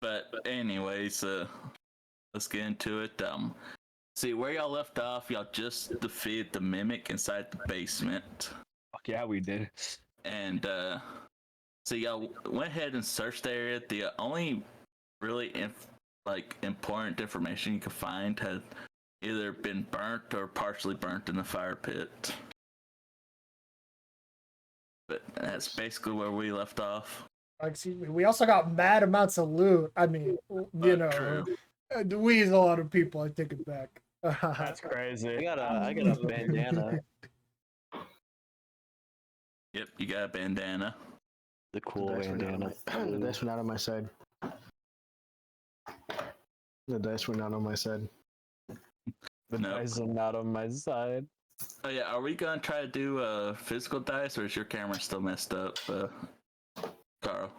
But anyways, let's get into it. See where y'all left off. Y'all just defeated the mimic inside the basement. Fuck yeah, we did. And so y'all went ahead and searched the area. The only really important information you could find had either been burnt or partially burnt in the fire pit. But that's basically where we left off. Excuse me. We also got mad amounts of loot. I mean, you know, true. we is a lot of people. I take it back. That's crazy. I got a bandana. Yep, you got a bandana. The cool bandana. The dice went out on my side. The dice were not on my side. The dice are not on my side. Oh yeah, are we gonna try to do physical dice, or is your camera still messed up, Carl?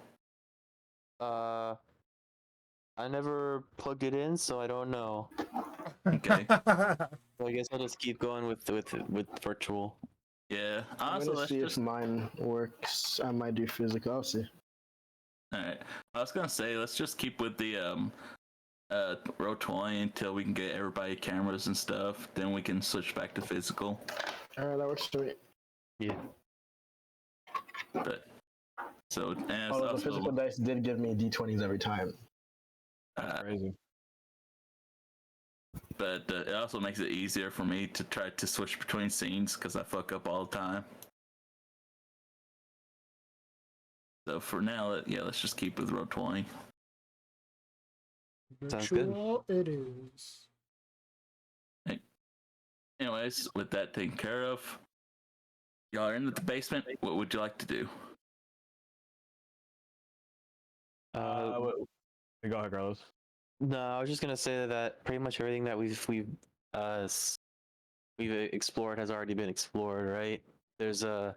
I never plugged it in, so I don't know. Okay. So I guess I'll just keep going with virtual. Yeah. I'm Honestly, gonna let's see just. if mine works. I might do physical. I'll see. All right. I was gonna say let's just keep with the row 20 until we can get everybody cameras and stuff. Then we can switch back to physical. All right, that works for me. Yeah. But so and it's Although the also, physical dice did give me d20s every time. Crazy. but it also makes it easier for me to try to switch between scenes because I fuck up all the time. So for now, let's just keep with row 20. Sounds good. Virtual it is. Anyways, with that taken care of, y'all are into the basement. What would you like to do? Go ahead, Carlos. No, I was just gonna say that pretty much everything that we've explored has already been explored, right? Has there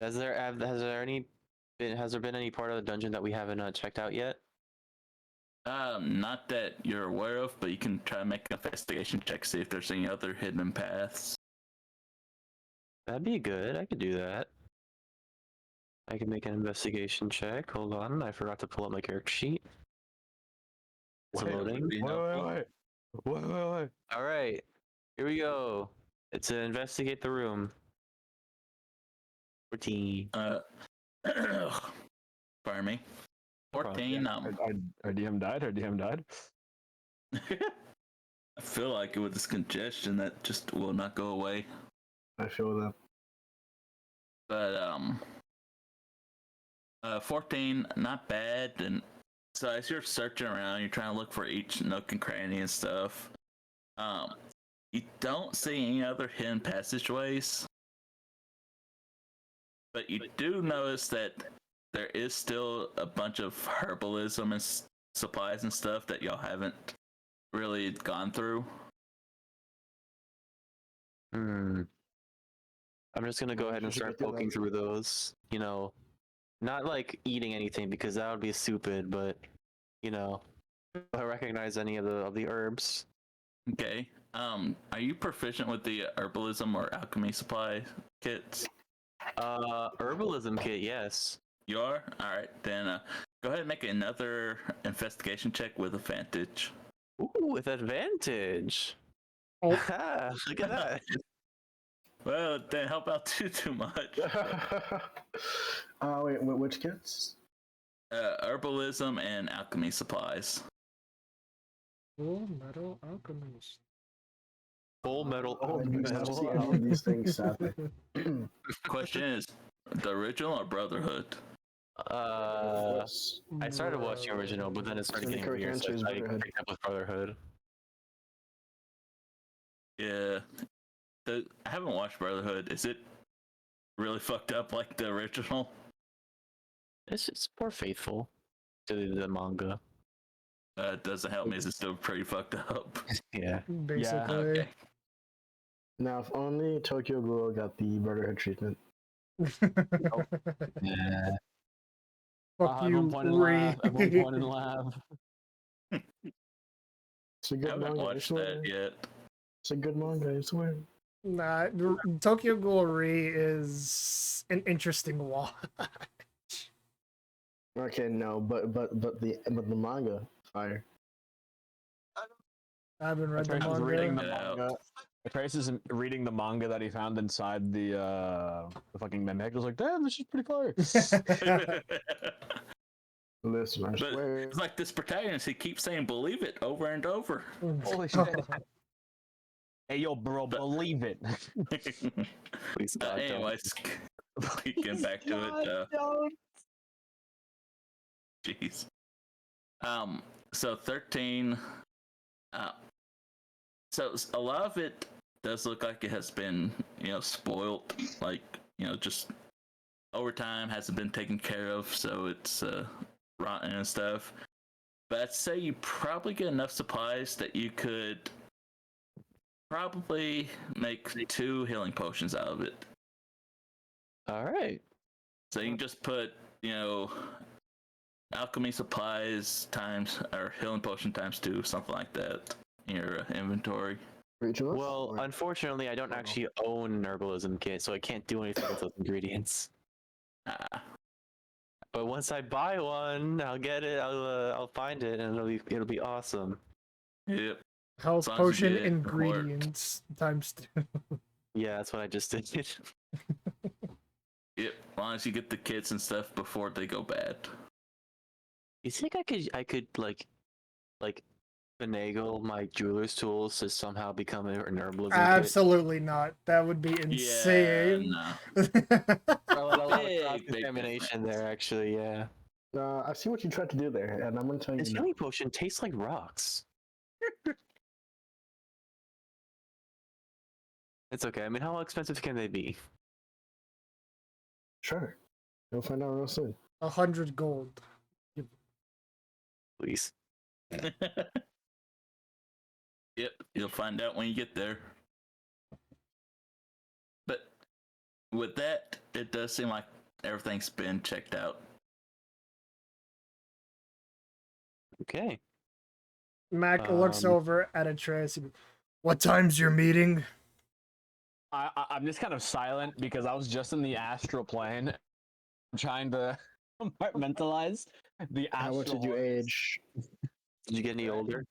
been any part of the dungeon that we haven't checked out yet? Not that you're aware of, but you can try to make an investigation check, see if there's any other hidden paths. That'd be good. I could do that. I can make an investigation check. Hold on, I forgot to pull up my character sheet. It's loading. Wait. All right, here we go. It's to investigate the room. 14. Pardon me. 14. Our DM died. I feel like with this congestion that just will not go away. I feel that. But 14, not bad. And so as you're searching around, you're trying to look for each nook and cranny and stuff. You don't see any other hidden passageways, but you do notice that there is still a bunch of herbalism and supplies and stuff that y'all haven't really gone through. I'm just gonna go ahead and start poking through those. You know, not like eating anything because that would be stupid, but you know, if I recognize any of the herbs. Okay. Are you proficient with the herbalism or alchemy supply kits? Herbalism kit, yes. You are? Alright, then go ahead and make another investigation check with advantage. Ooh, with advantage. Oh. Look at that. Well, it didn't help out too much. Wait, which kits? Herbalism and alchemy supplies. Full metal alchemist. Full metal. I don't see any of these things, sadly. Question is, the original or Brotherhood? I started watching original, but then it started getting correct weird, answer so is I Brotherhood. picked up with Brotherhood. Yeah. I haven't watched Brotherhood. Is it really fucked up like the original? It's more faithful to the manga. It doesn't help me. Is it still pretty fucked up? Yeah. Basically. Okay. Now, if only Tokyo Ghoul got the Brotherhood treatment. Yeah. Fuck you, Ree. Everyone in lab. It's a I good haven't manga, I watched swear. that yet. It's a good manga, I swear. Nah, Tokyo Ghoul Re is an interesting watch. Okay, no, but the manga fire. I haven't read the Trace is reading the manga. manga. Trace is reading the manga that he found inside the fucking mimic. He was like, damn, this is pretty fire. Listeners, But wait. it's like this protagonist, he keeps saying "believe it" over and over. Holy shit. Hey, yo, bro, believe it. Please God, don't. Anyways, getting back to it. Jeez. So 13. So a lot of it does look like it has been, spoiled. Like, just over time hasn't been taken care of, so it's rotten and stuff. But I'd say you probably get enough supplies that you could probably make 2 healing potions out of it. All right. So you can just put, alchemy supplies times, or healing potion times 2, something like that, in your inventory. Well, unfortunately, I don't actually own an herbalism kit, so I can't do anything with those ingredients. But once I buy one, I'll get it. I'll find it, and it'll be awesome. Yep. Health As long as you potion get it ingredients times 2. Yeah, that's what I just did. Yep. As long as you get the kits and stuff before they go bad. You think I could like finagle my jeweler's tools to somehow become an herbalism kit? Absolutely not. That would be insane. Yeah, A lot of Big cross-contamination there, actually. Yeah. I see what you tried to do there, and I'm gonna tell you. This healing potion tastes like rocks. It's okay. I mean, how expensive can they be? Sure, you'll find out real soon. 100 gold. Please. Yep, you'll find out when you get there. But with that, it does seem like everything's been checked out. Okay. Mac looks over at a trace. What time's your meeting? I'm just kind of silent because I was just in the astral plane trying to compartmentalize the astral. How much did you age? Did you get any older?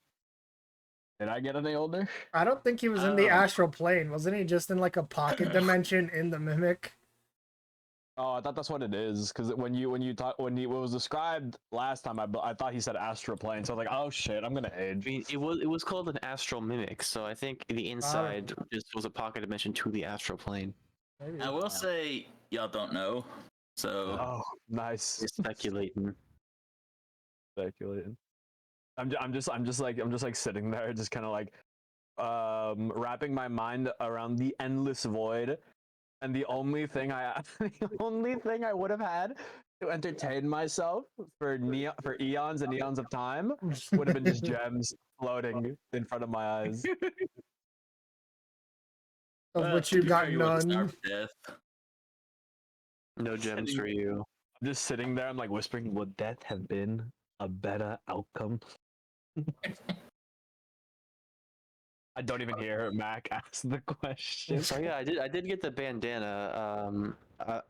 Did I get any older? I don't think he was in the astral plane. Wasn't he just in like a pocket dimension in the mimic? Oh, I thought that's what it is. Because when it was described last time, I thought he said astral plane. So I was like, oh shit, I'm gonna age. I mean, it was called an astral mimic, so I think the inside just was a pocket dimension to the astral plane. Maybe. I will say, y'all don't know. So Oh, nice. You're speculating. Speculating. I'm just like sitting there, just kind of like wrapping my mind around the endless void, and the only thing I would have had to entertain myself for eons and eons of time would have been just gems floating in front of my eyes. Of which to you be got fair, would've none. starved to death. No gems for you. I'm just sitting there, I'm like whispering, would death have been a better outcome? I don't even hear Mac ask the question. So yeah, I did get the bandana.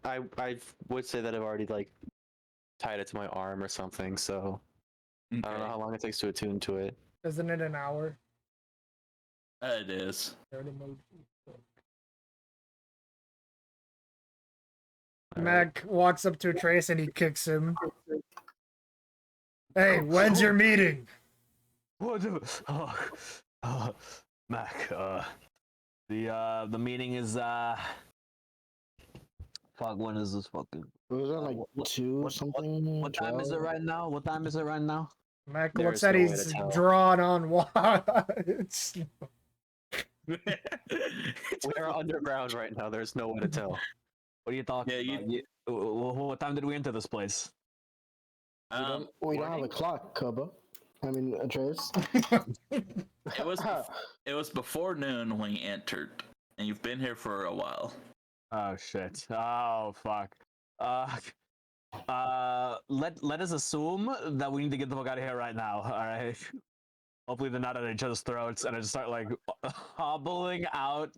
I would say that I've already like tied it to my arm or something. So I don't know how long it takes to attune to it. Isn't it an hour? It is. Mac walks up to a trace and he kicks him. Hey, when's your meeting? What? Mac. The meeting is Fuck. When is this fucking? It was on like two something. What time is it right now? What time is it right now? Mac There looks is at no way he's to tell. drawn on watch. We're underground right now. There's no way to tell. What are you talking about? What time did we enter this place? We don't have a clock, Kuba. I mean, a trace. It was before noon when you entered, and you've been here for a while. Oh shit. Oh fuck. Let us assume that we need to get the fuck out of here right now. All right. Hopefully they're not at each other's throats, and I just start like hobbling out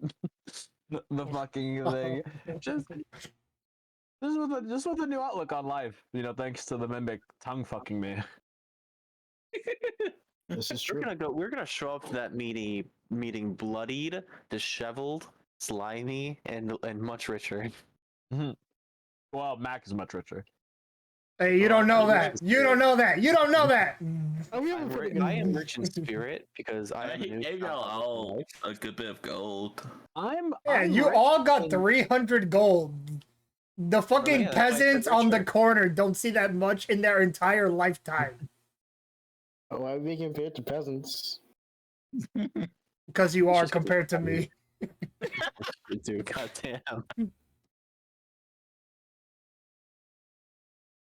the fucking thing. Just Just with a new outlook on life, you know, thanks to the mimic tongue fucking me. This is We're true. gonna go. We're gonna show up to that meeting bloodied, disheveled, slimy, and much richer. Well, Mac is much richer. Hey, you Oh, don't know I'm that. rich in You don't spirit. know that. You don't know that. Oh, we have a pretty good. I am rich in spirit because I am a He new gave y'all child of all life. a good bit of gold. Yeah, you rich all got in- 300 gold. The fucking yeah, that's why I said peasants on the richer. corner don't see that much in their entire lifetime. Why are we compared to peasants? Because you It's are just compared to me. Dude, goddamn.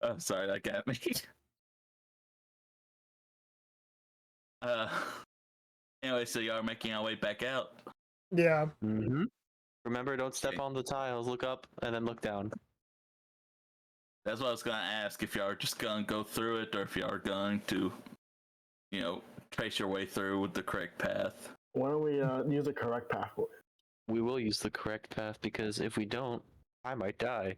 Oh, sorry, that got me. Uh, anyway, so y'all are making our way back out. Yeah. Mm-hmm. Remember, don't step Okay. on the tiles. Look up and then look down. That's what I was gonna ask, if y'all are just gonna go through it, or if y'all are going to, you know, trace your way through with the correct path. Why don't we use the correct pathway? We will use the correct path because if we don't, I might die.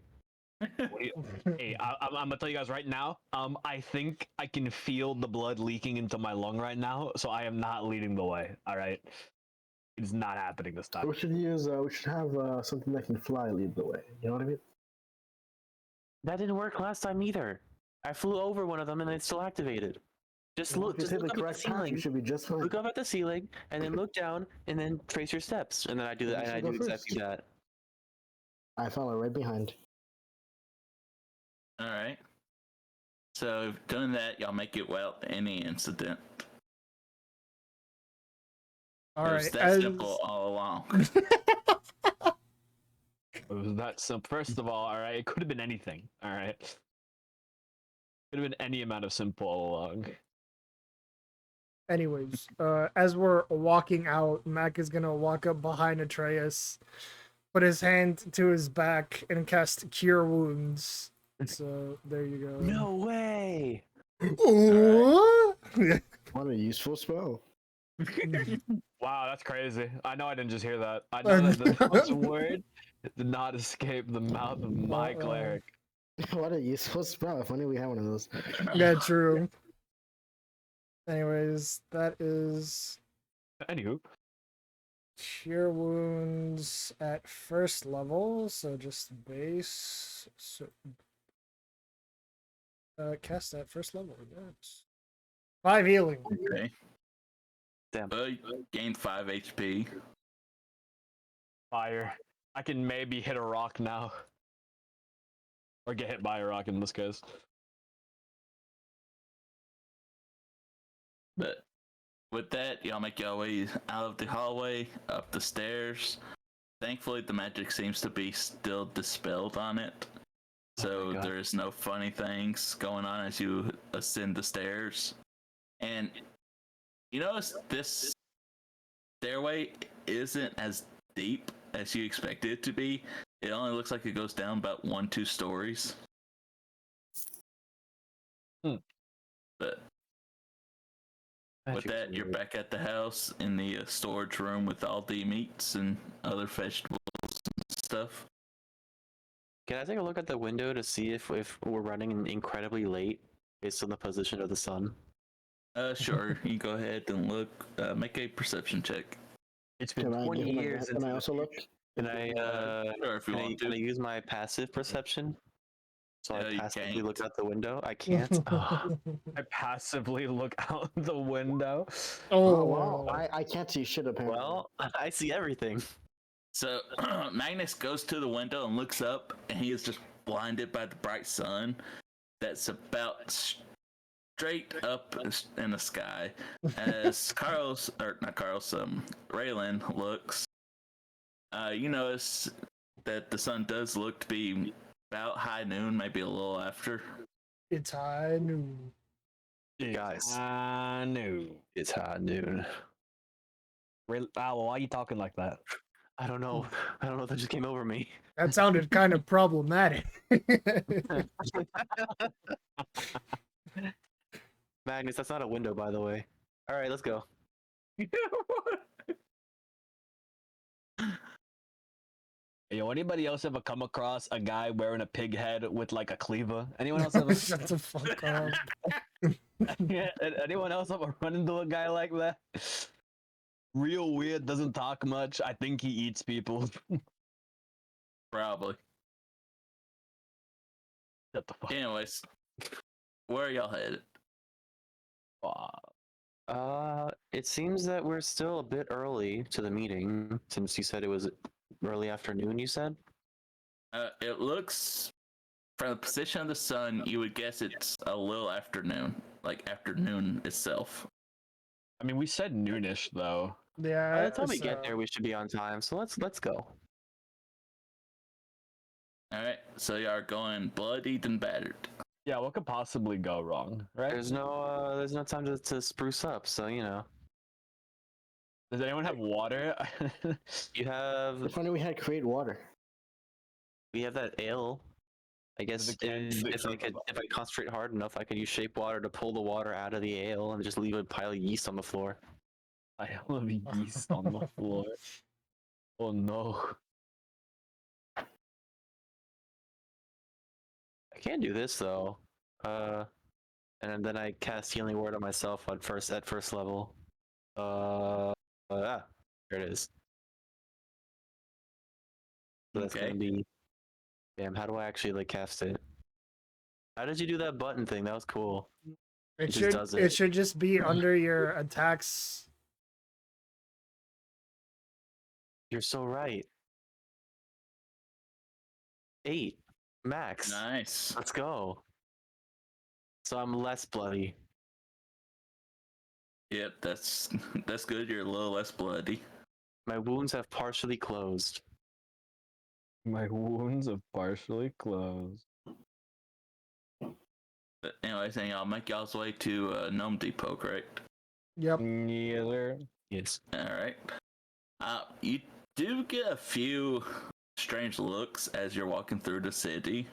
Hey, I'm gonna tell you guys right now. I think I can feel the blood leaking into my lung right now, so I am not leading the way. All right, it's not happening this time. We should use. We should have something that can fly lead the way. You know what I mean? That didn't work last time either. I flew over one of them and it's still activated. Just Well, look. if you Just take look the up at the correct path, you ceiling. should be just fine. Look up at the ceiling and then look down and then trace your steps. And then I do that. You And I should go do exactly first. that. I follow right behind. All right. So doing that, y'all make it without any incident. All It was right. that simple all along. It was that simple. First of all right, it could have been anything. All right, could have been any amount of simple all along. Anyways, as we're walking out, Mac is gonna walk up behind Atreus, put his hand to his back, and cast Cure Wounds. So there you go. No way. Ooh. What a useful spell. Wow, that's crazy. I know I didn't just hear that. I know that those word did not escape the mouth of my cleric. What a useful spell. If only we had one of those. Yeah, true. Anyways, that is Anywho, Cure Wounds at first level, so just base. So, cast at first level. Yes. 5 healing. Okay. Damn. Gained 5 HP. fire. I can maybe hit a rock now. Or get hit by a rock in this case. But with that, y'all make your way out of the hallway, up the stairs. Thankfully, the magic seems to be still dispelled on it. So God. there's no funny things going on as you ascend the stairs. And you notice this stairway isn't as deep as you expected it to be. It only looks like it goes down about 1-2 stories. But with Magic's that, you're weird. back at the house in the storage room with all the meats and other vegetables and stuff. Can I take a look at the window to see if we're running incredibly late based on the position of the sun? Sure. You go ahead and look. Make a perception check. It's been Can I 20 give him years Can into I the also look? Can I Sure, if you want can I to. use my passive perception? So No, I you passively look can't. out the window. I can't. Oh, I passively look out the window. Oh, well, Oh, I can't see shit apparently. well, I see everything. So Magnus goes to the window and looks up, and he is just blinded by the bright sun that's about straight up in the sky. As Raylan looks, you notice that the sun does look to be about high noon, maybe a little after. it's high noon. Guys. I knew. It's high noon. Why are you talking like that? I don't know. I don't know. That just came over me. That sounded kind of problematic. Magnus, that's not a window, by the way. All right, let's go. Hey, Yo, anybody else ever come across a guy wearing a pig head with like a cleaver? Anyone else ever? Shut the fuck up. Yeah, anyone else ever run into a guy like that? Real weird, doesn't talk much. I think he eats people. Probably. Shut the fuck Anyways, where are y'all headed? up. It seems that we're still a bit early to the meeting, since you said it was early afternoon, you said? It looks, from the position of the sun, you would guess it's a little afternoon, like afternoon itself. I mean, we said noonish though. Yeah. By the time we so- get there, we should be on time, so let's go. All right, so y'all are going bloodied and battered. Yeah, what could possibly go wrong, right? There's no time to spruce up, so you know. Does anyone have water? You have If only we had create water. we have that ale. I guess The can- if I concentrate hard enough, I could use shape water to pull the water out of the ale and just leave a pile of yeast on the floor. I have yeast on the floor. Oh no. I can do this though. And then I cast healing word on myself at first level. There it is. So that's Okay. gonna be. Damn, how do I actually like cast it? How did you do that button thing? That was cool. It just should does it it. should just be under your attacks. You're so right. 8 max. Nice. Let's go. So I'm less bloody. Yep, that's good. You're a little less bloody. My wounds have partially closed. My wounds are partially closed. But anyways, and y'all make y'all's way to Gnome Depot, correct? Yep. Neither. Yes. All right. You do get a few strange looks as you're walking through the city.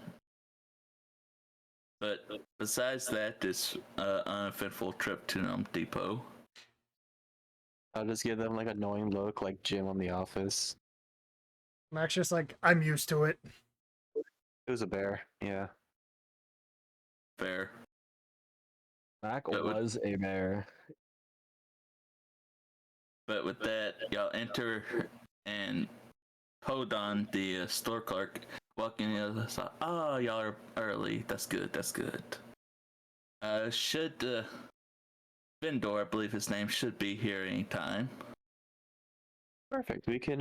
But besides that, this uneventful trip to Gnome Depot. I'll just give them like a knowing look, like Jim on The Office. Max just like, I'm used to it. It was a bear. Yeah. Fair. Mac That would- was a bear. But with that, y'all enter, and Podon, the store clerk, walking in. Oh, y'all are early. That's good. That's good. Should Svendor, I believe his name, should be here anytime. Perfect. We can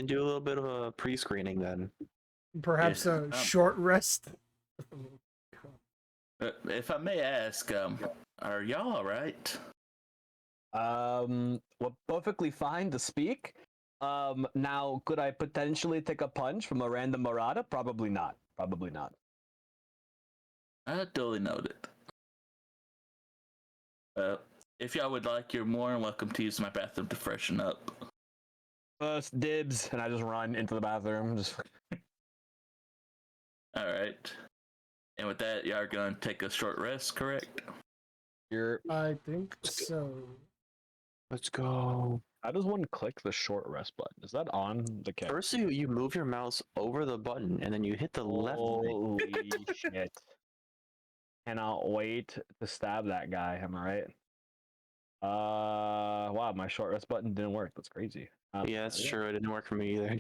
do a little bit of a pre-screening then. Perhaps a short rest. If I may ask, are y'all all right? We're perfectly fine to speak. Now, could I potentially take a punch from a random marauder? Probably not. Probably not. Duly noted. If y'all would like, you're more than welcome to use my bathroom to freshen up. First dibs, and I just run into the bathroom. Just All right. And with that, y'all are going to take a short rest, correct? here. I think so. Let's go. How does one click the short rest button? Is that on the camera? First, you move your mouse over the button, and then you hit the left. Holy shit! Cannot wait to stab that guy. Am I right? Wow, my short rest button didn't work. That's crazy. Yeah, that's true. It didn't work for me either.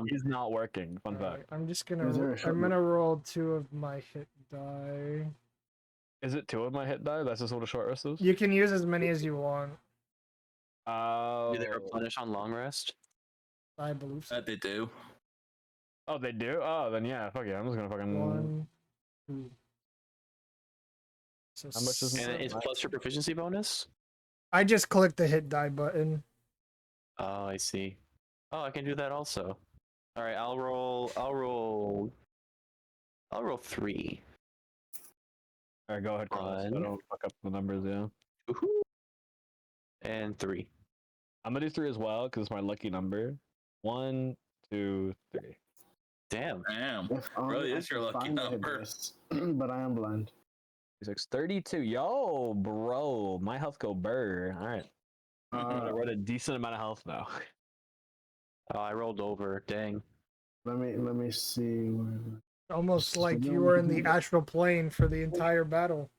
He's not working. Fun Alright, fact. I'm just gonna Is there a short I'm gonna roll 2 of my hit die. Is it 2 of my hit die? That's just what a short rest is. You can use as many as you want. Do they replenish on long rest? I believe so. They do. Oh, they do. Oh, then yeah. Fuck yeah. I'm just gonna fucking. 1, 2. So How much is And it? it's plus your proficiency bonus? I just clicked the hit die button. Oh, I see. Oh, I can do that also. All right, I'll roll 3. All right, go ahead, Carlos. I One. don't fuck up the numbers. Yeah. Woohoo! And 3. I'm gonna do 3 as well because it's my lucky number. 1, 2, 3. Damn. Damn. If only Really I is your could lucky find the hit number. dice, but I am blind. 32. Yo, bro, my health go burr. All right. I wrote a decent amount of health now. Oh, I rolled over. Dang. Let me see. Almost like you were in the astral plane for the entire battle.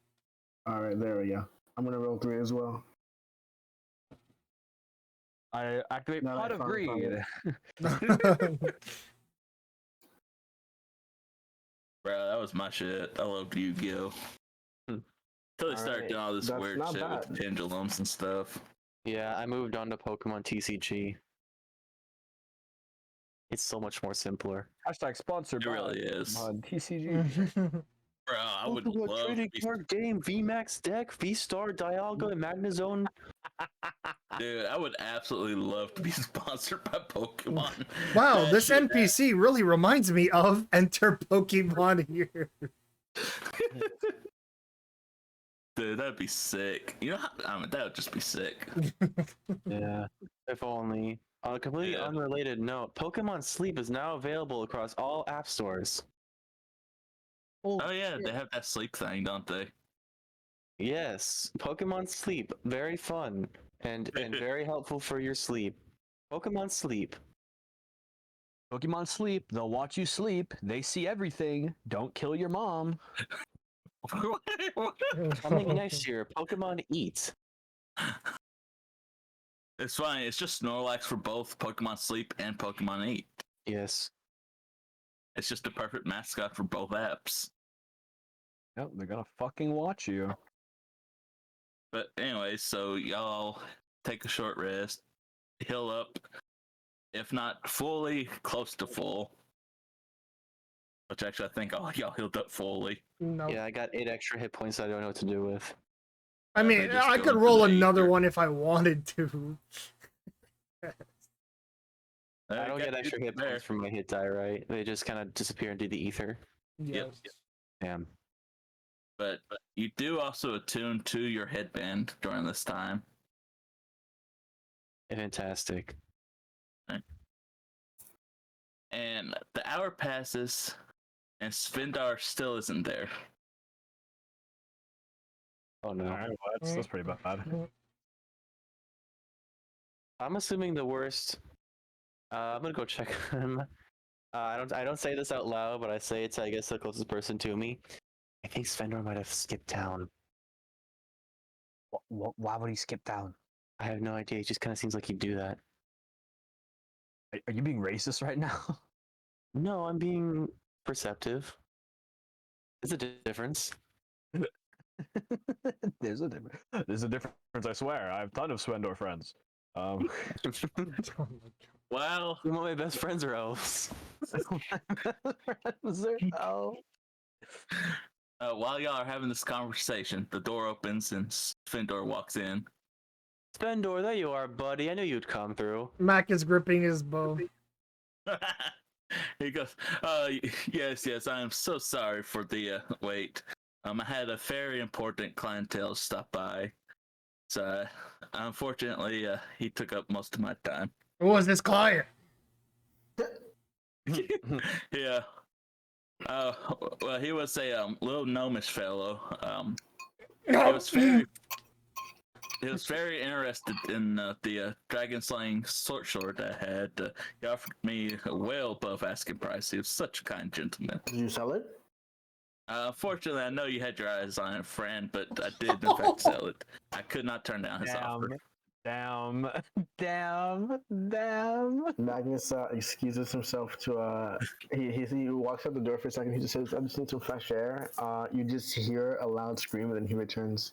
All right, there we go. I'm gonna roll 3 as well. I activate No, pot of fine, greed. Bro, that was my shit. I loved Yu-Gi-Oh. Until they started Alright, doing all this that's weird not shit with bad. pendulums and stuff. Yeah, I moved on to Pokemon TCG. It's so much more simpler. Hashtag sponsored It by really is. Pokemon TCG. Bro, I would Pokemon love trading to be, card game, VMAX deck, V-Star, Dialga, and Magnezone. dude, I would absolutely love to be sponsored by Pokemon. Wow, That this shit- NPC really reminds me of Enter Pokemon here. Dude, that'd be sick. You know, that would just be sick. Yeah. If only. On a completely Yeah. unrelated note, Pokemon Sleep is now available across all app stores. Oh yeah, they have that sleep thing, don't they? Yes, Pokemon Sleep, very fun and very helpful for your sleep. Pokemon Sleep. Pokemon Sleep, they'll watch you sleep. They see everything. Don't kill your mom. Coming next year, Pokemon Eat. It's funny. It's just Snorlax for both Pokemon Sleep and Pokemon Eat. Yes. It's just the perfect mascot for both apps. Yep, they're gonna fucking watch you. But anyway, so y'all take a short rest, heal up, if not fully, close to full. Which actually, I think all y'all healed up fully. No. Yeah, I got 8 extra hit points I don't know what to do with. I mean, They just I go could into roll the another ether. one if I wanted to. I don't get got extra you hit there. points from my hit die, right? They just kind of disappear into the ether. Yes. Damn. But you do also attune to your headband during this time. Fantastic. And the hour passes, and Svendor still isn't there. Oh no. Alright, well, that's pretty bad. I'm assuming the worst. I'm gonna go check him. I don't say this out loud, but I say it to, I guess, the closest person to me. I think Svendor might have skipped town. Why would he skip town? I have no idea. It just kind of seems like he'd do that. Are you being racist right now? No, I'm being perceptive. There's a difference. There's a difference. There's a difference, I swear. I have a ton of Svendor friends. Oh my God. Well, Some of my best friends are elves. Oh. while y'all are having this conversation, the door opens and Svendor walks in. Svendor, there you are, buddy. I knew you'd come through. Mac is gripping his bow. He goes, yes, I am so sorry for the wait. I had a very important clientele stop by. So, unfortunately, he took up most of my time. Who was this client? Yeah. Well, he was a little gnomish fellow. He was very interested in the dragon slaying short sword I had. He offered me well above asking price. He was such a kind gentleman. Did you sell it? Unfortunately, I know you had your eyes on it, friend, but I did in fact sell it. I could not turn down his offer. Damn. Magnus excuses himself to he walks out the door for a second. He just says, "I just need some fresh air." You just hear a loud scream, and then he returns.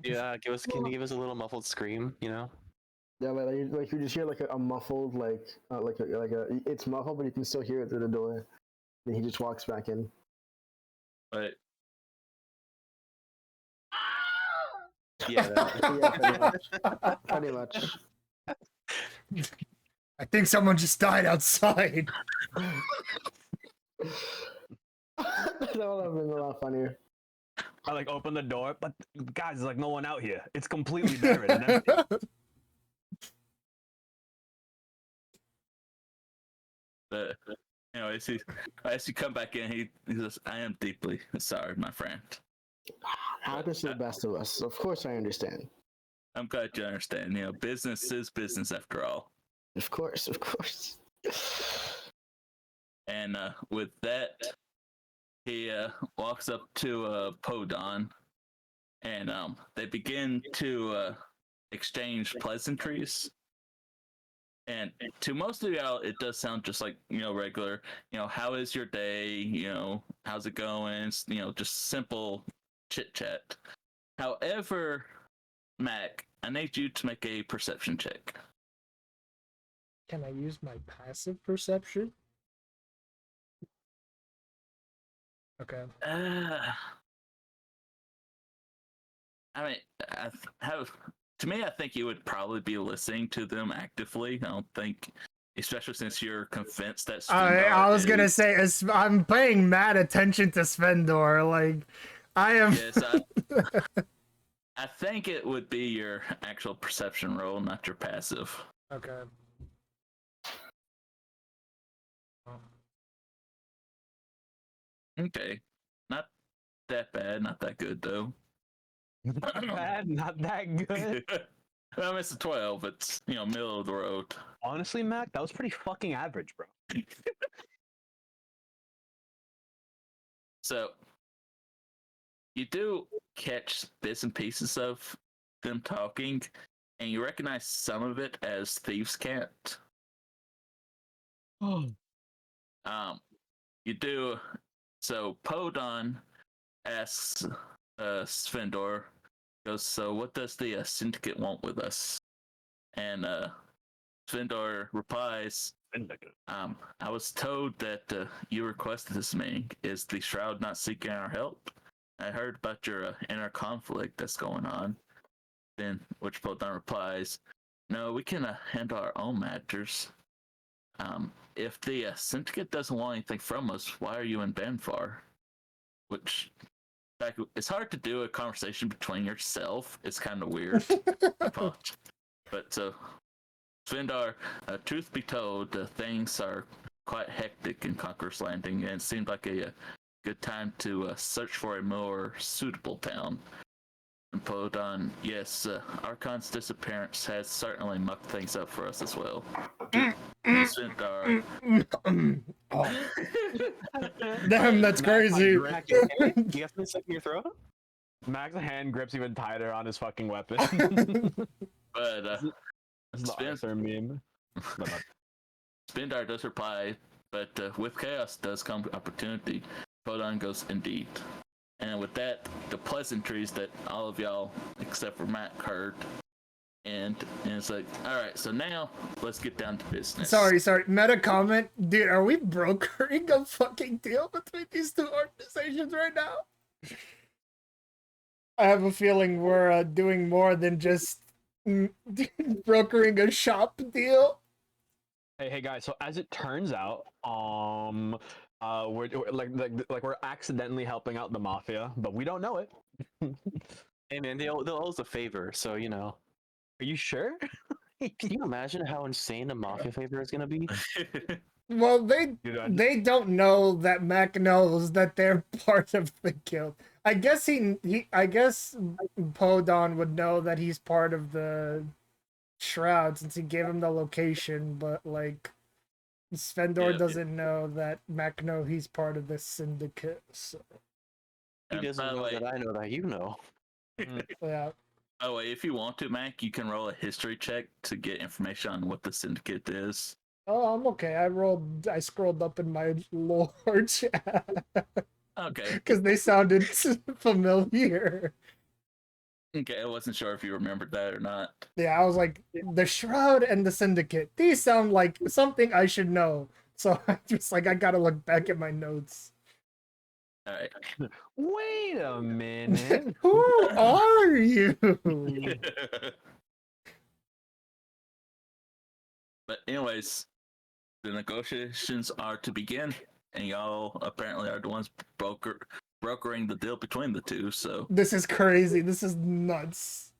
Yeah, can you give us a little muffled scream? You know. Yeah, like you just hear like a muffled like it's muffled, but you can still hear it through the door. Then he just walks back in. But Yeah. Yeah, pretty much. I think someone just died outside. That would have been a lot funnier. I like open the door, but guys, there's like no one out here. It's completely barren and empty. But anyways, as you come back in, he says, "I am deeply sorry, my friend. Happens to the best of us. Of course, I understand. I'm glad you understand. Business is business after all. Of course, of course. And with that, he walks up to Podon, and they begin to exchange pleasantries. And to most of y'all, it does sound just like, regular, how is your day? How's it going? Just simple chit chat. However, Mac, I need you to make a perception check. Can I use my passive perception? Okay. I mean, to me, I think you would probably be listening to them actively. I don't think, especially since you're convinced that I was gonna is- say, I'm paying mad attention to Svendor. Like, I am. Yes, I think it would be your actual perception roll, not your passive. Okay. Okay, not that bad, not that good though. Not bad, not that good. Well, it's a 12. It's middle of the road. Honestly, Mac, that was pretty fucking average, bro. So you do catch bits and pieces of them talking, and you recognize some of it as thieves' cant. You do. So Podon asks Svendor, goes, so what does the syndicate want with us? And Svendor replies, I was told that you requested this meeting. Is the Shroud not seeking our help? I heard about your inner conflict that's going on. Then, which Podon replies, no, we can handle our own matters. If the syndicate doesn't want anything from us, why are you in Banfar? Which, like, it's hard to do a conversation between yourself. It's kind of weird. But Svendor, truth be told, things are quite hectic in Conqueror's Landing, and it seemed like a good time to search for a more suitable town. And Podon, yes, Archon's disappearance has certainly mucked things up for us as well. Svendor, Oh. Damn, that's crazy. Mac, you okay? You have something stuck in your throat? Mac's hand grips even tighter on his fucking weapon. but It's the Arthur meme. Svendor does reply, but with chaos does come opportunity. Podon goes, indeed. And with that, the pleasantries that all of y'all, except for Matt, heard. And it's like, all right, so now let's get down to business. Sorry. Meta comment. Dude, are we brokering a fucking deal between these two organizations right now? I have a feeling we're doing more than just brokering a shop deal. Hey guys, so as it turns out, we're we're accidentally helping out the mafia, but we don't know it. Hey man, they'll owe us a favor, so Are you sure? Can you imagine how insane a mafia favor is gonna be? Well, Dude, they don't know that Mac knows that they're part of the guild. I guess I guess Podon would know that he's part of the Shroud since he gave him the location, but like Svendor doesn't know that Mac know he's part of the syndicate. So He And doesn't by the know way- that I know that you know. yeah. Oh, wait, if you want to, Mac, you can roll a history check to get information on what the syndicate is. Oh, I'm okay. I scrolled up in my lore chat Okay. because they sounded familiar. Okay, I wasn't sure if you remembered that or not. Yeah, I was like, the Shroud and the Syndicate. These sound like something I should know. So I just like, I gotta look back at my notes. All right. Wait a minute. Who are you? But anyways, the negotiations are to begin, and y'all apparently are the ones brokering the deal between the two. So This is crazy. This is nuts.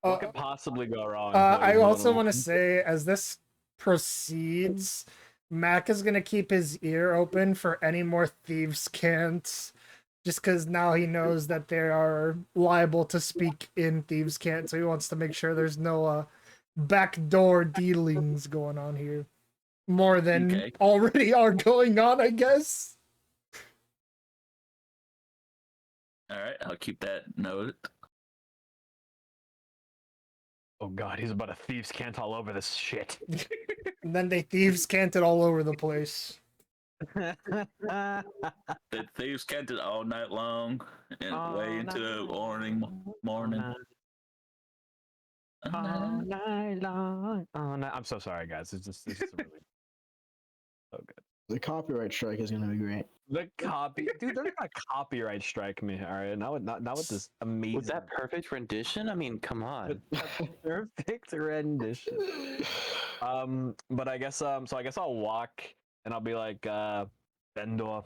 What could possibly go wrong? I boys and also gentlemen? want to say, as this proceeds, Mac is gonna keep his ear open for any more thieves' cants, just because now he knows that they are liable to speak in thieves' cant, so he wants to make sure there's no backdoor dealings going on here. More than Okay. already are going on, I guess. All right, I'll keep that noted. Oh god, he's about a thieves' cant all over this shit. And then they thieves canted all over the place. The thieves kept it all night long and way into the morning. All night long. Oh, no. I'm so sorry, guys. It's just really so good. The copyright strike is gonna be great. The copy, dude. They're gonna copyright strike me. All right, not with this amazing. Was that perfect rendition? I mean, come on. perfect rendition? But I guess so I guess I'll walk and I'll be like, Svendor,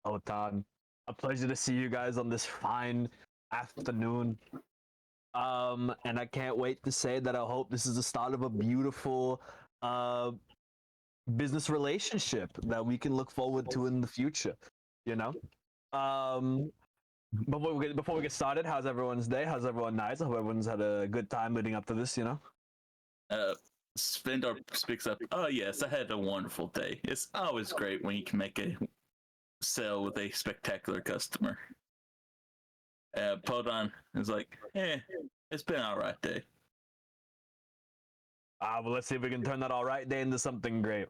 Podon, a pleasure to see you guys on this fine afternoon. And I can't wait to say that I hope this is the start of a beautiful business relationship that we can look forward to in the future. You know. Before we get started, how's everyone's day? How's everyone nice? I hope everyone's had a good time leading up to this. You know. Svendor speaks up. Oh yes, I had a wonderful day. It's always great when you can make a sale with a spectacular customer. Podon is like, it's been an alright day. Well, let's see if we can turn that all right day into something great.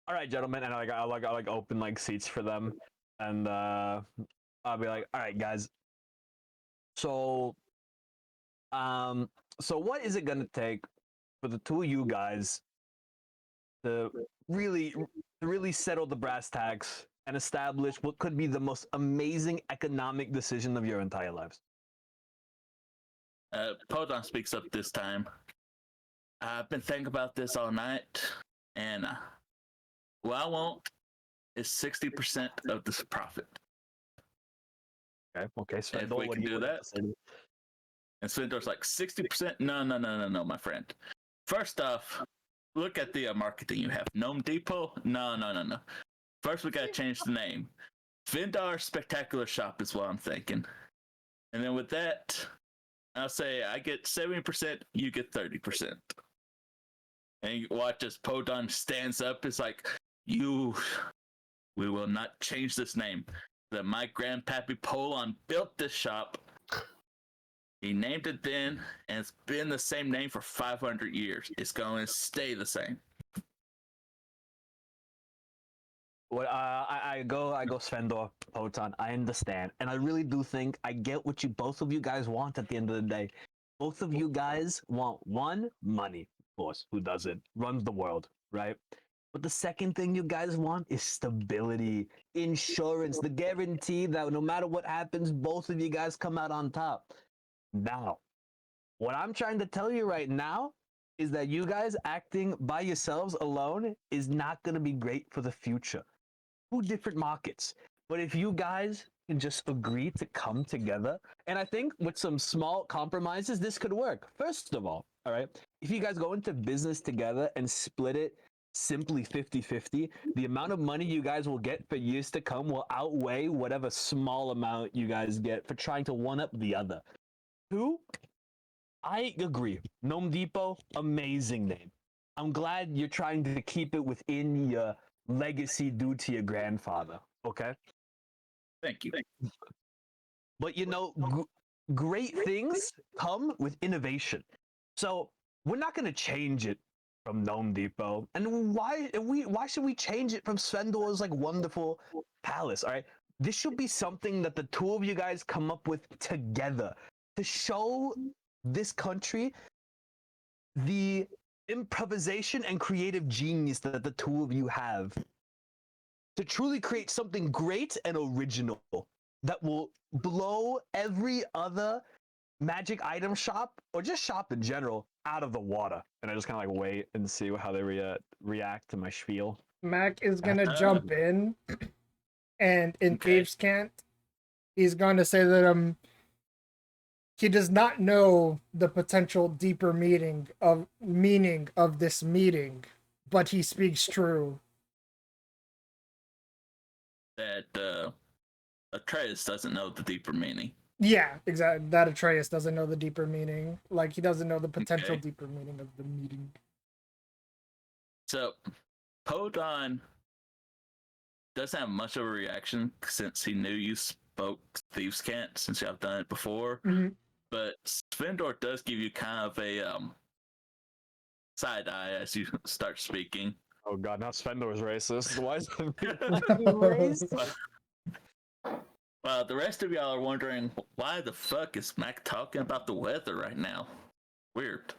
All right, gentlemen, and I open like seats for them, and I'll be like, all right, guys. So what is it gonna take for the two of you guys to really settle the brass tacks and establish what could be the most amazing economic decision of your entire lives? Podon speaks up this time. I've been thinking about this all night, and what I want is 60% of this profit. Okay. So if we can do that, and Svendor's like 60%. No, my friend. First off, look at the marketing you have. Gnome Depot? No. First, we gotta change the name. Svendor Spectacular Shop is what I'm thinking. And then with that, I'll say I get 70%, you get 30%. And you watch as Podon stands up. It's like, we will not change this name. My grandpappy Polon built this shop. He named it then, and it's been the same name for 500 years. It's going to stay the same. Well, I go Svendor, Podon. I understand, and I really do think I get what both of you guys want at the end of the day. Both of you guys want money, of course. Who doesn't? Runs the world, right? But the second thing you guys want is stability, insurance, the guarantee that no matter what happens, both of you guys come out on top. Now, what I'm trying to tell you right now is that you guys acting by yourselves alone is not going to be great for the future. Two different markets. But if you guys can just agree to come together, and I think with some small compromises, this could work. First of all right, if you guys go into business together and split it simply 50-50, the amount of money you guys will get for years to come will outweigh whatever small amount you guys get for trying to one up the other. Two, I agree. Gnome Depot, amazing name. I'm glad you're trying to keep it within your legacy due to your grandfather. Okay? Thank you. But you know, great things come with innovation. So we're not going to change it from Gnome Depot. And why should we change it from Svendor's like wonderful palace? All right, this should be something that the two of you guys come up with together to show this country the improvisation and creative genius that the two of you have to truly create something great and original that will blow every other magic item shop or just shop in general out of the water. And I just kind of like wait and see how they react to my spiel. Mac is gonna jump in, and in Thieves' Cant, he's gonna say that he does not know the potential deeper meaning of this meeting, but he speaks true. That Atreus doesn't know the deeper meaning. Yeah, exactly. That Atreus doesn't know the deeper meaning. Like he doesn't know the potential Okay. deeper meaning of the meeting. So, Podon doesn't have much of a reaction since he knew you spoke Thieves' Cant since you have done it before. Mhm. But Svendor does give you kind of a side eye as you start speaking. Oh god, now Svendor's racist. Why is Well, the rest of y'all are wondering why the fuck is Mac talking about the weather right now? Weird.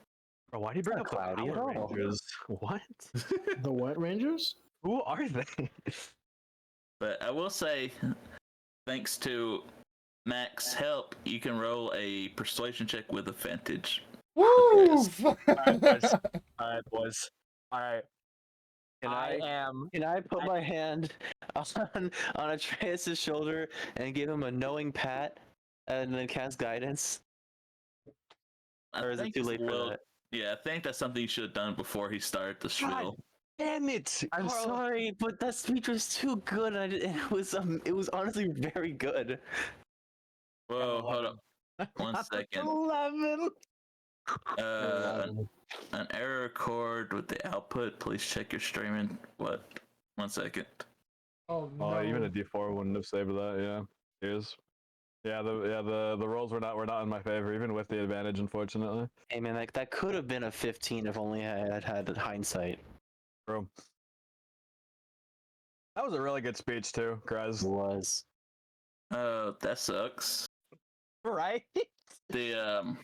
Bro, why do you bring Not up cloudy at Power all. Rangers? What? The what Rangers? Who are they? But I will say, thanks to Mac's help, you can roll a persuasion check with advantage. Woo! Alright, boys. Alright, boys. Alright. I am. Can I put my hand on Atreus' shoulder and give him a knowing pat, and then cast guidance? Or is it think too it's late a for little- that? Yeah, I think that's something you should have done before he started the spiel. Damn it! I'm Carl. sorry, but that speech was too good. And it was honestly very good. Whoa, hold up. 1 second. 11. An error cord with the output. Please check your streaming. What? 1 second. Oh no. Oh, even a D4 wouldn't have saved that. Yeah, here's. Yeah, the rolls were not in my favor, even with the advantage, unfortunately. Hey man, that could have been a 15 if only I had hindsight. Bro, that was a really good speech too, It Krez. was. That sucks. Right? The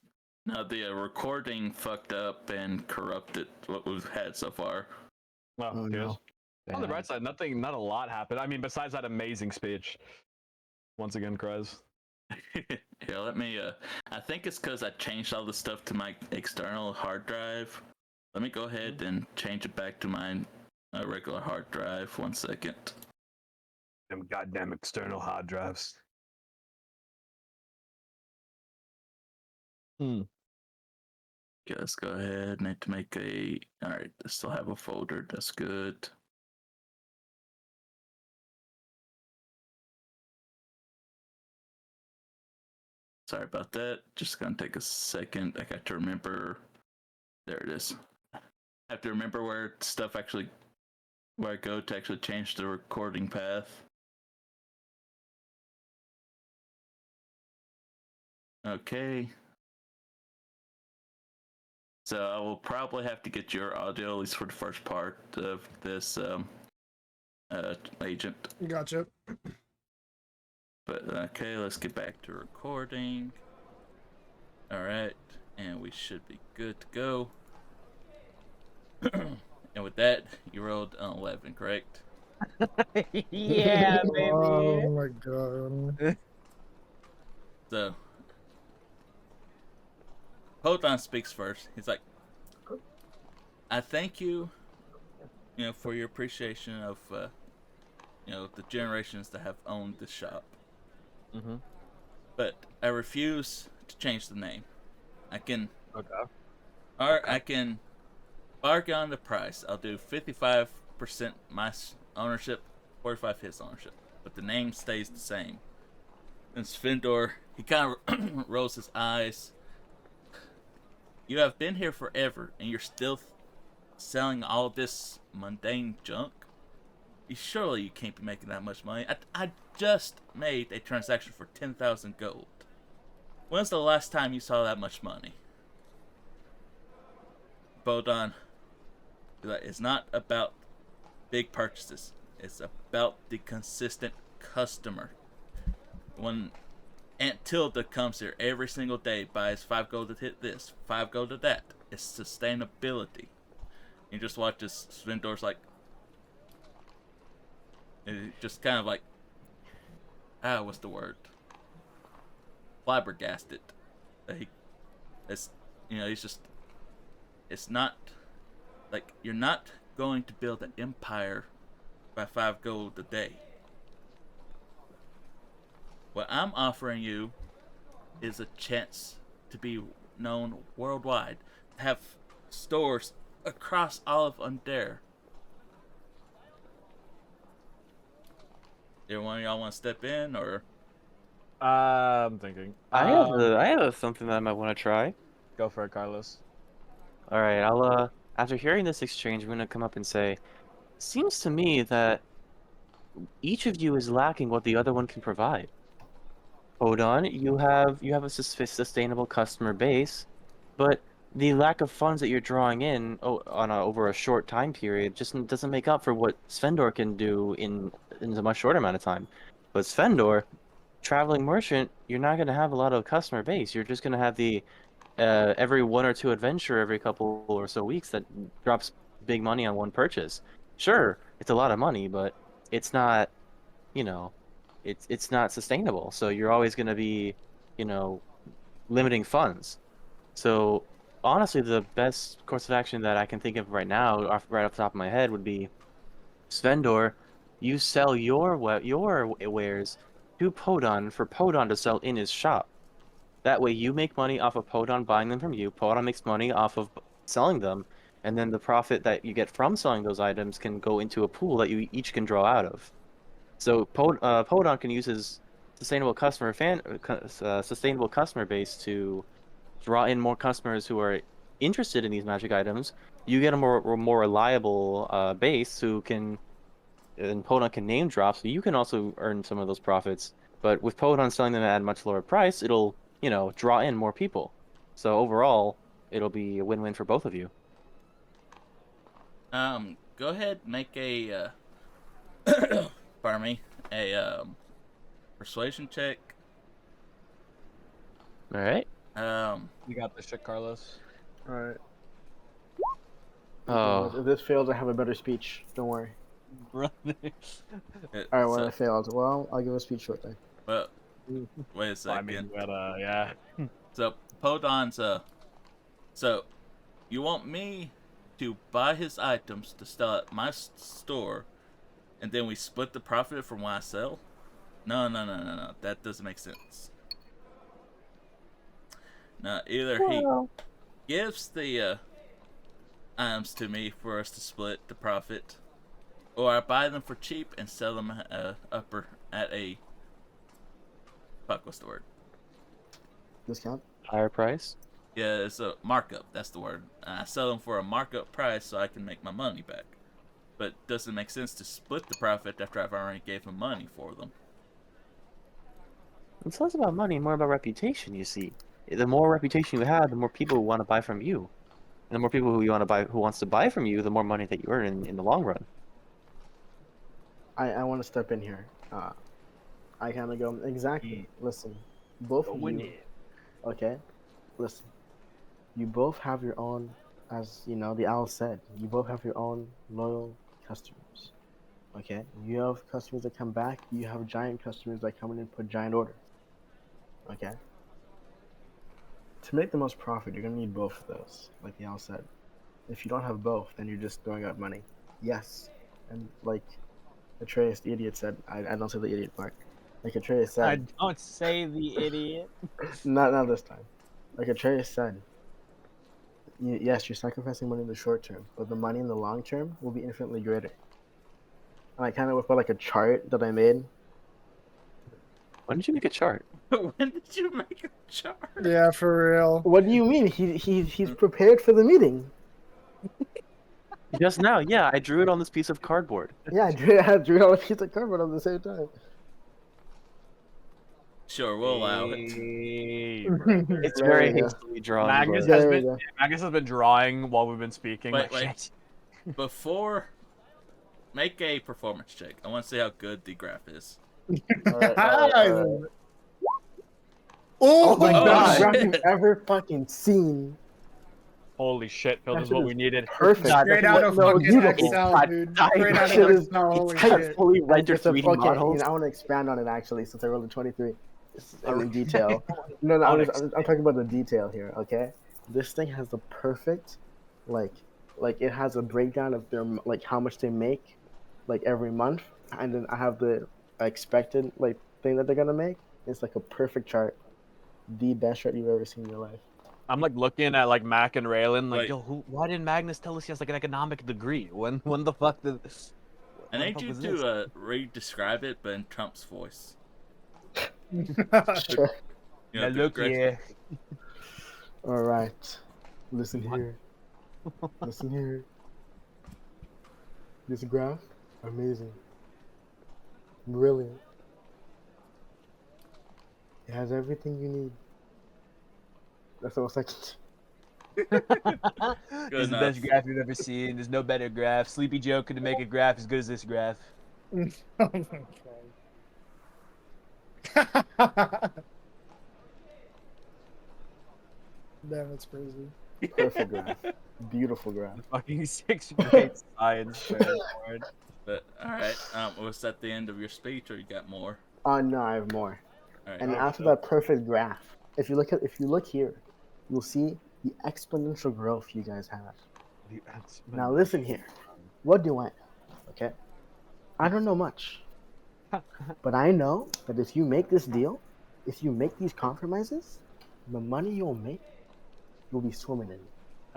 no, the recording fucked up and corrupted what we've had so far. Well, Oh, here's. no. On the bad. bright side, not a lot happened. I mean, besides that amazing speech. Once again, Krez. Yeah, let me. I think it's because I changed all the stuff to my external hard drive. Let me go ahead and change it back to my regular hard drive. 1 second. Them goddamn external hard drives. Okay, let's go ahead. Need to make a. All right, I still have a folder. That's good. Sorry about that. Just gonna take a second. I got to remember. There it is. I have to remember where stuff actually, where I go to actually change the recording path. Okay. So I will probably have to get your audio, at least for the first part of this agent. Gotcha. But okay, let's get back to recording. All right, and we should be good to go. And with that, you rolled an 11, correct? Yeah, Oh my god. So, Podon speaks first. He's like, I thank you, for your appreciation of, the generations that have owned this shop. Mm-hmm. But I refuse to change the name. I can, Okay. or I can bargain on the price. I'll do 55% my ownership, 45 his ownership. But the name stays the same. And Svendor, he kind of rolls his eyes. You have been here forever, and you're still selling all this mundane junk? Surely you can't be making that much money. I just made a transaction for 10,000 gold. When's the last time you saw that much money? Podon, it's not about big purchases. It's about the consistent customer. When Aunt Tilda comes here every single day, buys 5 gold to hit this, 5 gold to that. It's sustainability. You just watch this Svendor's like, just kind of like, what's the word? Flabbergasted. He's just, it's not, like, you're not going to build an empire by 5 gold a day. What I'm offering you is a chance to be known worldwide, to have stores across all of Undere. Either one of y'all want to step in, or? I'm thinking. I have something that I might want to try. Go for it, Carlos. All right, I'll after hearing this exchange, I'm gonna come up and say, seems to me that each of you is lacking what the other one can provide. Podon, you have a sustainable customer base, but the lack of funds that you're drawing in over a short time period just doesn't make up for what Svendor can do in a much shorter amount of time. But Svendor, traveling merchant, you're not going to have a lot of customer base. You're just going to have the every one or two adventure every couple or so weeks that drops big money on one purchase. Sure, it's a lot of money, but it's not, you know, it's not sustainable. So you're always going to be, you know, limiting funds. So honestly, the best course of action that I can think of right now, right off the top of my head, would be Svendor. You sell your wares to Podon for Podon to sell in his shop. That way, you make money off of Podon buying them from you. Podon makes money off of selling them, and then the profit that you get from selling those items can go into a pool that you each can draw out of. So Podon can use his sustainable customer base to draw in more customers who are interested in these magic items. You get a more reliable base who can, and Podon can name drop, so you can also earn some of those profits. But with Podon selling them at a much lower price, it'll draw in more people. So overall, it'll be a win-win for both of you. Go ahead, make a pardon me, a persuasion check. All right. You got this shit, Carlos. All right. Oh. If this fails, I have a better speech. Don't worry. Brother. All right, well, it failed. Well, I'll give a speech shortly. Well, wait a second. I mean, but yeah. So Podon's so you want me to buy his items to sell at my store, and then we split the profit from what I sell? No. That doesn't make sense. Now, either he gives the items to me for us to split the profit, or I buy them for cheap and sell them at a what's the word? Discount? Higher price? Yeah, it's a markup. That's the word. I sell them for a markup price so I can make my money back. But it doesn't make sense to split the profit after I've already gave him money for them. It's less about money, more about reputation, you see. The more reputation you have, the more people who want to buy from you. And the more people who wants to buy from you, the more money that you earn in the long run. I want to step in here. I kind of go, exactly. Listen, both of you, okay? Listen, you both have your own, as you know, the owl said, you both have your own loyal customers, okay? You have customers that come back, you have giant customers that come in and put giant orders, okay? To make the most profit, you're going to need both of those, like the owl said. If you don't have both, then you're just throwing out money. Yes, and like Atreus the idiot said, I don't say the idiot part. Like Atreus said, I don't say the idiot. not this time. Like Atreus said, yes, you're sacrificing money in the short term, but the money in the long term will be infinitely greater. And I kind of put like a chart that I made. When did you make a chart? When did you make a chart? Yeah, for real. What do you mean? He's prepared for the meeting. Just now, yeah, I drew it on this piece of cardboard. Yeah, I drew it on a piece of cardboard at the same time. Sure, we'll allow it. It's There very we go. hastily drawn. Magnus but- has There we been go. Magnus has been drawing while we've been speaking. Wait, like, wait. shit. Before, make a performance check. I want to see how good the graph is. Alright. Oh The my Oh, best god! graph you've ever fucking seen. Holy shit, Phil, That this is shit what is we needed. Perfect. Straight out of No, fucking beautiful. Excel, dude. Straight out Shit of is- Excel, holy It's shit. fully And rendered it's a 3D fucking, models. I want to expand on it actually, since I rolled a 23 in detail. No, I'm talking about the detail here. Okay, this thing has the perfect, like it has a breakdown of their like how much they make, like every month, and then I have the expected like thing that they're gonna make. It's like a perfect chart, the best chart you've ever seen in your life. I'm like looking at like Mac and Raylan, like, Wait. yo, why didn't Magnus tell us he has like an economic degree? When the fuck did I when the need fuck you was to this? re-describe it, but in Trump's voice. Sure. You know, Now the look great- here. All right. Listen What? here. Listen here. This graph, amazing. Brilliant. It has everything you need. That's all I can This is the enough. best graph you've ever seen. There's no better graph. Sleepy Joe couldn't make a graph as good as this graph. Oh my god. Damn, it's crazy. Perfect graph. Beautiful graph. Fucking 6th grade science fair board. But all right, was that the end of your speech, or you got more? No, I have more. All right. And Oh, after so- that perfect graph, if you look here, you'll see the exponential growth you guys have. Now listen here. What do I know? Okay? I don't know much. But I know that if you make this deal, if you make these compromises, the money you'll make, you'll be swimming in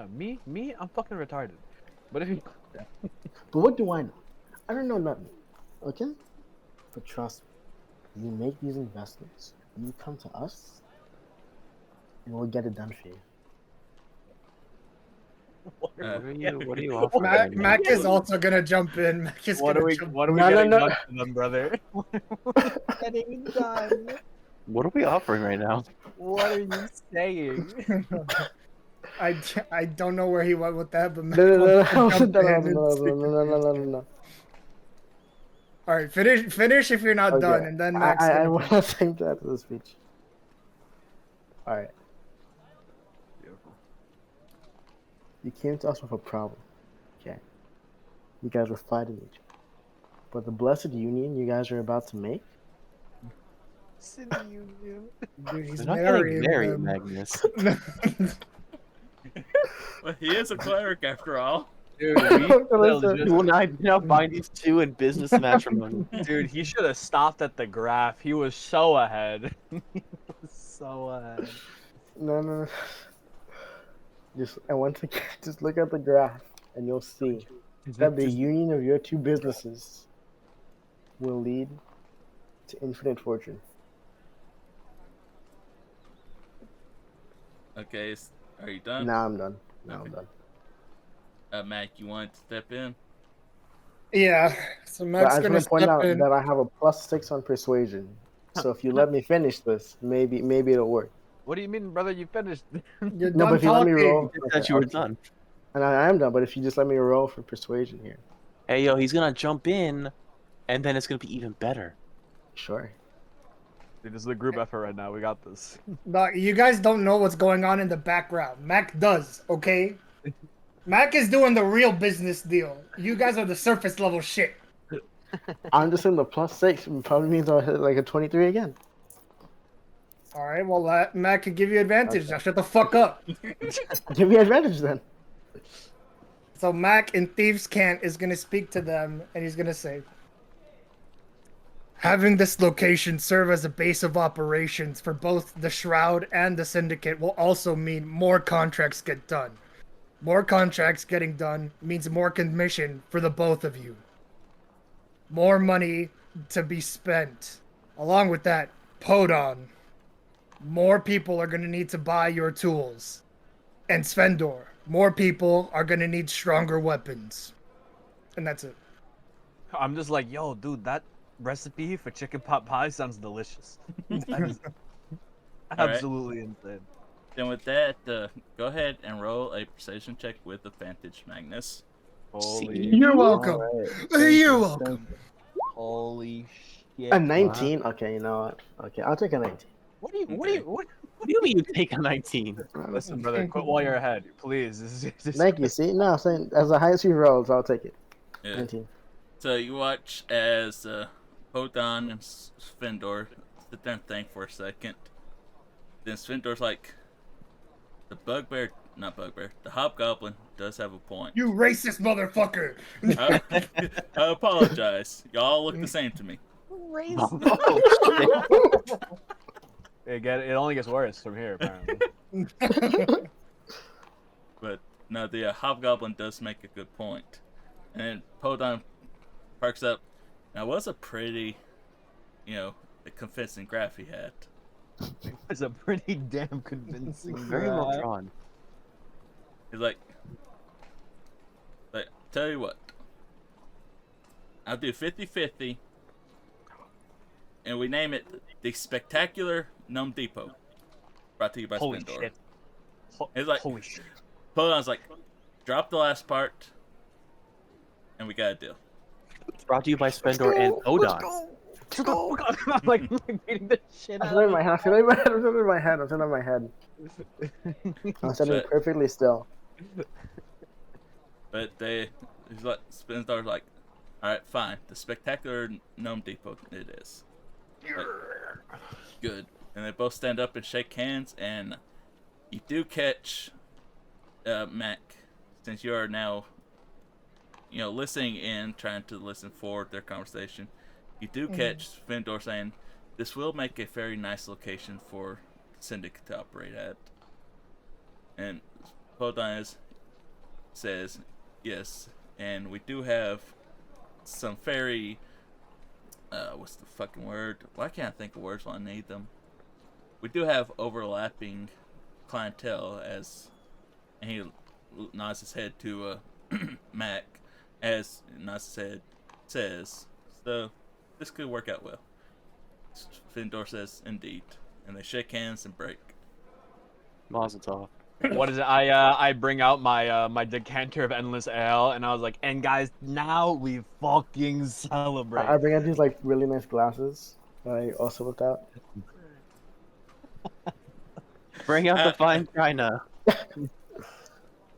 it. Me? I'm fucking retarded. But if you... But what do I know? I don't know nothing. Okay? But trust me, you make these investments, you come to us, and we'll get it done for you. What Uh, What are you offering? Mac, right now? Mac is also gonna jump in. Mac is What gonna are we? jump What are we No, no, getting no. done to them, brother? What are we getting done? What are we offering right now? What are you saying? in. I don't know where he went with that, but Mac No, no, wants to no, jump no, in no, and no, speak. no, no, no, no, no, no. All right, finish if you're not done, Okay. and then Mac's I gonna want to think that to the speech. All right. Beautiful. You came to us with a problem. Okay. You guys were fighting each other. But the blessed union you guys are about to make, City Union. Dude, he's We're not getting marrying married, them. Magnus. Well, he is a cleric after all. Dude, Listen. You will now bind these two in business matrimony. dude, he should have stopped at the graph. He was so ahead. He was so ahead. no, no, no. Just I want to just look at the graph, and you'll see that the union of your two businesses will lead to infinite fortune. Okay, are you done? Now I'm done. Now Okay. I'm done. Mac, you want to step in? Yeah, so But Mac's I just gonna want to point step out in. that I have a +6 on persuasion. So if you let me finish this, maybe it'll work. What do you mean, brother? You finished. You're No, but done if you let me roll, talking. I thought you were done. and I am done. But if you just let me roll for persuasion here, Hey, yo, he's gonna jump in, and then it's gonna be even better. sure. Dude, this is a group effort right now. We got this. No, you guys don't know what's going on in the background. Mac does, okay? Mac is doing the real business deal. You guys are the surface level shit. I'm just in the +6. It probably means I'll hit like a 23 again. All right, well, Mac can give you advantage. Now shut the fuck up. Give me advantage then. So Mac in Thieves' Cant is gonna speak to them, and he's gonna say, having this location serve as a base of operations for both the Shroud and the Syndicate will also mean more contracts get done. More contracts getting done means more commission for the both of you. More money to be spent. Along with that, Podon. More people are gonna need to buy your tools. And Svendor. More people are gonna need stronger weapons. And that's it. I'm just like, yo, dude, that recipe for chicken pot pie sounds delicious. That is absolutely insane. Then with that, go ahead and roll a precision check with advantage, Magnus. Holy, You're welcome. You're welcome. holy shit. A 19. Okay, you know what? Okay, I'll take a 19. What do you? Okay. What? What do you mean you take a 19? Listen, brother, quit while you're ahead, please. This is Thank you. See, no, I'm saying as the highest you rolled, so I'll take it. Yeah. 19. So you watch as Podon and Svendor sit there and think for a second. Then Svendor's like, the the hobgoblin does have a point. You racist motherfucker. I apologize. Y'all look the same to me. it only gets worse from here, apparently. But no, the hobgoblin does make a good point. And Podon perks up. Now, it was a pretty, the convincing graph he had. It was a pretty damn convincing. Very well graph. drawn. He's like, tell you what, I'll do 50-50, and we name it the Spectacular Gnome Depot. Brought to you by Holy Svendor. shit! It's like, Holy shit! Podon's like, drop the last part, and we got a deal. Brought to you by Svendor and Podon. I'm like beating the shit I'm out feeling of my head. I'm feeling my head. I'm feeling my head. I'm feeling my head. I'm sitting But- perfectly still. But he's like, Svendor's like, all right, fine. The Spectacular Gnome Depot it is. Like, good. And they both stand up and shake hands, and you do catch Mac, since you are now, listening in, trying to listen for their conversation. You do catch Svendor saying, "This will make a very nice location for Syndicate to operate at." And Podon says, "Yes, and we do have some very what's the fucking word? Why can't I think of words when I need them? We do have overlapping clientele," and he nods his head to Mac, as nods his head says, "So this could work out well." Svendor says, "Indeed," and they shake hands and break. Mazel tov. What is it? I bring out my decanter of endless ale, and I was like, and guys, now we fucking celebrate. I bring out these like really nice glasses that I also looked out. Bring out the fine china.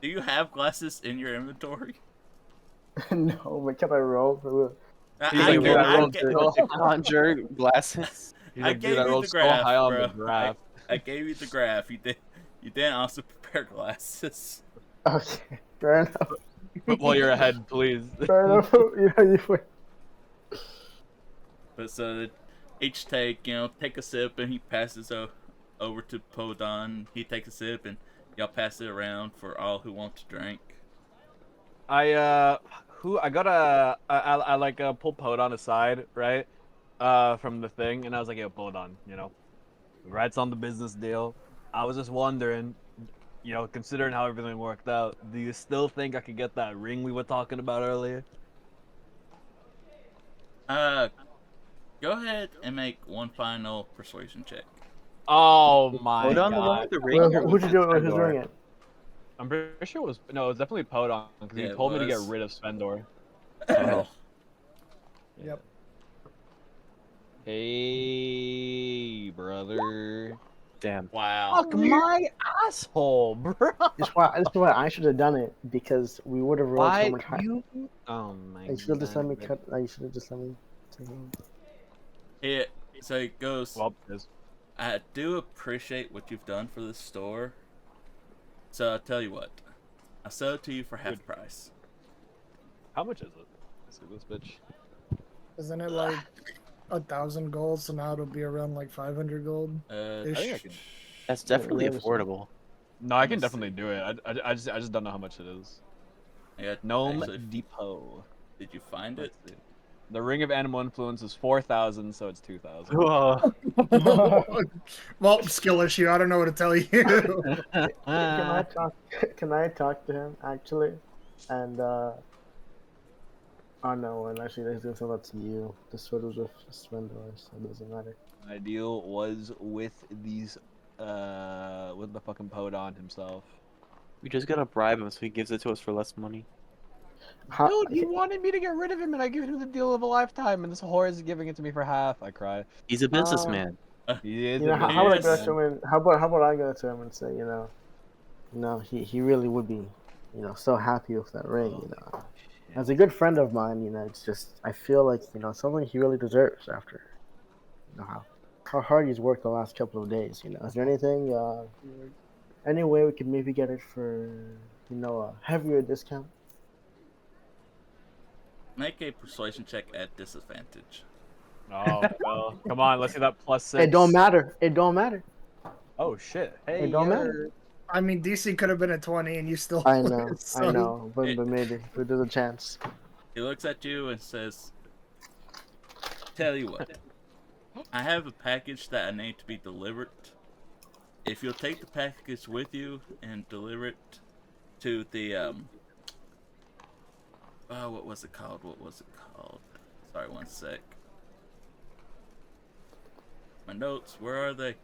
Do you have glasses in your inventory? No, but can I roll for He's I like, gave- dude, I I rolled ga- so To conjure glasses. He's I like, gave dude, I you rolled the so graph, high on bro. the graph. I gave you the graph. You didn't also prepare glasses. Okay, fair enough. But while you're ahead, please. Fair enough. You win. But so they each take a sip, and he passes over to Podon. He takes a sip, and y'all pass it around for all who want to drink. I like pull Podon aside, right? From the thing, and I was like, yo, Podon, congrats on the business deal. I was just wondering, considering how everything worked out, do you still think I could get that ring we were talking about earlier? Go ahead and make one final persuasion check. Oh my Hold on the one god. with the ring. Well, or who'd you do it with? Who's Svendor? doing it? I'm pretty sure it was definitely Podon because Yeah, he it told me to get was. rid of Svendor. Oh. Yep. Hey, brother. Damn. Wow. Fuck my asshole, bro. That's why I should have done it because we would have rolled so Why much higher. you? Oh my You should have just let me god. cut. You should have just let me. Take it. So it goes. Well, there's- I do appreciate what you've done for this store. So I'll tell you what. I'll sell it to you for half Good. price. how much is it? Let's see this bitch. Isn't it like 1,000 gold? So now it'll be around like 500 gold. Uh, I think I can. That's definitely Yeah, yeah, affordable. No, I Let can me definitely do it. I just don't know how much it is. yeah, Gnome actually, Depot. did you find it? Let's see. The ring of animal influence is 4,000, so it's 2,000. Whoa. Well, skill issue. I don't know what to tell you. Can I talk? Can I talk to him actually? And oh no, and actually he's gonna tell that to you. The sword was with Svendor, so it doesn't matter. My deal was with these, with the fucking Podon himself. We just gotta bribe him so he gives it to us for less money. How, Dude, he wanted me to get rid of him, and I gave him the deal of a lifetime, and this whore is giving it to me for half. I cry. He's a businessman. He is you know, a how would I go businessman. to him? And, how about I go to him and say, he really would be, so happy with that ring, As a good friend of mine, it's just I feel like it's something he really deserves after, how hard he's worked the last couple of days. Is there anything, any way we could maybe get it for, a heavier discount? Make a persuasion check at disadvantage. Oh, well, come on, let's see that +6. It don't matter. It don't matter. Oh shit! Hey, It don't matter. I mean, DC could have been a 20, and you still. I know, so- I know, but It- maybe if there's a chance. He looks at you and says, "Tell you what, I have a package that I need to be delivered. If you'll take the package with you and deliver it to the oh, what was it called? Sorry, one sec. My notes, where are they?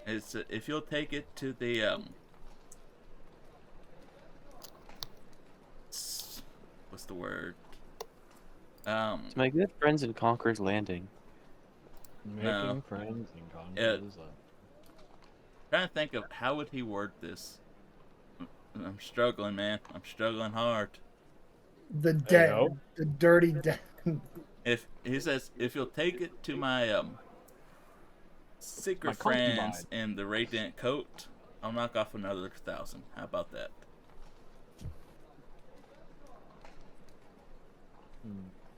It's if you'll take it to the what's the word? To my good friends in Conqueror's Landing. Making No. friends in Congress. Trying to think of how would he word this. I'm struggling, man. I'm struggling hard. The den, the dirty den. If he says, if you'll take it to my secret My friends concubine. in the radiant coat, I'll knock off another 1,000. How about that?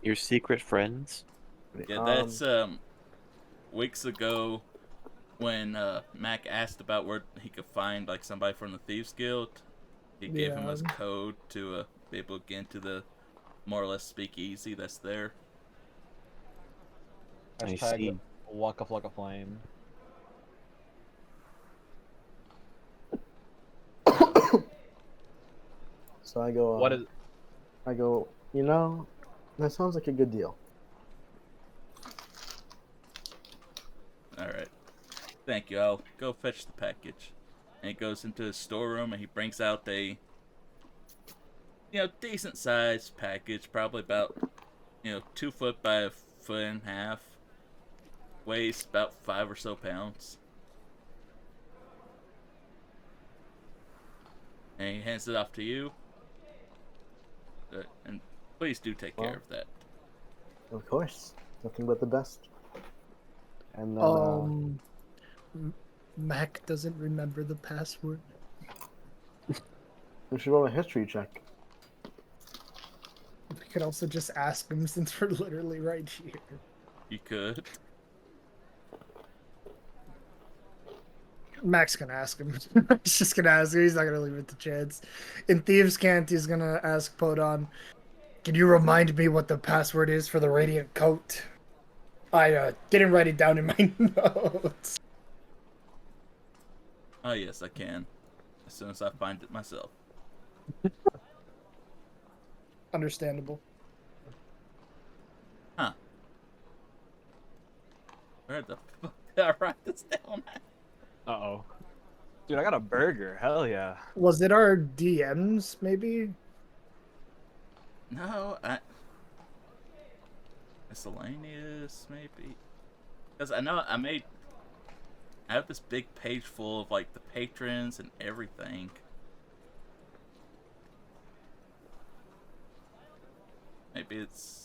Your secret friends? Yeah, that's weeks ago when Mac asked about where he could find like somebody from the Thieves Guild. He gave him his code to be able to get into the more or less speakeasy that's there. I Hashtag see. walk up like a flame. So I go. What is? I go. You know, that sounds like a good deal. Alright. Thank you. I'll go fetch the package. And he goes into his storeroom and he brings out a, decent sized package, probably about, 2 foot by a foot and a half. Weighs about 5 or so pounds. And he hands it off to you. And please do take care of that. Of course, nothing but the best. And then, Mac doesn't remember the password. we should roll a history check. We could also just ask him since we're literally right here. You could. Mac's gonna ask him. He's just gonna ask him. He's not gonna leave it to chance. In Thieves' Cant, he's gonna ask Podon, can you remind me what the password is for the Radiant Coat? I didn't write it down in my notes. Oh, yes, I can. As soon as I find it myself. Understandable. Huh. Where the fuck did I write this down at? Uh-oh. Dude, I got a burger. Hell yeah. Was it our DMs, maybe? No, miscellaneous, maybe? Because I know I have this big page full of, like, the patrons and everything. Maybe it's...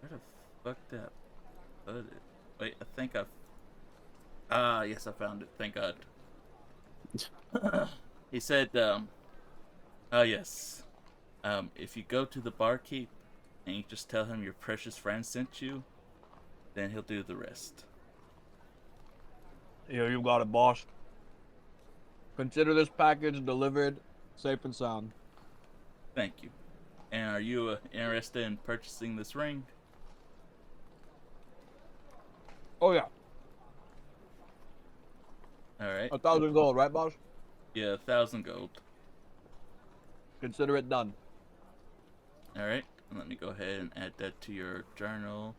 Where the fuck did I put it? Wait, I think I've... Ah, yes, I found it. Thank God. He said, oh, yes. If you go to the barkeep and you just tell him your precious friend sent you, then he'll do the rest. Yeah, you got it, boss. Consider this package delivered safe and sound. Thank you. And are you interested in purchasing this ring? Oh yeah, Alright. 1,000 gold, right, boss? Yeah, 1,000 gold. Consider it done. Alright. Let me go ahead and add that to your journal.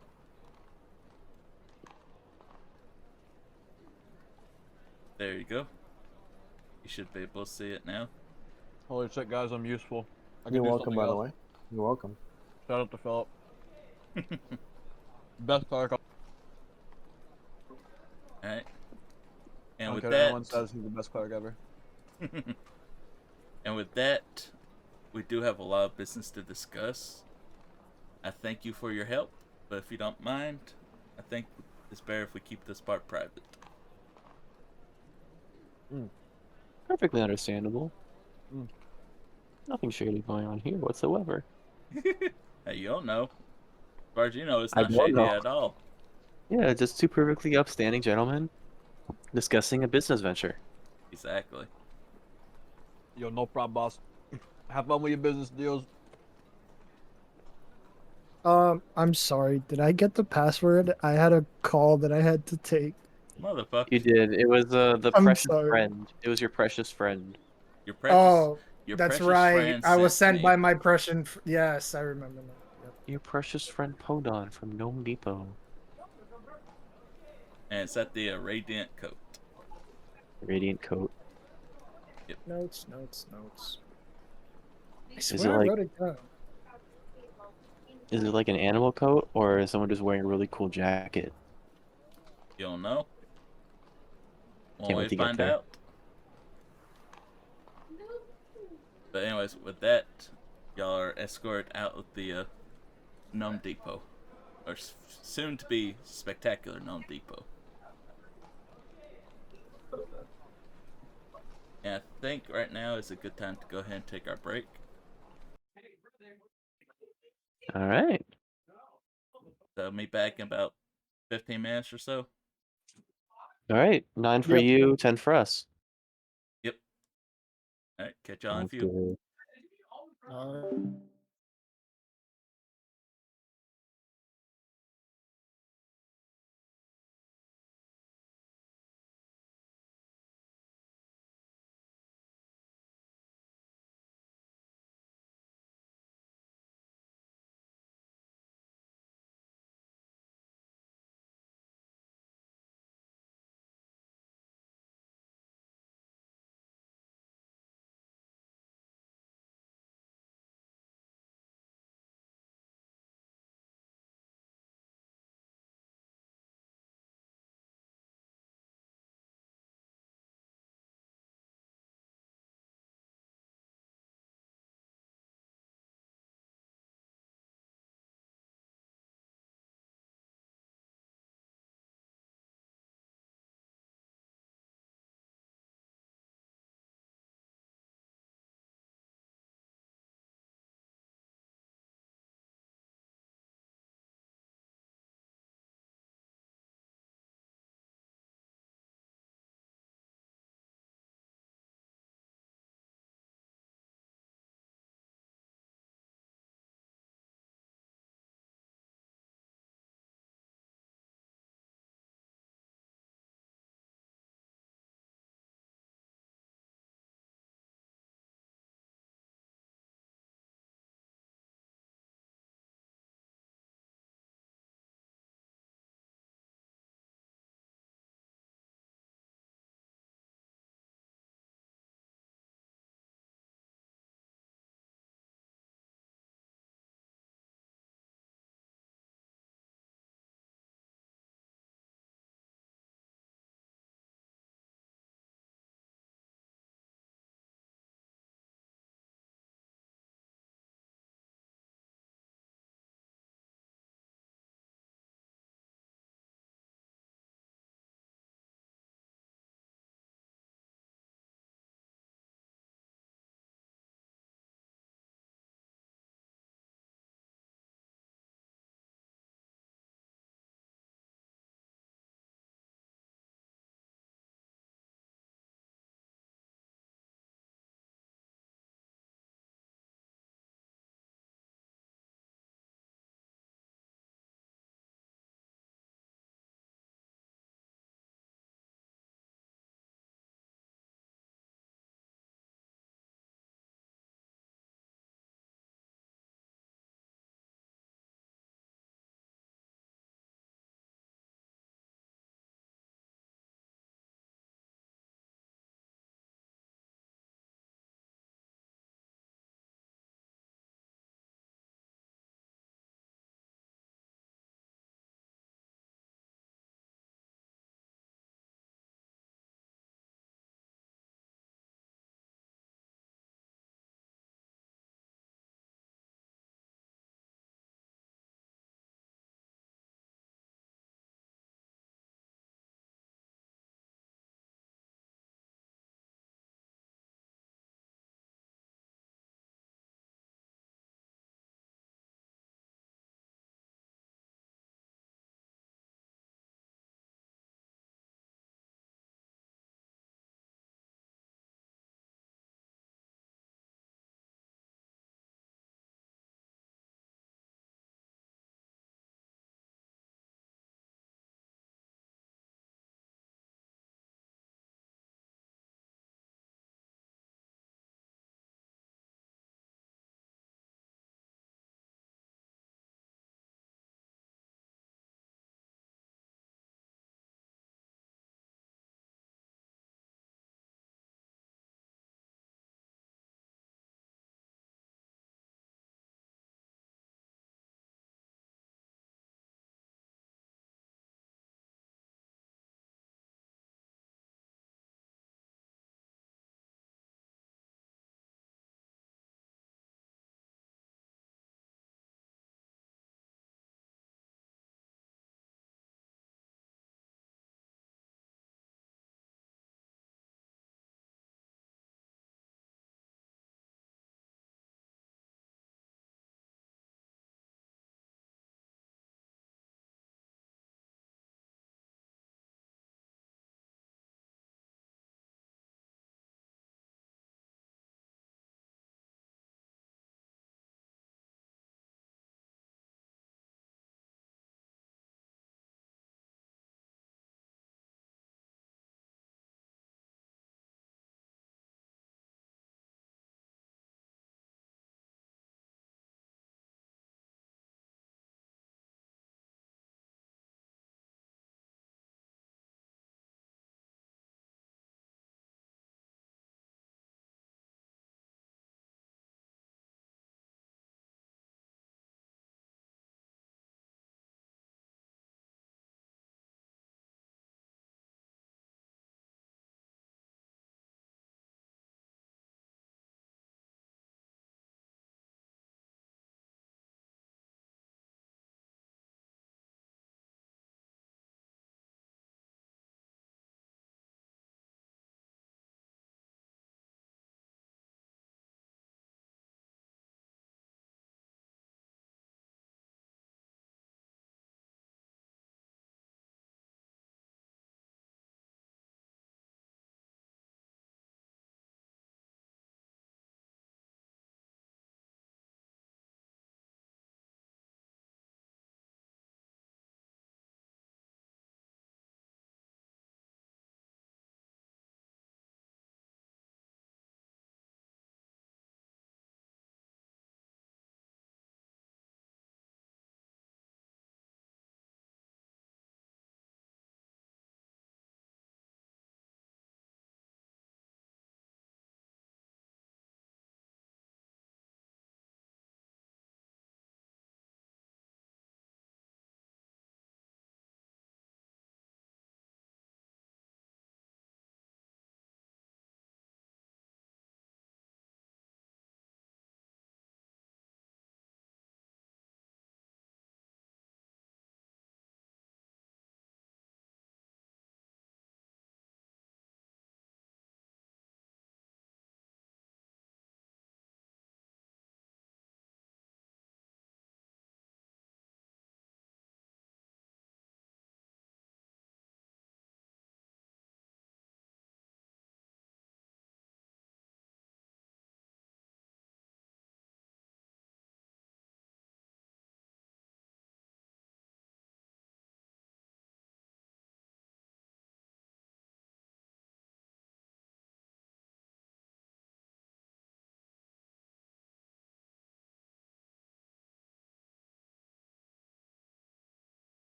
There you go. You should be able to see it now. Holy shit, guys, I'm useful. I can You're do welcome, something by the else. way. You're welcome. Shout out to Philip. Best clerk. Alright. And I with don't care, everyone that, says he's the best clerk ever. and with that, we do have a lot of business to discuss. I thank you for your help, but if you don't mind, I think it's better if we keep this part private. Perfectly understandable. Mm. Nothing shady going on here whatsoever. Hey, you don't know. As far as you know, it's I not don't shady know. at all. Yeah, just two perfectly upstanding gentlemen discussing a business venture. Exactly. Yo, no problem, boss. Have fun with your business deals. I'm sorry. Did I get the password? I had a call that I had to take. Motherfucker. You did. It was the I'm precious sorry. friend. It was your precious friend. Your precious. Oh, Your that's precious right. friend I was sent sent me. by my Prussian. Yes, I remember now. Yep. Your precious friend Podon from Gnome Depot. And it's at the Radiant Coat. Radiant coat. Notes, notes, notes. I Is swear it I like wrote it down. is it like an animal coat or is someone just wearing a really cool jacket? You don't know? One Can't way wait to to get find there. out. But anyways, with that, y'all are escorted out of the Gnome Depot. Or soon to be spectacular Gnome Depot. And I think right now is a good time to go ahead and take our break. All right. So meet back in about 15 minutes or so. All right. 9 for Yep. you, 10 for us. Yep. Alright, catch y'all in a Sounds few. good.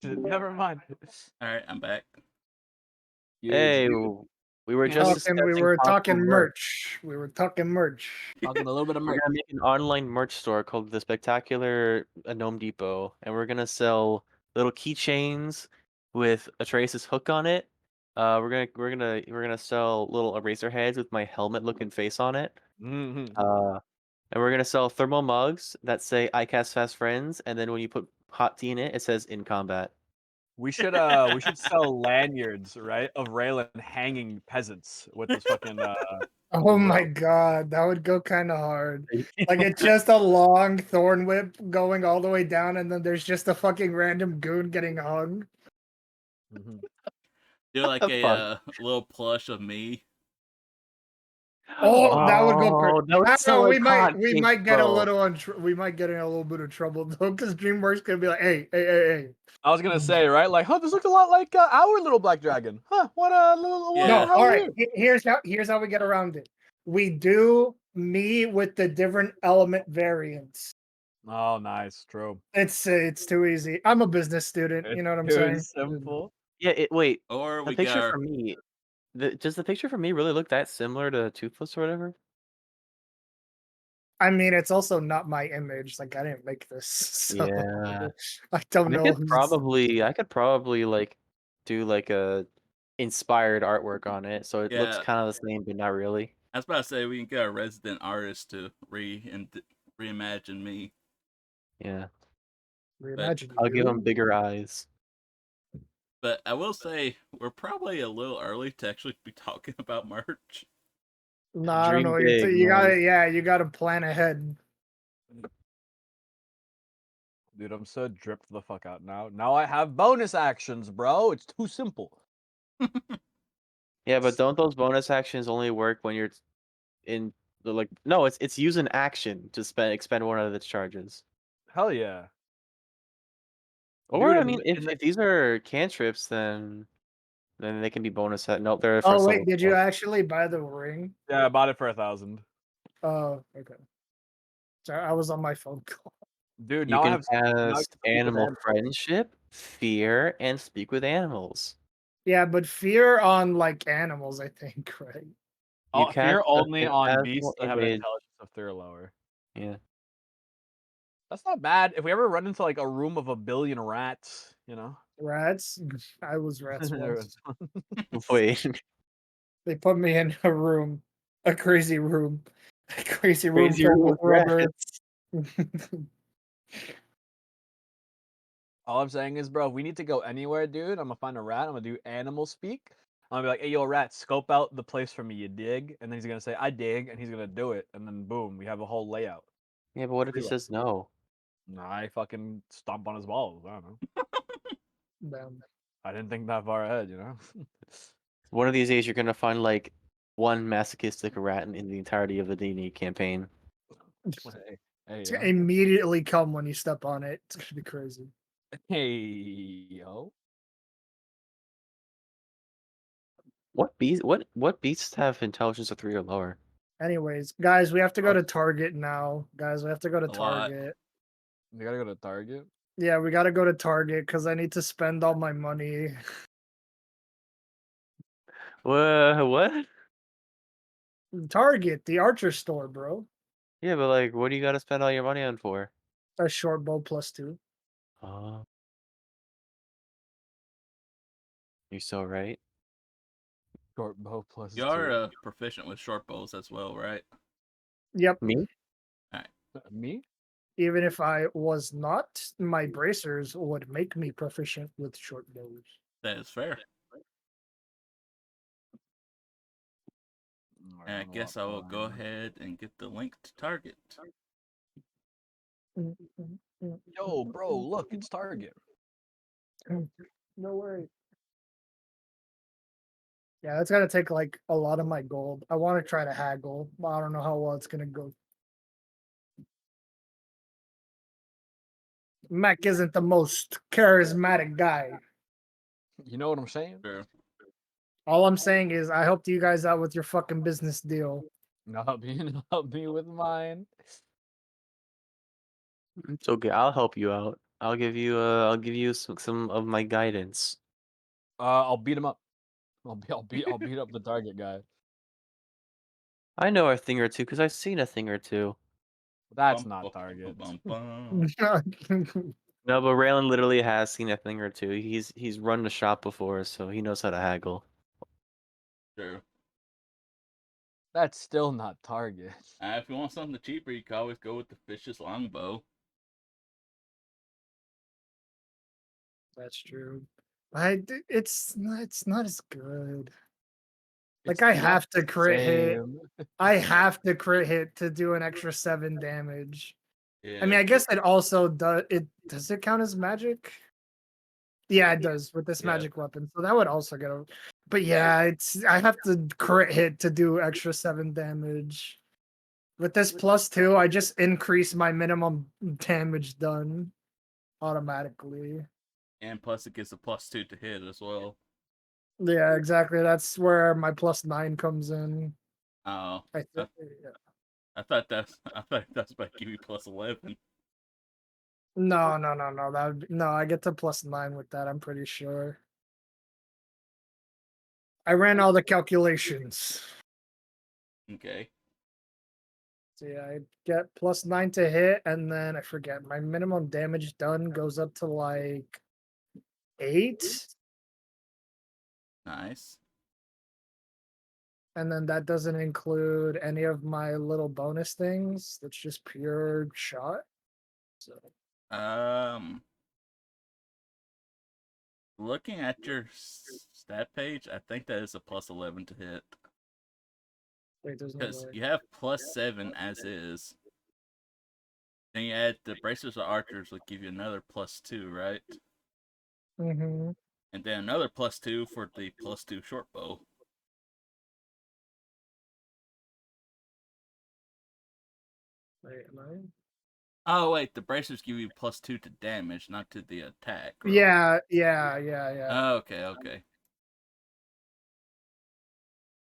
Never mind. All right, I'm back. Hey, we were just We discussing were talking possible work. merch. We were talking merch. Talking a little bit of We're merch. gonna make an online merch store called the Spectacular Gnome Depot, and we're gonna sell little keychains with a Trace's hook on it. We're gonna sell little eraser heads with my helmet looking face on it. Mhm. And we're gonna sell thermal mugs that say "I cast fast friends," and then when you put hot tea in it, it says "in combat." We should sell lanyards, right, of Raylan hanging peasants with this fucking Oh my rope. god, that would go kind of hard. Like it's just a long thorn whip going all the way down, and then there's just a fucking random goon getting hung. Mhm. Do like a Fuck. little plush of me. Oh, that would go crazy. Oh, that would I sell know like we hotcakes, might get a bro. little we might get in a little bit of trouble though, because DreamWorks gonna be like, hey. I was gonna say, right, like, huh, this looks a lot like our little black dragon. Huh? What little Yeah. No, how all right. weird. Here's how we get around it. We do me with the different element variants. Oh, nice, true. It's too easy. I'm a business student. You know what I'm Too saying? simple. Yeah, wait. Or The we picture got for me, does the picture for me really look that similar to Toothless or whatever? I mean, it's also not my image. Like I didn't make this, so Yeah. I don't know. I could probably like do like a inspired artwork on it, so it looks yeah. kind of the same, but not really. I was about to say we can get a resident artist to reimagine me, Yeah, but Reimagine I'll give you. him bigger eyes. I will say we're probably a little early to actually be talking about merch. No, I don't Dream know. big, You man. gotta, yeah, you gotta plan ahead. Dude, I'm so dripped the fuck out now. Now I have bonus actions, bro. It's too simple. Yeah, but don't those bonus actions only work when you're in the like? No, it's use an action to expend one of its charges. Hell yeah. Or Dude, I mean, if these are cantrips, then they can be bonus. Nope, they're Oh first wait, level. did you actually buy the ring? yeah, I bought it for 1,000. Oh, okay. Sorry, I was on my phone call. Dude, You now I can have now I cast can speak with animal animals. friendship, fear, and speak with animals. Yeah, but fear on like animals, I think, right? You Fear cast a only on beasts phantasmal that have an image. intelligence of 3 or lower. Yeah. That's not bad. If we ever run into like a room of 1 billion rats, you know. Rats. I was rats once. Wait. They put me in a room, a crazy room, a crazy room Crazy filled room with with rubber. rats. All I'm saying is, bro, if we need to go anywhere, dude, I'm gonna find a rat. I'm gonna do animal speak. I'm gonna be like, hey, yo, rat, scope out the place for me. You dig? And then he's gonna say, I dig, and he's gonna do it. And then boom, we have a whole layout. Yeah, but what if he Reload. says no? Nah, I fucking stomp on his balls. I don't know. Damn. I didn't think that far ahead, you know. One of these days, you're gonna find like one masochistic rat in the entirety of the D&D campaign. hey, It's you gonna know. immediately come when you step on it. It's gonna be crazy. Hey, yo. What beasts have intelligence of 3 or lower? Anyways, guys, we have to go to Target now. Guys, we have to go to A lot. Target. We gotta go to Target. Yeah, we gotta go to Target because I need to spend all my money. What? Target, the Archer store, bro. Yeah, but like, what do you gotta spend all your money on for? A short bow +2. Oh, you're so right. Short bow plus You are 2. proficient with short bows as well, right? Yep. Me? Me? Even if I was not, my bracers would make me proficient with short bows. That is fair. Alright, And I I'm gonna guess walk I will go behind. ahead and get the link to Target. Yo, bro, look, it's Target. No way. Yeah, that's gonna take like a lot of my gold. I want to try to haggle, but I don't know how well it's gonna go. Mac isn't the most charismatic guy. You know what I'm saying? Sure. All I'm saying is I helped you guys out with your fucking business deal. Help me with mine. It's okay. I'll help you out. I'll give you some of my guidance. I'll beat him up. I'll beat up the target guy. I know a thing or two because I've seen a thing or two. That's Bum, not bum, target. bum, bum. No, but Raylan literally has seen a thing or two. He's run the shop before, so he knows how to haggle. True. That's still not target. If you want something cheaper, you can always go with the fish's longbow. That's true. It's not as good. Like It's I not have to the crit hit. same. I have to crit hit to do an extra 7 damage. Yeah. I mean, I guess it also does it count as magic? Yeah, it does with this Yeah. magic weapon. So that would also get over. But yeah, I have to crit hit to do extra 7 damage. With this +2, I just increase my minimum damage done automatically. And plus, it gives a +2 to hit as well. Yeah, exactly. That's where my +9 comes in. Oh, I think. I thought that's about give you +11. No. No, I get to +9 with that. I'm pretty sure. I ran all the calculations. Okay. So yeah, I get +9 to hit, and then I forget my minimum damage done goes up to like 8, Nice. and then that doesn't include any of my little bonus things. That's just pure shot. So Looking at your stat page, I think that is a +11 to hit. wait, there's no Because way. you have +7 as is. Then you add the bracers of archers, will give you another +2, right? Mm-hmm. And then another +2 for the +2 short bow. Wait, am I? Oh wait, the bracers give you +2 to damage, not to the attack. Roll. Yeah. Okay.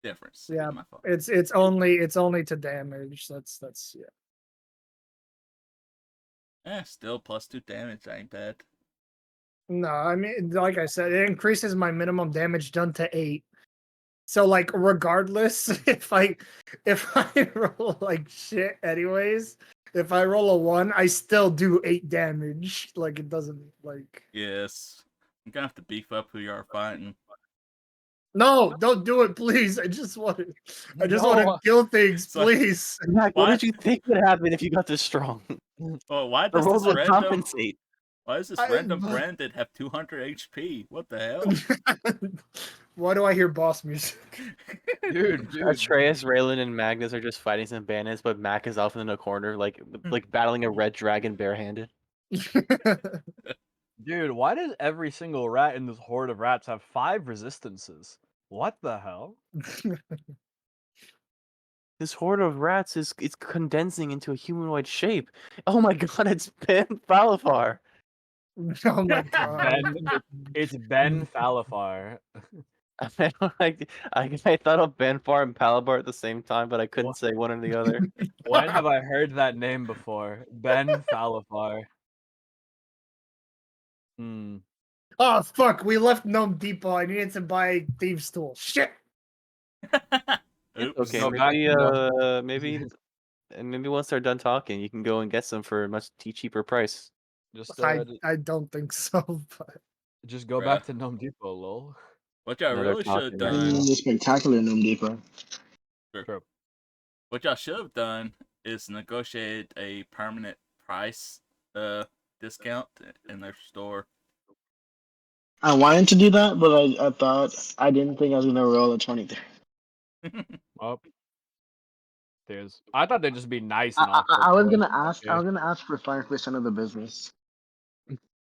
Difference. Yeah, My fault. it's only to damage. That's yeah. Still +2 damage. Ain't bad. No, I mean, like I said, it increases my minimum damage done to 8. So like, regardless, if I roll like shit, anyways, if I roll a 1, I still do 8 damage. Like it doesn't like. Yes. I'm gonna have to beef up who you are fighting. No, don't do it, please. I just want to No. kill things, So- please. Mac, what Why- did you think would happen if you got this strong? Well, why The does rolls this would random? compensate. Why does this I- random branded have 200 HP? What the hell? Why do I hear boss music? Dude. Atreus, Raylan, and Magnus are just fighting some bandits, but Mac is off in the corner, like battling a red dragon barehanded. Dude, why does every single rat in this horde of rats have 5 resistances? What the hell? This horde of rats it's condensing into a humanoid shape. Oh my god, it's Ben Falafar. Oh my god. It's Ben Falafar. I thought of Benfar and Palabar at the same time, but I couldn't say one or the other. When have I heard that name before? Ben Falafar. Hmm. Oh fuck, we left Gnome Depot. I needed to buy Thieves' Tool. Shit. Oops. Okay, Go back maybe once they're done talking, you can go and get some for a much cheaper price. I don't think so, but Just go Bruh. back to Gnome Depot, lol. What y'all No, they're really should have talking right done. The spectacular Gnome Depot. True. What y'all should have done is negotiate a permanent price discount in their store. I wanted to do that, but I thought I didn't think I was gonna roll a 20 there. Oh. There's. I thought they'd just be nice I, and offer. I, I was for gonna it. ask. I Okay. was gonna ask for 5% of the business.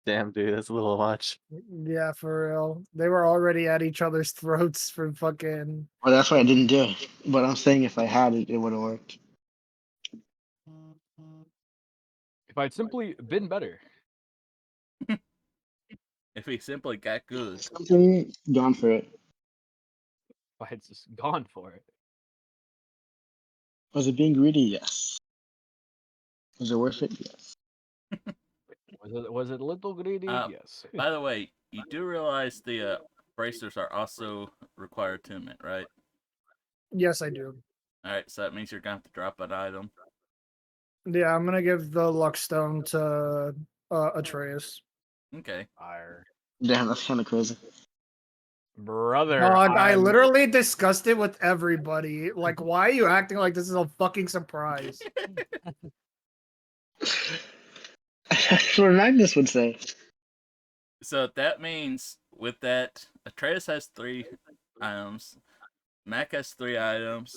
Damn, dude, that's a little much. yeah, for real. They were already at each other's throats for fucking. Well, that's why I didn't do it. But I'm saying if I had it, it would have worked. If I'd simply been better. If he simply got good. Something gone for it. If I had just gone for it. Was it being greedy? Yes. Was it worth it? Yes. Was it a little greedy? Yes. By the way, you do realize the bracers are also require attunement, right? Yes, I do. All right, so that means you're gonna have to drop an item. Yeah, I'm gonna give the luck stone to Atreus. Okay. Fire. Damn, that's kind of crazy. Brother, Dog, I I'm literally discussed it with everybody. Like, why are you acting like this is a fucking surprise? That's what Magnus would say. So that means with that, Atreus has 3 items, Mac has 3 items,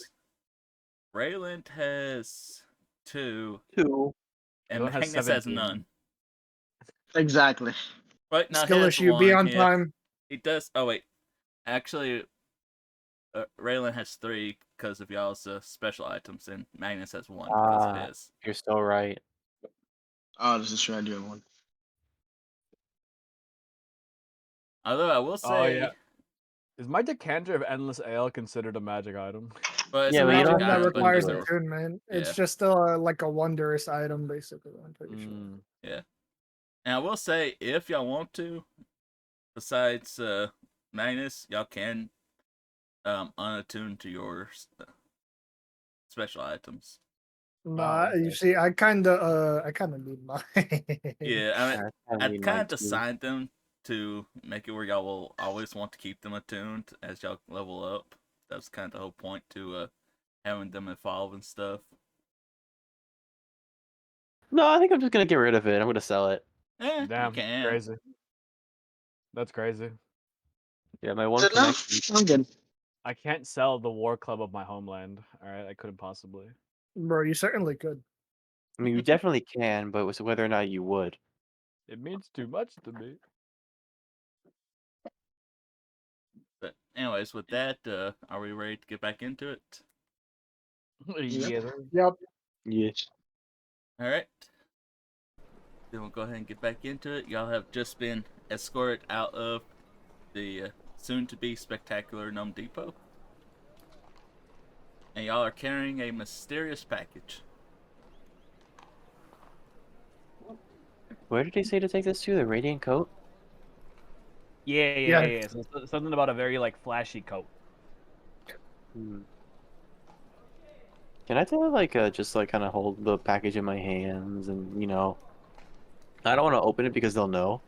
Rayland has 2, 2. and Everyone has Magnus has 17. none. Exactly. But no, he Skill has issue, 1. be on time. He does. Oh wait, actually, Raylan has 3 because of y'all's special items, and Magnus has 1 because of his. You're still right. Oh, this is true. I do have one. Although I will Oh, say, yeah. Is my decanter of endless ale considered a magic item? but it's Yeah, a but you magic don't Nothing have that item, to but requires do it. attunement. It's Yeah. just like a wondrous item, basically. I'm pretty sure. yeah. And I will say, if y'all want to, besides Magnus, y'all can unattune to your special items. Nah, you okay. see, I kind of need mine. Yeah, I mean, I I'd mean, kind mine of too. designed them to make it where y'all will always want to keep them attuned as y'all level up. That's kind of the whole point to having them evolve and stuff. No, I think I'm just gonna get rid of it. I'm gonna sell it. You Damn, can. crazy. That's crazy. Yeah, my Is one it now? connection. I'm good. I can't sell the war club of my homeland. All right, I couldn't possibly. Bro, you certainly could. I mean, you definitely can, but it's whether or not you would. It means too much to me. But anyways, with that, are we ready to get back into it? Yeah. Yep. Yes. All right. Then we'll go ahead and get back into it. Y'all have just been escorted out of the soon-to-be spectacular Gnome Depot, and y'all are carrying a mysterious package. Where did he say to take this to? The Radiant Coat? Yeah. So, something about a very like flashy coat. Hmm. Can I tell like just like kind of hold the package in my hands and I don't want to open it because they'll know,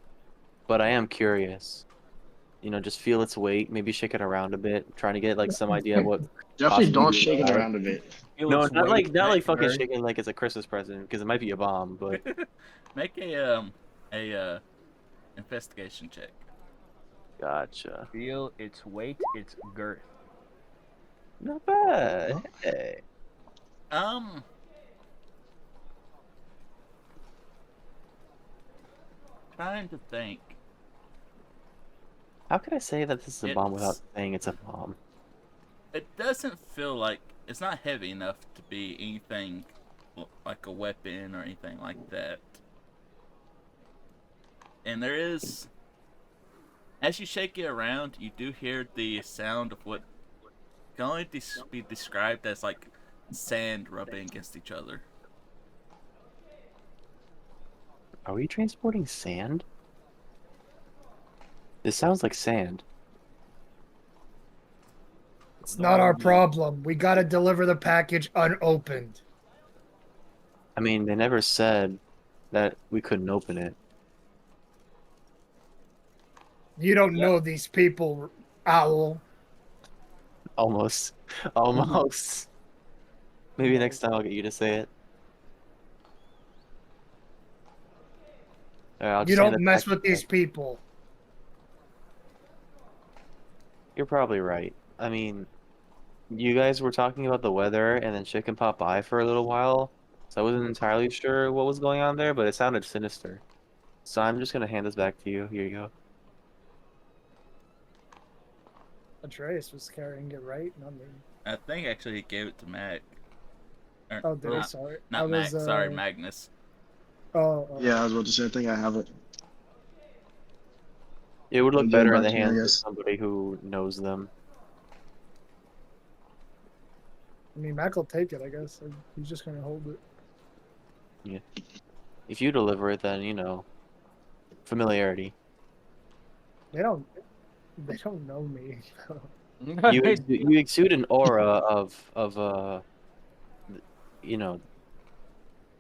but I am curious. Just feel its weight, maybe shake it around a bit, trying to get like some idea what Definitely possibly don't be shake it inside. around a bit. Feel No, its not weight, like fucking nerd. shaking like it's a Christmas present because it might be a bomb, but Make a investigation check. gotcha. Feel its weight, its girth. Not bad. Hey. Trying to think. How could I say that this is a bomb without It's- saying it's a bomb? It doesn't feel like it's not heavy enough to be anything like a weapon or anything like that. And there is, as you shake it around, you do hear the sound of what can only be described as like sand rubbing against each other. Are we transporting sand? This sounds like sand. It's not our problem. We gotta deliver the package unopened. I mean, they never said that we couldn't open it. You don't know these people, Owl. Almost. Almost. Maybe next time I'll get you to say it. Alright, I'll You just hand don't it mess back with to you. these people. You're probably right. I mean, you guys were talking about the weather and then chicken popped by for a little while, so I wasn't entirely sure what was going on there, but it sounded sinister. So I'm just gonna hand this back to you. Here you go. Atreus was carrying it, right? Not me. I think actually he gave it to Mac. Or, Oh, did he? not, Sorry. not I Mac. was, Sorry, Magnus. Yeah, I was about to say. I think I have it. It would look I'm going better in back the to you, hands of yes. somebody who knows them. I mean, Mac will take it, I guess. He's just gonna hold it. If you deliver it, then familiarity. They don't know me. You exude an aura of you know,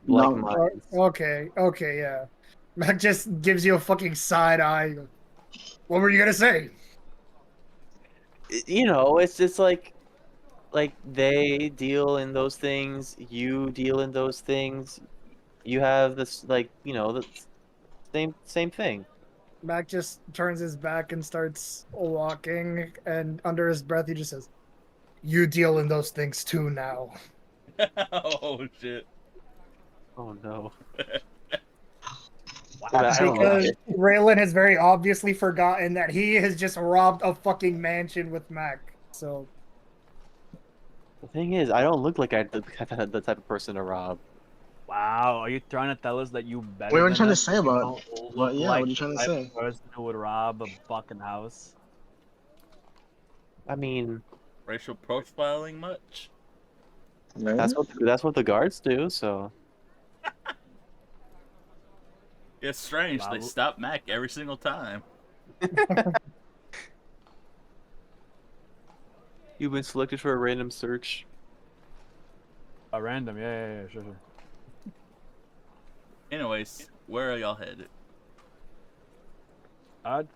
like No. minds. Okay, yeah. Mac just gives you a fucking side eye. What were you gonna say? You know, it's just like they deal in those things, you deal in those things. You have this like, you know, the same thing. Mac just turns his back and starts walking, and under his breath, he just says, "You deal in those things too now." Oh shit. Oh no. Wow. I don't like Because it. Raylan has very obviously forgotten that he has just robbed a fucking mansion with Mac. So The thing is, I don't look like the type of person to rob. Wow, are you trying to tell us that you What better are you than trying to us? say You about? don't What? look Yeah. like What are you the trying to type say? of person who would rob a fucking house. I mean, Racial profiling much? Right? that's what the guards do, so It's strange. They Wow. stop Mac every single time. you've been selected for a random search. A random, yeah, sure. Anyways, where are y'all headed?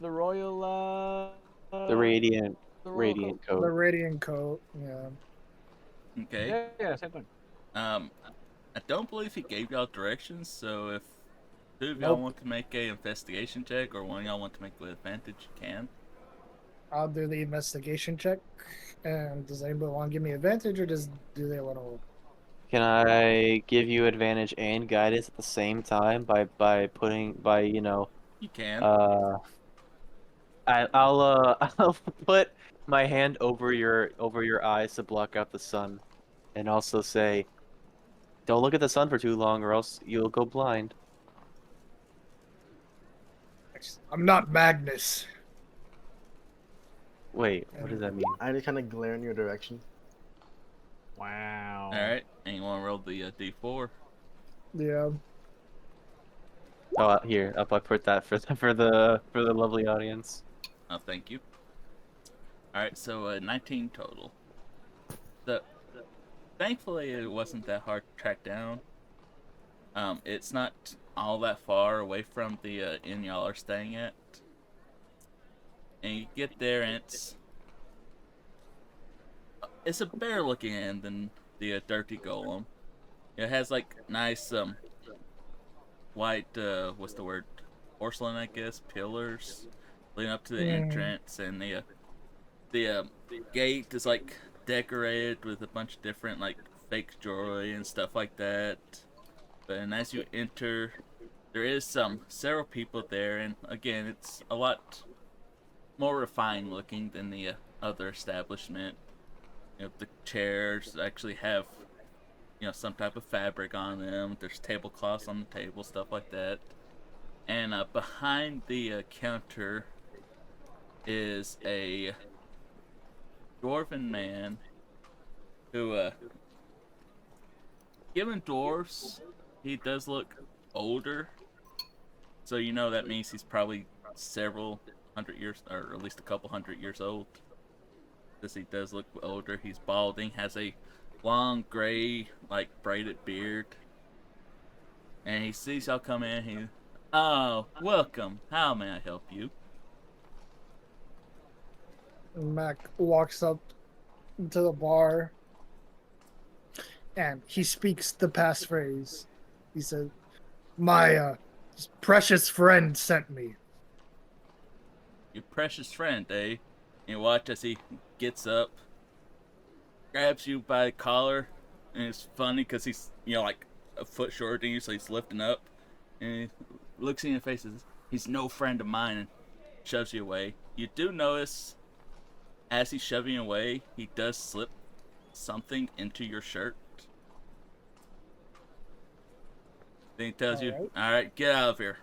The royal, The radiant the royal radiant the code. radiant coat, yeah. Okay. Yeah, same thing. I don't believe he gave y'all directions, so if two of y'all Nope. want to make a investigation check or one of y'all want to make with advantage, you can. I'll do the investigation check. And does anybody want to give me advantage, or do they want to? Can I give you advantage and guidance at the same time by putting by you know You can. uh I'll I'll put my hand over your eyes to block out the sun, and also say, don't look at the sun for too long, or else you'll go blind. I'm not Magnus. Wait, what does that mean? I just kind of glare in your direction. Wow. Alright, and you want to roll the d4? Yeah. Oh, here I'll put that for for the lovely audience. Oh, thank you. Alright, so 19 total. So, thankfully, it wasn't that hard to track down. It's not all that far away from the inn y'all are staying at. And you get there, and it's a better looking inn than the dirty golem. It has like nice white what's the word, porcelain, I guess, pillars leading up to the entrance, and the gate is like decorated with a bunch of different like fake jewelry and stuff like that. And as you enter, there is several people there, and again, it's a lot more refined looking than the other establishment. You know, the chairs actually have, you know, some type of fabric on them. There's tablecloths on the table, stuff like that. And behind the counter is a dwarven man who, given dwarves, he does look older. So you know that means he's probably several hundred years, or at least a couple hundred years old. Because he does look older. He's balding, has a long gray, like braided beard. And he sees y'all come in. Oh, welcome. How may I help you? Mac walks up to the bar, and he speaks the passphrase. He says, "My precious friend sent me." Your precious friend, eh? And you watch as he gets up, grabs you by the collar, and it's funny because he's, you know, like a foot shorter than you, so he's lifting up, and he looks in your face and says, he's no friend of mine, and shoves you away. You do notice, as he's shoving you away, he does slip something into your shirt. Then he tells you, alright, get out of here.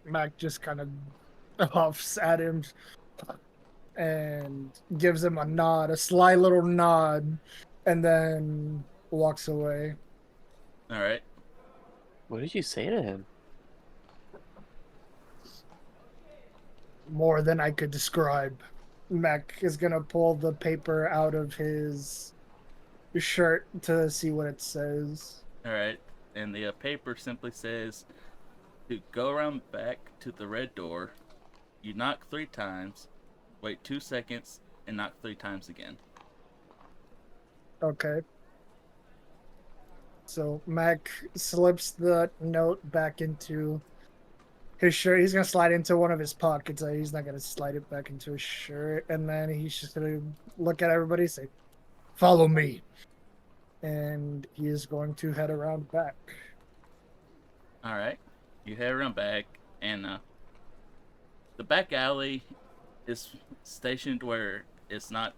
Mac just kind of huffs at him and gives him a nod, a sly little nod, and then walks away. Alright. What did you say to him? More than I could describe. Mac is gonna pull the paper out of his shirt to see what it says. All right, and the paper simply says to go around back to the red door. You knock 3 times, wait 2 seconds, and knock 3 times again. Okay. So Mac slips the note back into his shirt. He's gonna slide into one of his pockets. He's not gonna slide it back into his shirt. And then he's just gonna look at everybody and say, "Follow me." And he is going to head around back. All right, you head around back, and the back alley is stationed where it's not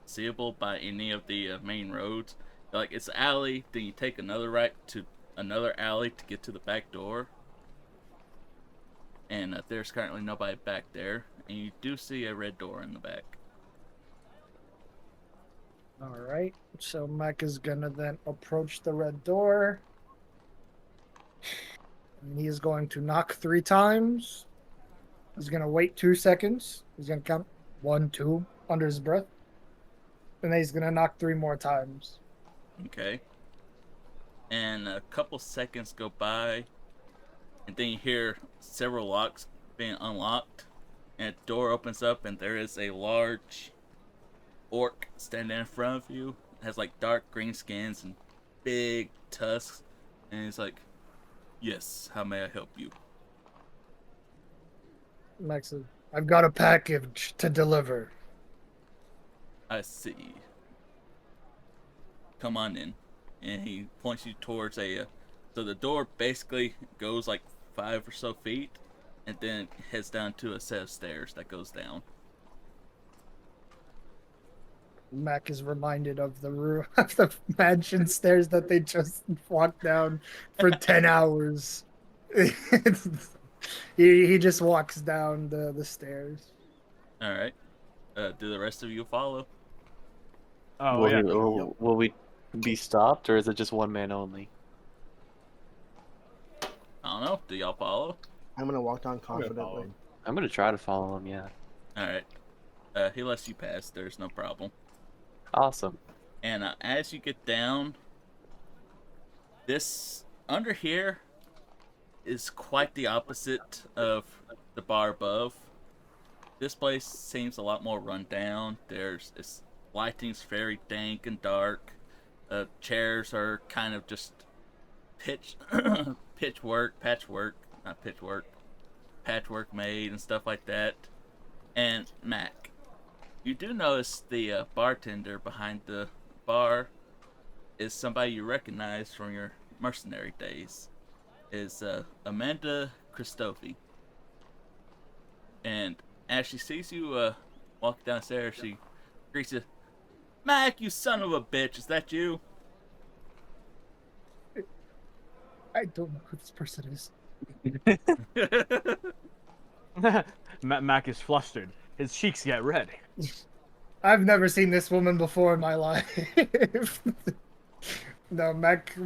seeable by any of the main roads. Like, it's an alley, then you take another right to another alley to get to the back door. And there's currently nobody back there. And you do see a red door in the back. All right. So Mac is gonna then approach the red door. And he is going to knock 3 times. He's gonna wait 2 seconds. He's gonna count 1, 2 under his breath. And then he's gonna knock 3 more times. Okay. And a couple seconds go by. And then you hear several locks being unlocked. And a door opens up, and there is a large orc standing in front of you. It has like dark green skins and big tusks. And he's like, "Yes, how may I help you?" Max says, "I've got a package to deliver." "I see. Come on in." And he points you towards so the door basically goes like 5 or so feet, and then heads down to a set of stairs that goes down. Mac is reminded of the room of the mansion stairs that they just walked down for 10 hours. he just walks down the stairs. All right. Do the rest of you follow? Oh will, yeah. will we be stopped, or is it just one man only? I don't know. Do y'all follow? I'm gonna walk down I'm gonna follow confidently. him. I'm gonna try to follow him. Yeah. All right. He lets you pass. There's no problem. Awesome. And as you get down, this under here is quite the opposite of the bar above. This place seems a lot more run down. Lighting's very dank and dark. Chairs are kind of just patchwork made and stuff like that. And Mac, you do notice the bartender behind the bar is somebody you recognize from your mercenary days. Is Amanda Christofi. And as she sees you walk downstairs, she greets you. "Mac, you son of a bitch, is that you?" I don't know who this person is. Mac is flustered. His cheeks get red. I've never seen this woman before in my life. No, Mac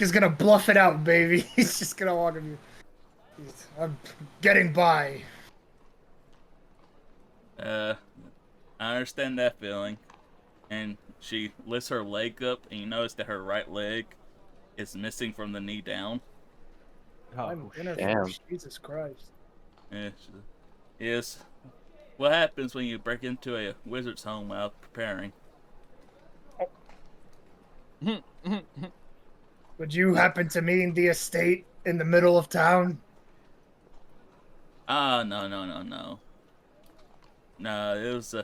is gonna bluff it out, baby. He's just gonna walk at you. I'm getting by. I understand that feeling. And she lifts her leg up, and you notice that her right leg is missing from the knee down. I'm gonna damn. finish. Jesus Christ. Yes. What happens when you break into a wizard's home while preparing? Would you happen to mean the estate in the middle of town? No. No, it was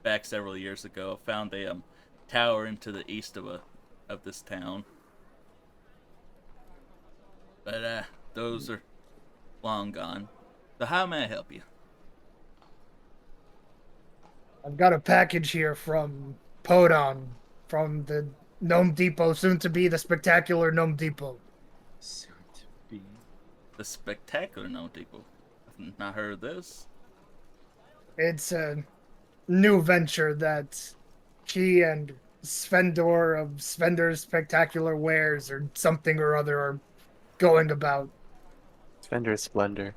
back several years ago. I found a tower into the east of this town. But those are long gone. So how may I help you? I've got a package here from Podon, from the Gnome Depot, soon to be the spectacular Gnome Depot. Soon to be. The spectacular Gnome Depot. I've not heard of this. It's a new venture that he and Svendor of Svendor's Spectacular Wares or something or other are going about? Svendor Splendor.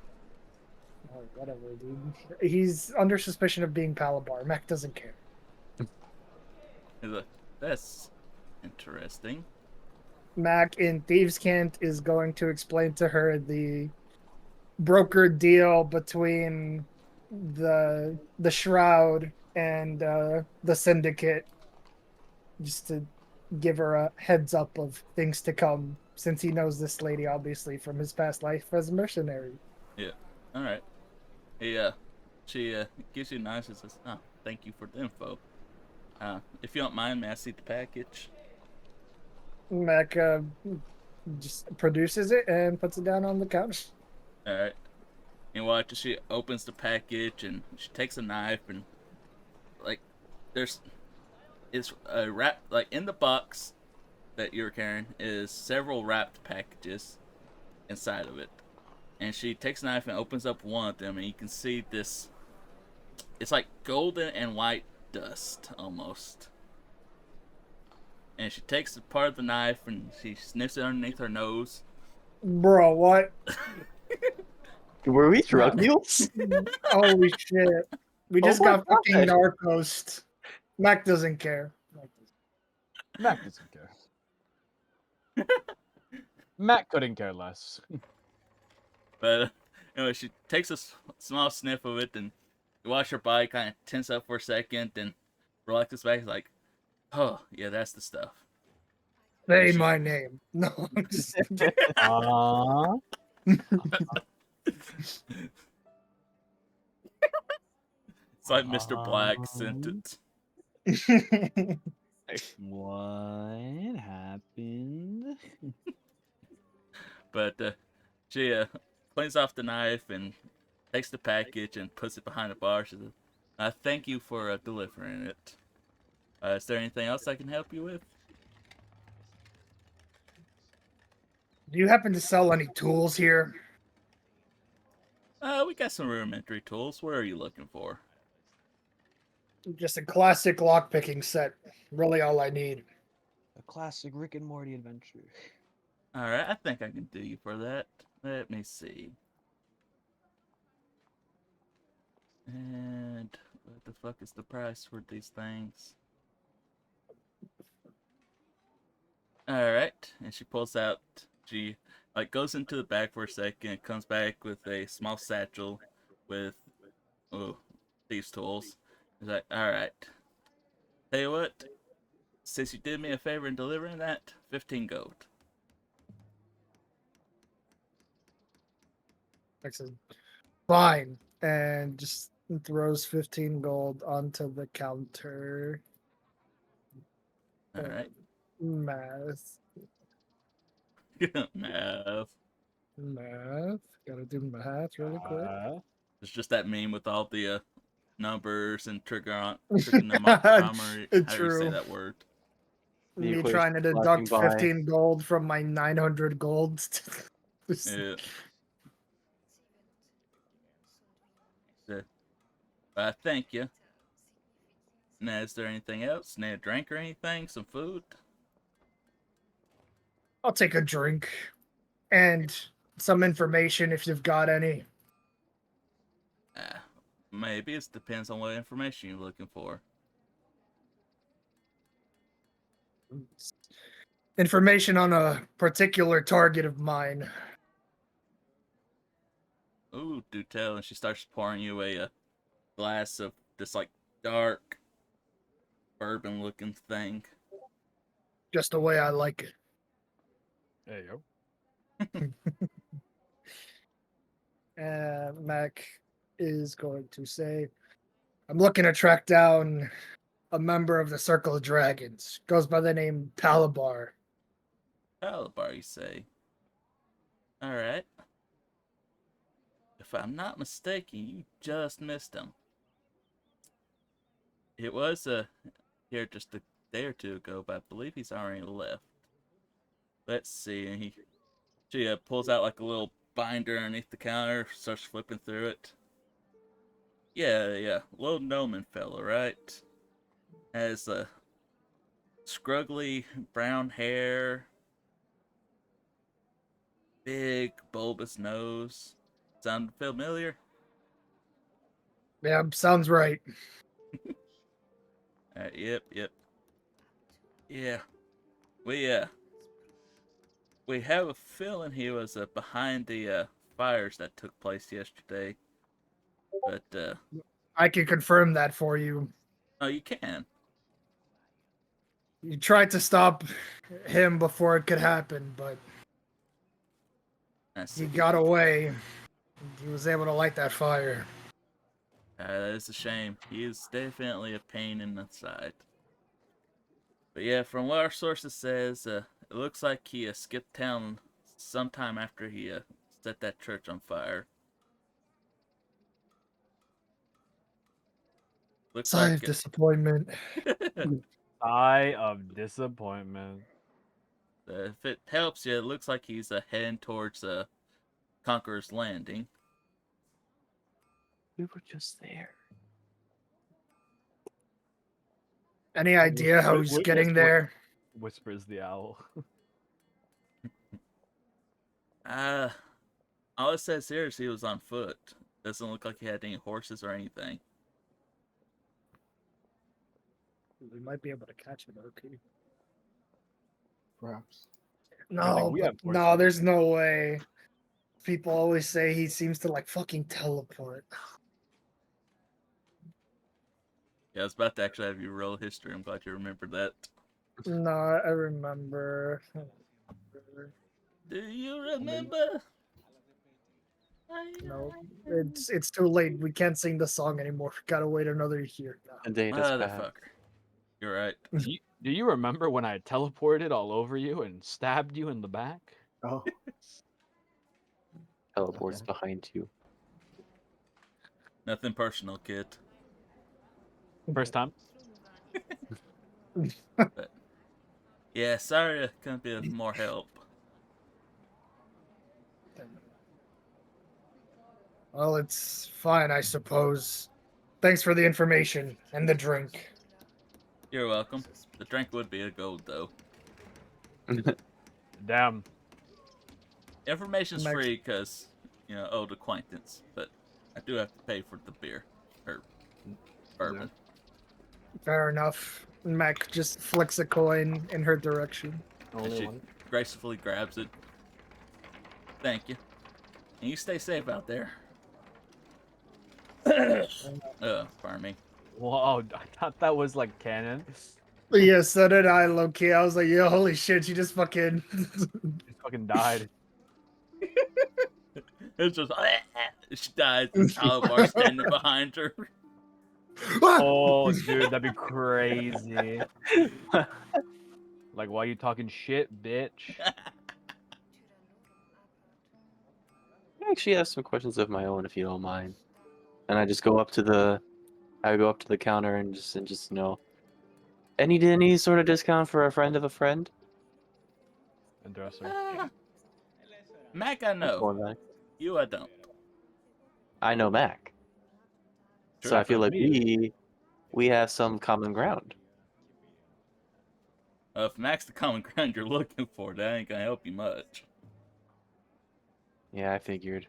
Oh, whatever, dude. He's under suspicion of being Palabar. Mac doesn't care. He's like, that's interesting. Mac in Thieves' Cant is going to explain to her the broker deal between the Shroud and the Syndicate, just to give her a heads up of things to come, since he knows this lady obviously from his past life as a mercenary. Yeah. All right. She gives you a nod and says, "Oh, thank you for the info. If you don't mind, may I see the package?" Mac just produces it and puts it down on the couch. All right. And watch as she opens the package and she takes a knife and like it's wrapped like in the box that you're carrying is several wrapped packages inside of it. And she takes a knife and opens up one of them and you can see this. It's like golden and white dust almost. And she takes part of the knife and she sniffs it underneath her nose. Bro, what? Were we drug mules? Holy shit. We Oh just my got fucking God. Narcos. Mac doesn't care. Mac doesn't care. Mac couldn't care less. But anyway, she takes a small sniff of it and you watch her body kind of tense up for a second and relaxes back like, oh, yeah, that's the stuff. Say She- my name. No, I'm just Aww. It's like Mr. Black sent it. What happened? But she cleans off the knife and takes the package and puts it behind the bar. She says, thank you for delivering it. Is there anything else I can help you with? Do you happen to sell any tools here? We got some rudimentary tools. What are you looking for? Just a classic lockpicking set. Really all I need. A classic Rick and Morty adventure. Alright, I think I can do you for that. Let me see. And what the fuck is the price for these things? Alright, and she pulls out, she like goes into the back for a second and comes back with a small satchel with these tools. She's like, alright. Tell you what, since you did me a favor in delivering that, 15 gold. I said, fine. And just throws 15 gold onto the counter. Alright. Math. Math. Math. Gotta do math really quick. It's just that meme with all the numbers and trigonometry. How do you say True. that word? The Me equation trying to flashing deduct by. 15 gold from my 900 gold. Yeah. Thank you. Now, is there anything else? Need a drink or anything? Some food? I'll take a drink and some information if you've got any. Maybe. It depends on what information you're looking for. Information on a particular target of mine. Ooh, do tell. And she starts pouring you a glass of this, like, dark, bourbon-looking thing. Just the way I like it. There you Mac is going to say, I'm looking to track down a member of the Circle of Dragons. Goes by the name Palabar. Calabar, you say? Alright. If I'm not mistaken, you just missed him. It was here just a day or two ago, but I believe he's already left. Let's see. And she pulls out like a little binder underneath the counter, starts flipping through it. Yeah, little gnomon fella, right? Has scruggly brown hair. big bulbous nose. Sound familiar? Yeah, sounds right. Yep. Yeah. We have a feeling he was behind the fires that took place yesterday. But I can confirm that for you. oh, you can. You tried to stop him before it could happen, but I he see. got away. He was able to light that fire. That is a shame. He is definitely a pain in the side. But yeah, from what our sources says, it looks like he skipped town sometime after he set that church on fire. Looks Sigh like of disappointment. Eye of disappointment. if it helps you, it looks like he's heading towards Conqueror's Landing. We were just there. Any idea how he's getting there? Whispers the owl. All it says here is he was on foot. Doesn't look like he had any horses or anything. We might be able to catch him, okay? Perhaps. No, we but have no, horses. there's no way. People always say he seems to like fucking teleport. Yeah, I was about to actually have you roll history. I'm glad you remembered that. No, I remember. Do you remember? No, it's too late. We can't sing the song anymore. Gotta wait another year. A day does pass. Motherfucker. You're right. Do you remember when I teleported all over you and stabbed you in the back? Oh, Teleports Okay. behind you. Nothing personal, kid. First time? Yeah, sorry I couldn't be of more help. Well, it's fine, I suppose. Thanks for the information and the drink. You're welcome. The drink would be a gold, though. Damn. Information's Max- free because, old acquaintance, but I do have to pay for the beer. Or bourbon. Fair enough. Mac just flicks a coin in her direction. And Only she one. gracefully grabs it. Thank you. And you stay safe out there. Pardon me. Whoa, I thought that was like canon. Yeah, so did I, low-key. I was like, yo, holy shit, she just fucking... She fucking died. It's just she dies and Calabar standing behind her. Oh, dude, that'd be crazy. Like, why you talking shit, bitch? I actually have some questions of my own, if you don't mind. And I just go up to the, counter and just any sort of discount for a friend of a friend? Interesting. Mac, I know. Go on, Mac. You, I don't. I know Mac. Sure, So I feel but like me- we have some common ground. If Mac's the common ground you're looking for, that ain't gonna help you much. Yeah, I figured.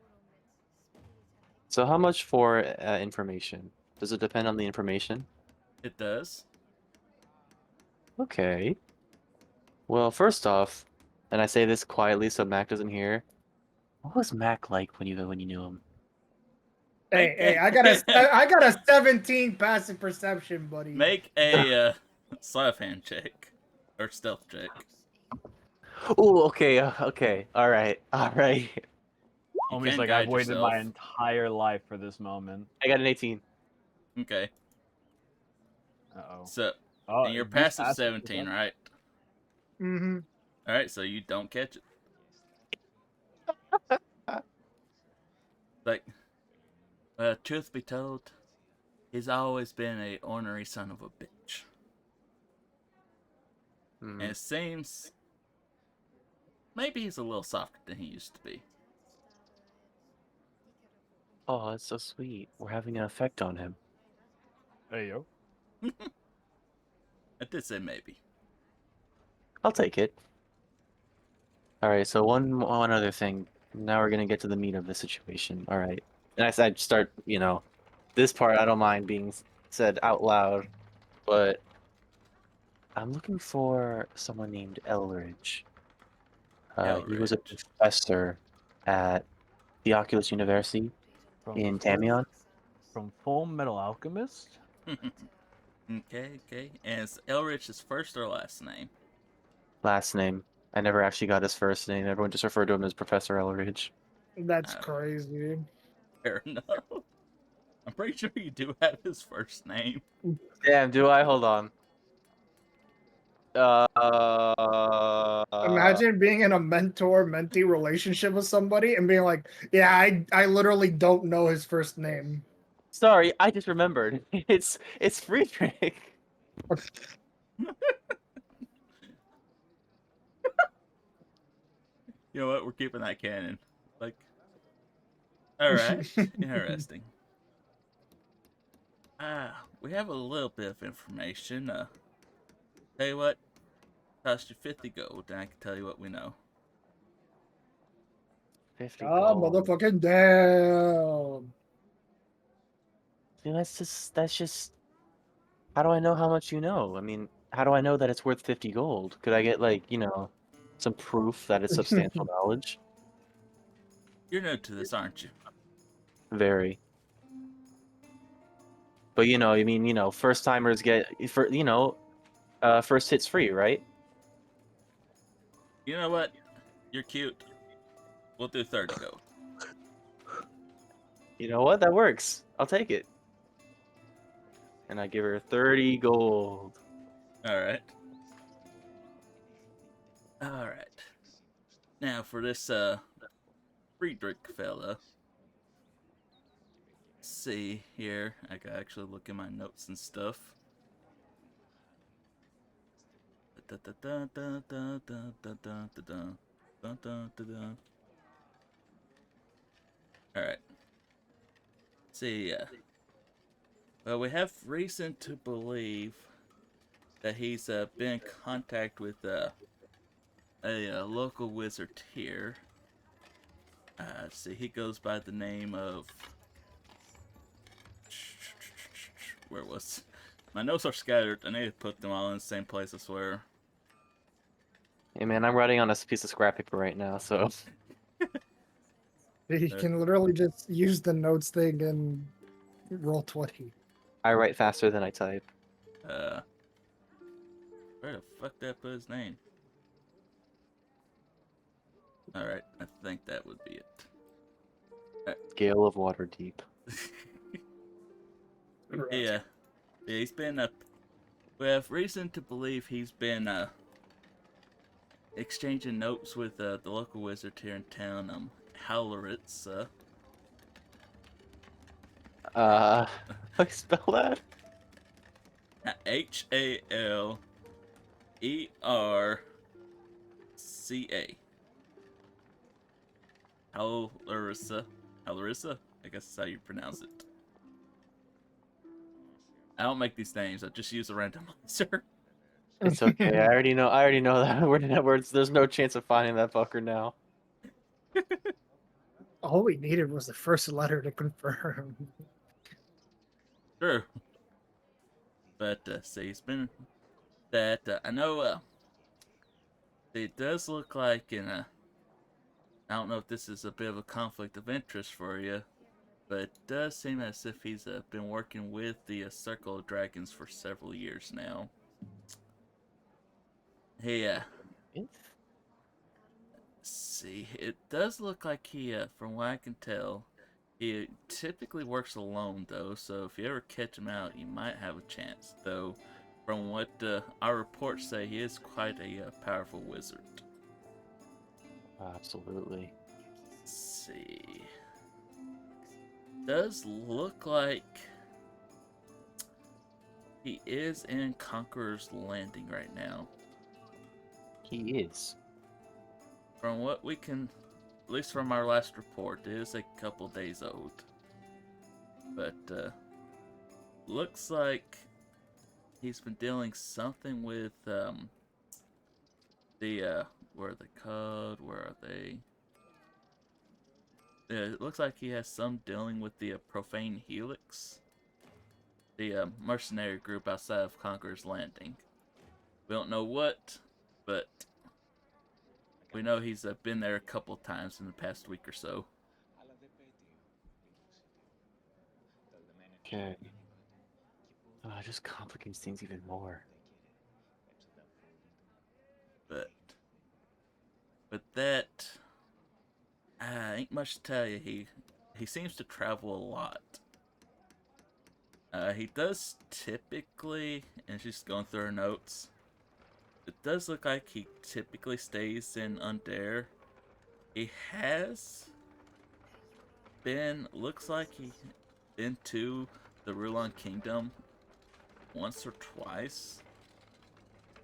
So how much for information? Does it depend on the information? It does. Okay. Well, first off, and I say this quietly so Mac doesn't hear. What was Mac like when you knew him? Hey, I got a 17 passive perception, buddy. Make a sleight of hand check. Or stealth check. Oh, okay, okay, all right. You Homie's can like, I've guide waited yourself. my entire life for this moment. I got an 18. Okay. Uh-oh. So, Oh, and your is this passive passive 17, perception? right? Mm-hmm. Alright, so you don't catch it. Like, truth be told, he's always been a ornery son of a bitch. Hmm. And it seems maybe he's a little softer than he used to be. Oh, that's so sweet. We're having an effect on him. Hey, yo. I did say maybe. I'll take it. All right, so one other thing. Now we're gonna get to the meat of the situation. All right, and I said start. This part I don't mind being said out loud, but I'm looking for someone named Elridge. He was a Elridge. professor at the Oculus University From in Full, Tamion. from Full Metal Alchemist. Okay. And is Elridge his first or last name? Last name. I never actually got his first name. Everyone just referred to him as Professor Elridge. That's Uh, crazy. Fair enough. I'm pretty sure you do have his first name. Damn, do I? Hold on. Uh, Imagine being in a mentor-mentee relationship with somebody and being like, "Yeah, I literally don't know his first name." sorry, I just remembered. It's Friedrich. You know what? We're keeping that canon. Like, all right, interesting. We have a little bit of information. Tell you what, cost you 50 gold, and I can tell you what we know. 50 Ah, gold. motherfucking damn. Dude, that's just. How do I know how much you know? I mean, how do I know that it's worth 50 gold? Could I get some proof that it's substantial knowledge? You're new to this, aren't you? Very. But first timers get first hits free, right? You know what? You're cute. We'll do 30 gold. You know what? That works. I'll take it. And I give her 30 gold. All right. All right. Now for this Friedrich fella. Let's see here. I can actually look in my notes and stuff. All right. See, well, we have reason to believe that he's been in contact with a local wizard here. See, he goes by the name of. Where was? My notes are scattered. I need to put them all in the same place, I swear. Hey man, I'm writing on a piece of scrap paper right now, so You can literally just use the notes thing and roll 20. I write faster than I type. Where the fuck did I put his name? Alright, I think that would be it. Gale of water deep. Yeah, he's been we have reason to believe he's been exchanging notes with the local wizard here in town, Howleritz. How do I spell that? H-A-L-E-R-C-A. Howlerissa. Howlerissa? I guess that's how you pronounce it. I don't make these names. I just use a randomizer. It's okay. I already know that word. There's no chance of finding that fucker now. All we needed was the first letter to confirm. Sure. But, see, it's been that, I know, it does look like I don't know if this is a bit of a conflict of interest for you, but it does seem as if he's been working with the Circle of Dragons for several years now. Hey, see, it does look like he, from what I can tell, he typically works alone, though, so if you ever catch him out, you might have a chance, though. From what our reports say, he is quite a powerful wizard. Absolutely. Let's see. Does look like he is in Conqueror's Landing right now. He is. From what we can, at least from our last report, it is a couple days old. But, looks like he's been dealing something with, the Where are they called? Where are they? Yeah, it looks like he has some dealing with the Profane Helix, the mercenary group outside of Conqueror's Landing. We don't know what, but we know he's been there a couple times in the past week or so. Okay. Oh, it just complicates things even more. But with that, ain't much to tell you. He seems to travel a lot. He does typically, and she's going through her notes. It does look like he typically stays in Undair. He has been, looks like he been to the Rulon Kingdom once or twice.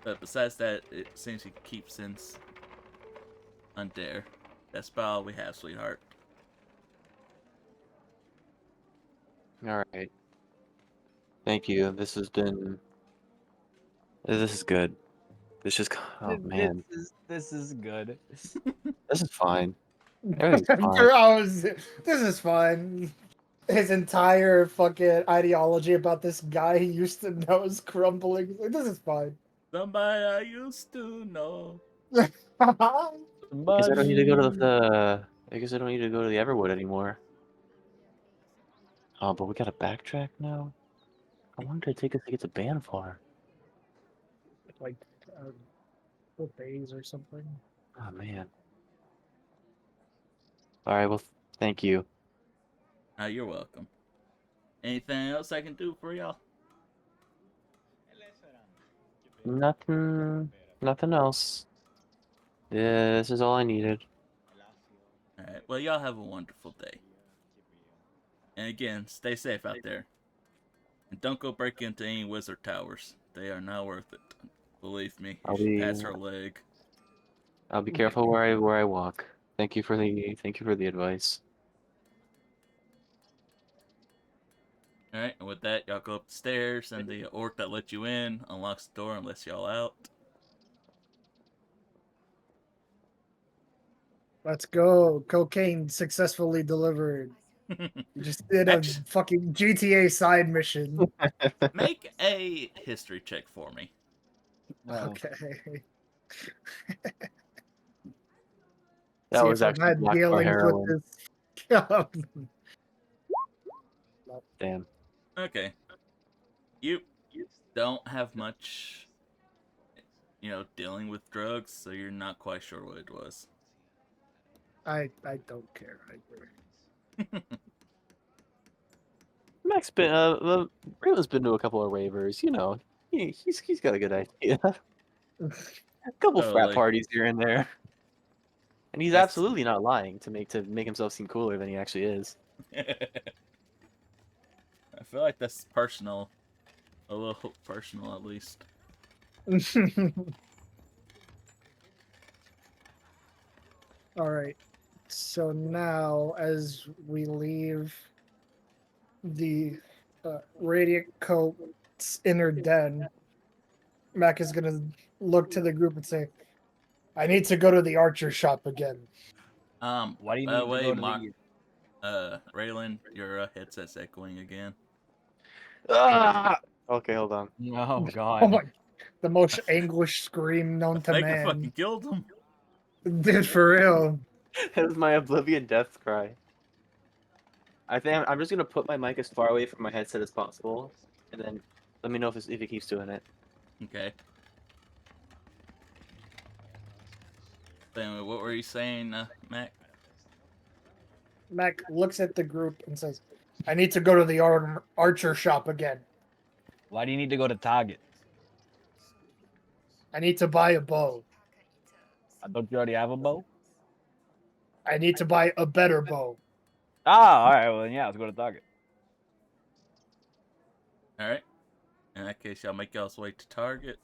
But besides that, it seems he keeps in Undair. That's about all we have, sweetheart. All right. Thank you. This has been. This is good. This just. Oh man, This is good. this is fine. Everything's fine. This is fun. His entire fucking ideology about this guy he used to know is crumbling. Like, this is fine. Somebody I used to know. I guess I don't need to go to the. I guess I don't need to go to the Everwood anymore. Oh, but we gotta backtrack now. I wanted to take us to get to Banfar. Like, days or something. Oh man. All right. Well, thank you. You're welcome. Anything else I can do for y'all? Nothing. Nothing else. Yeah, this is all I needed. Alright, well, y'all have a wonderful day. And again, stay safe out there. And don't go break into any wizard towers. They are not worth it. Believe me, you should pass her leg. I'll be careful where I walk. Thank you for the advice. Alright, and with that, y'all go up the stairs, and the orc that let you in unlocks the door and lets y'all out. Let's go. Cocaine successfully delivered. You just did a fucking GTA side mission. Make a history check for me. Okay. That See was if I've actually had black tar dealings with heroin. this. Damn. Okay. You don't have much, dealing with drugs, so you're not quite sure what it was. I don't care. Max been Raylan's been to a couple of ravers. You know, he's got a good idea. A couple frat Totally. parties here and there. And he's That's- absolutely not lying to make himself seem cooler than he actually is. I feel like that's personal. A little personal, at least. All right. So now, as we leave the Radiant Coat's inner den, Mac is gonna look to the group and say, "I need to go to the archer shop again." Why do you By need the to way, go to Raylan, your headset's echoing again. Ah! Okay, hold on. Oh Oh god. my! The most anguished scream known I to think I man. fucking killed him. Dude, for real. That was my Oblivion death cry. I think I'm just gonna put my mic as far away from my headset as possible, and then let me know if it keeps doing it. Okay. Anyway, what were you saying, Mac? Mac looks at the group and says, "I need to go to the archer shop again. Why do you need to go to Target? I need to buy a bow. I thought you already have a bow. I need to buy a better bow." Ah, all right. Well, then yeah, let's go to Target. Alright. In that case, y'all make y'all's way to Target.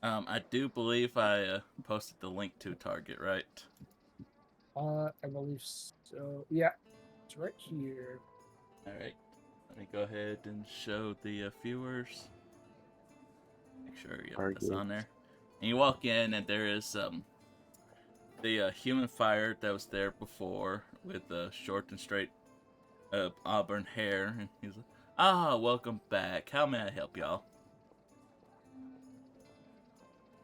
I do believe I posted the link to Target, right? I believe so. Yeah, it's right here. Alright. Let me go ahead and show the viewers. Make sure that's Target. on there. And you walk in, and there is the human fighter that was there before with short and straight auburn hair, and he's like, "Ah, welcome back. How may I help y'all?"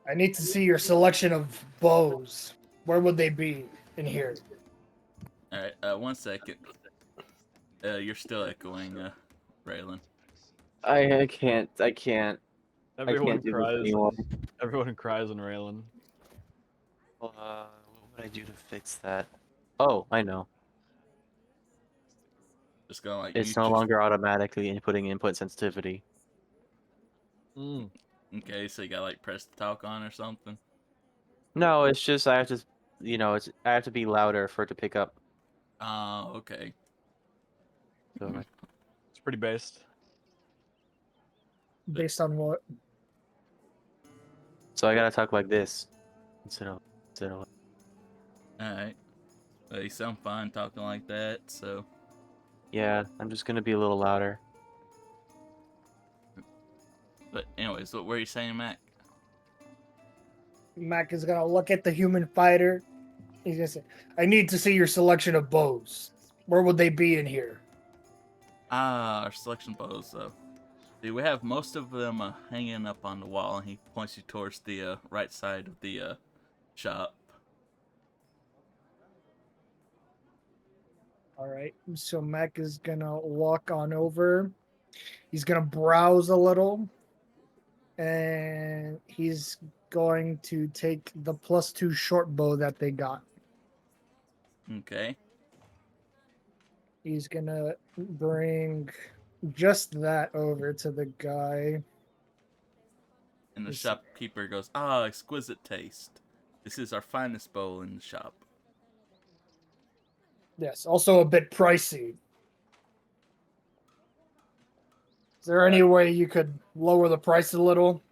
I need to see your selection of bows. Where would they be in here? All right, 1 second. You're still echoing, Raylan. I can't. I can't. I Everyone can't do this cries. anymore. Everyone cries on Raylan. What would I do to fix that? Oh, I know. Just gonna like It's mute no your. longer automatically inputting input sensitivity. Mm. Okay, so you got like press to talk on or something. No, it's just I have to, I have to be louder for it to pick up. Oh, okay. So like, It's pretty based. Based on what? so I gotta talk like this instead of. All right. You sound fine talking like that. So, Yeah, I'm just gonna be a little louder. but anyways, what were you saying, Mac? Mac is gonna look at the human fighter. He's gonna say, I need to see your selection of bows. Where would they be in here? Ah, our selection bows. So, see, we have most of them hanging up on the wall, and he points you towards the right side of the shop. All right. So Mac is gonna walk on over. He's gonna browse a little, and he's going to take the +2 short bow that they got. Okay. He's gonna bring just that over to the guy. And the Yes. shopkeeper goes, "Ah, exquisite taste. This is our finest bow in the shop." Yes, also a bit pricey. Is there any way you could lower the price a little?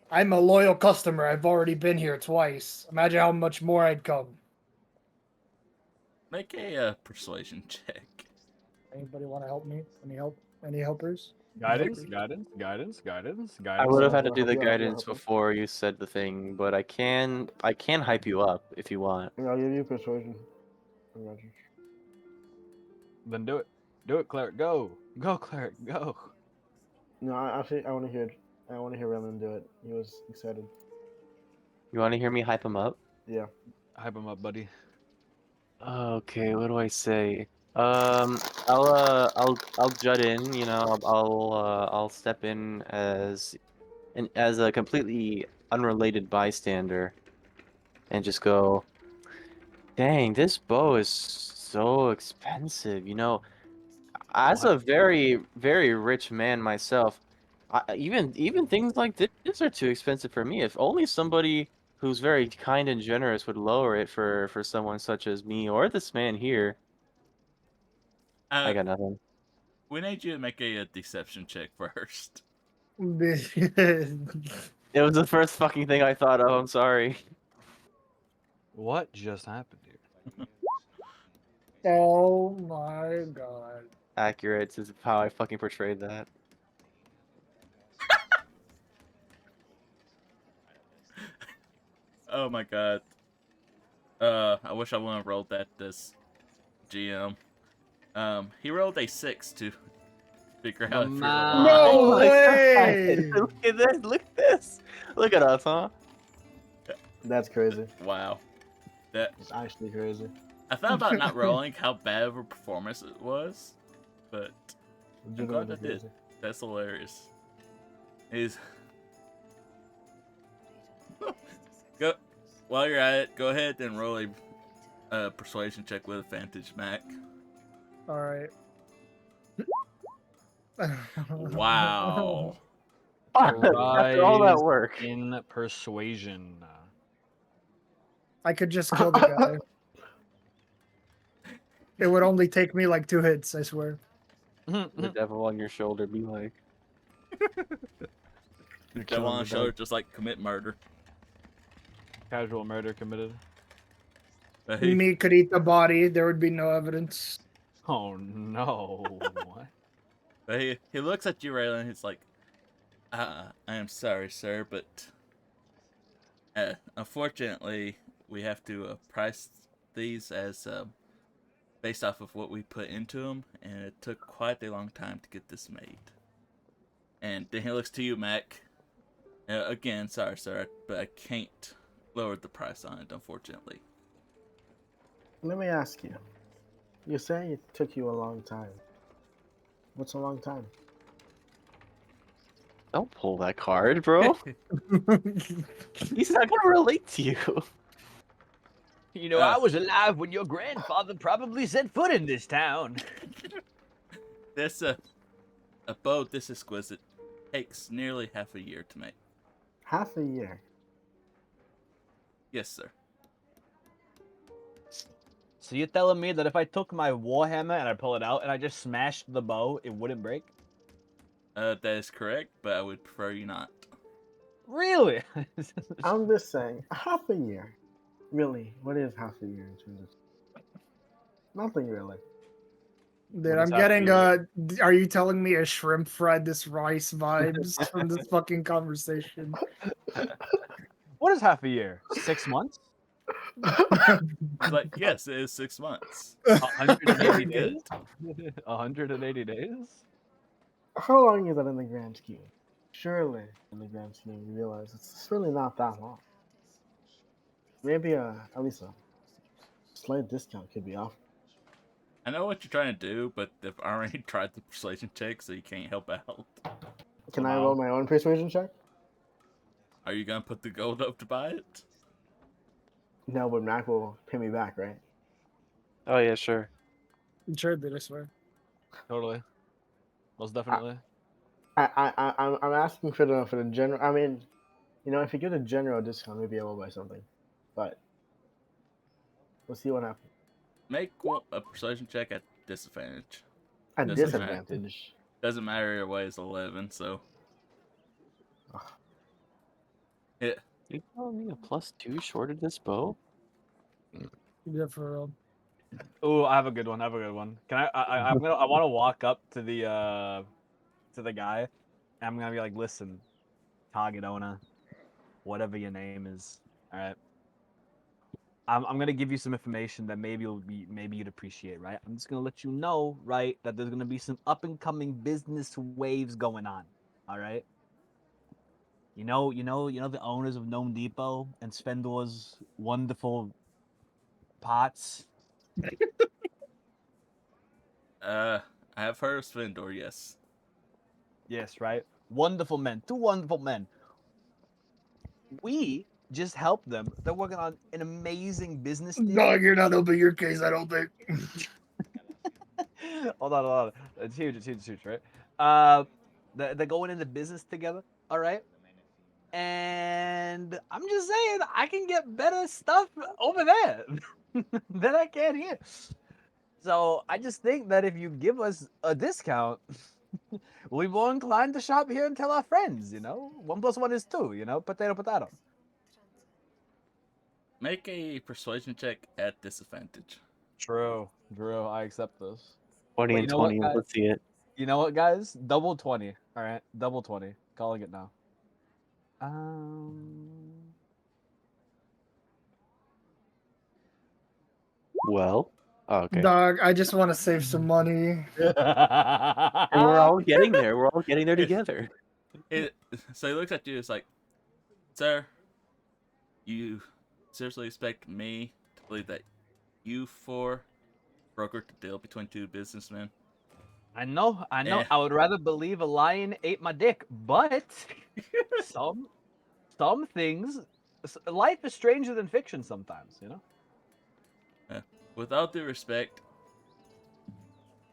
I'm a loyal customer. I've already been here twice. Imagine how much more I'd come. Make a persuasion check. Anybody want to help me? Any help? Any helpers? Guidance. I would have Yeah, had to I'll do help the you out, I'll guidance help you. before you said the thing, but I can hype you up if you want. Yeah, I'll give you persuasion. I got you. Then do it. Do it, cleric. Go. Go, cleric. Go. No, I want to hear it. I want to hear Raylan do it. He was excited. You want to hear me hype him up? Yeah. Hype him up, buddy. Okay, what do I say? I'll jut in. I'll step in as a completely unrelated bystander, and just go. Dang, this bow is so expensive. As What? a very, very rich man myself, even things like this are too expensive for me. If only somebody who's very kind and generous would lower it for someone such as me or this man here. I Uh, got nothing. we need you to make a deception check first. It was the first fucking thing I thought of. I'm sorry. What just happened here? Oh my god. Accurate is how I fucking portrayed that. Oh my god. I wish I wouldn't have rolled that this GM. He rolled a 6 to figure out if you're man. lying. No Oh my way! God. Look at this. Look at this. Look at us, huh? That's crazy. Wow. That It's actually crazy. I thought about not rolling how bad of a performance it was, but I'm glad I Legitimately did. crazy. That's hilarious. Is go while you're at it, go ahead and roll a persuasion check with advantage, Mac. All right. Wow. After all that Rise work. in persuasion. I could just kill the guy. It would only take me like 2 hits, I swear. The devil on your shoulder be like. You're That killing one on me, the shoulder dog. just like commit murder. Casual murder committed. But Me could eat the body. There would be no evidence. Oh no. What? he looks at you, Raylan, and he's like, I am sorry, sir, but Unfortunately, we have to price these as based off of what we put into them, and it took quite a long time to get this made. And then he looks to you, Mac. Again, sorry, sir, but I can't lower the price on it, unfortunately. Let me ask you. You say it took you a long time. What's a long time? Don't pull that card, bro. He's not gonna relate to you. You know, I was alive when your grandfather probably set foot in this town. This a bow this exquisite takes nearly half a year to make. Half a year. Yes, sir. So you're telling me that if I took my warhammer and I pull it out and I just smashed the bow, it wouldn't break? That is correct, but I would prefer you not. Really? I'm just saying, half a year. Really, what is half a year in terms of? Nothing really. Dude, What I'm is half a getting are you telling me a shrimp fried this rice vibes from this fucking conversation? What is half a year? 6 months? It's like, yes, it is 6 months. 180 Very days? good. 180 days? How long is that in the grand scheme? Surely, in the grand scheme, you realize it's really not that long. Maybe at least a slight discount could be offered. I know what you're trying to do, but they've already tried the persuasion check, so you can't help out. Can I roll my own persuasion check? Are you gonna put the gold up to buy it? No, but Mac will pay me back, right? Oh yeah, sure. Sure did, I swear. Totally. Most definitely. I'm asking for the general. I mean, you know, if you get a general discount, maybe I will buy something. But we'll see what happens. Make a persuasion check at disadvantage. At Doesn't disadvantage. Doesn't matter your way is 11, so. Ugh. Yeah. You telling me a +2 shorted this bow? Yeah, for real. Oh, I have a good one. Can I want to walk up to the guy, and I'm gonna be like, listen, target owner, whatever your name is, all right. I'm gonna give you some information that maybe you'd appreciate, right? I'm just gonna let you know, right, that there's gonna be some up and coming business waves going on, all right. You know the owners of Gnome Depot and Svendor's wonderful pots. I have heard of Svendor, yes. Yes, right. Wonderful men, two wonderful men. We just helped them. They're working on an amazing business deal. No, you're not open your case, I don't think. hold on. It's huge, right? They're going into business together, all right? And I'm just saying, I can get better stuff over there than I can here. So I just think that if you give us a discount, we'll be more inclined to shop here and tell our friends, 1 + 1 is 2, potato. Make a persuasion check at disadvantage. True. I accept this. 20 But and you know what, 20. guys? Let's see it. You know what, guys? Double 20. All right, double 20. Calling it now. Well, oh, okay. Dog, I just want to save some money. And we're all getting there. We're all getting there together. So he looks at you, it's like, sir, you seriously expect me to believe that you four brokered the deal between two businessmen? I know. Eh. I would rather believe a lion ate my dick, but some things, life is stranger than fiction sometimes, With all due respect,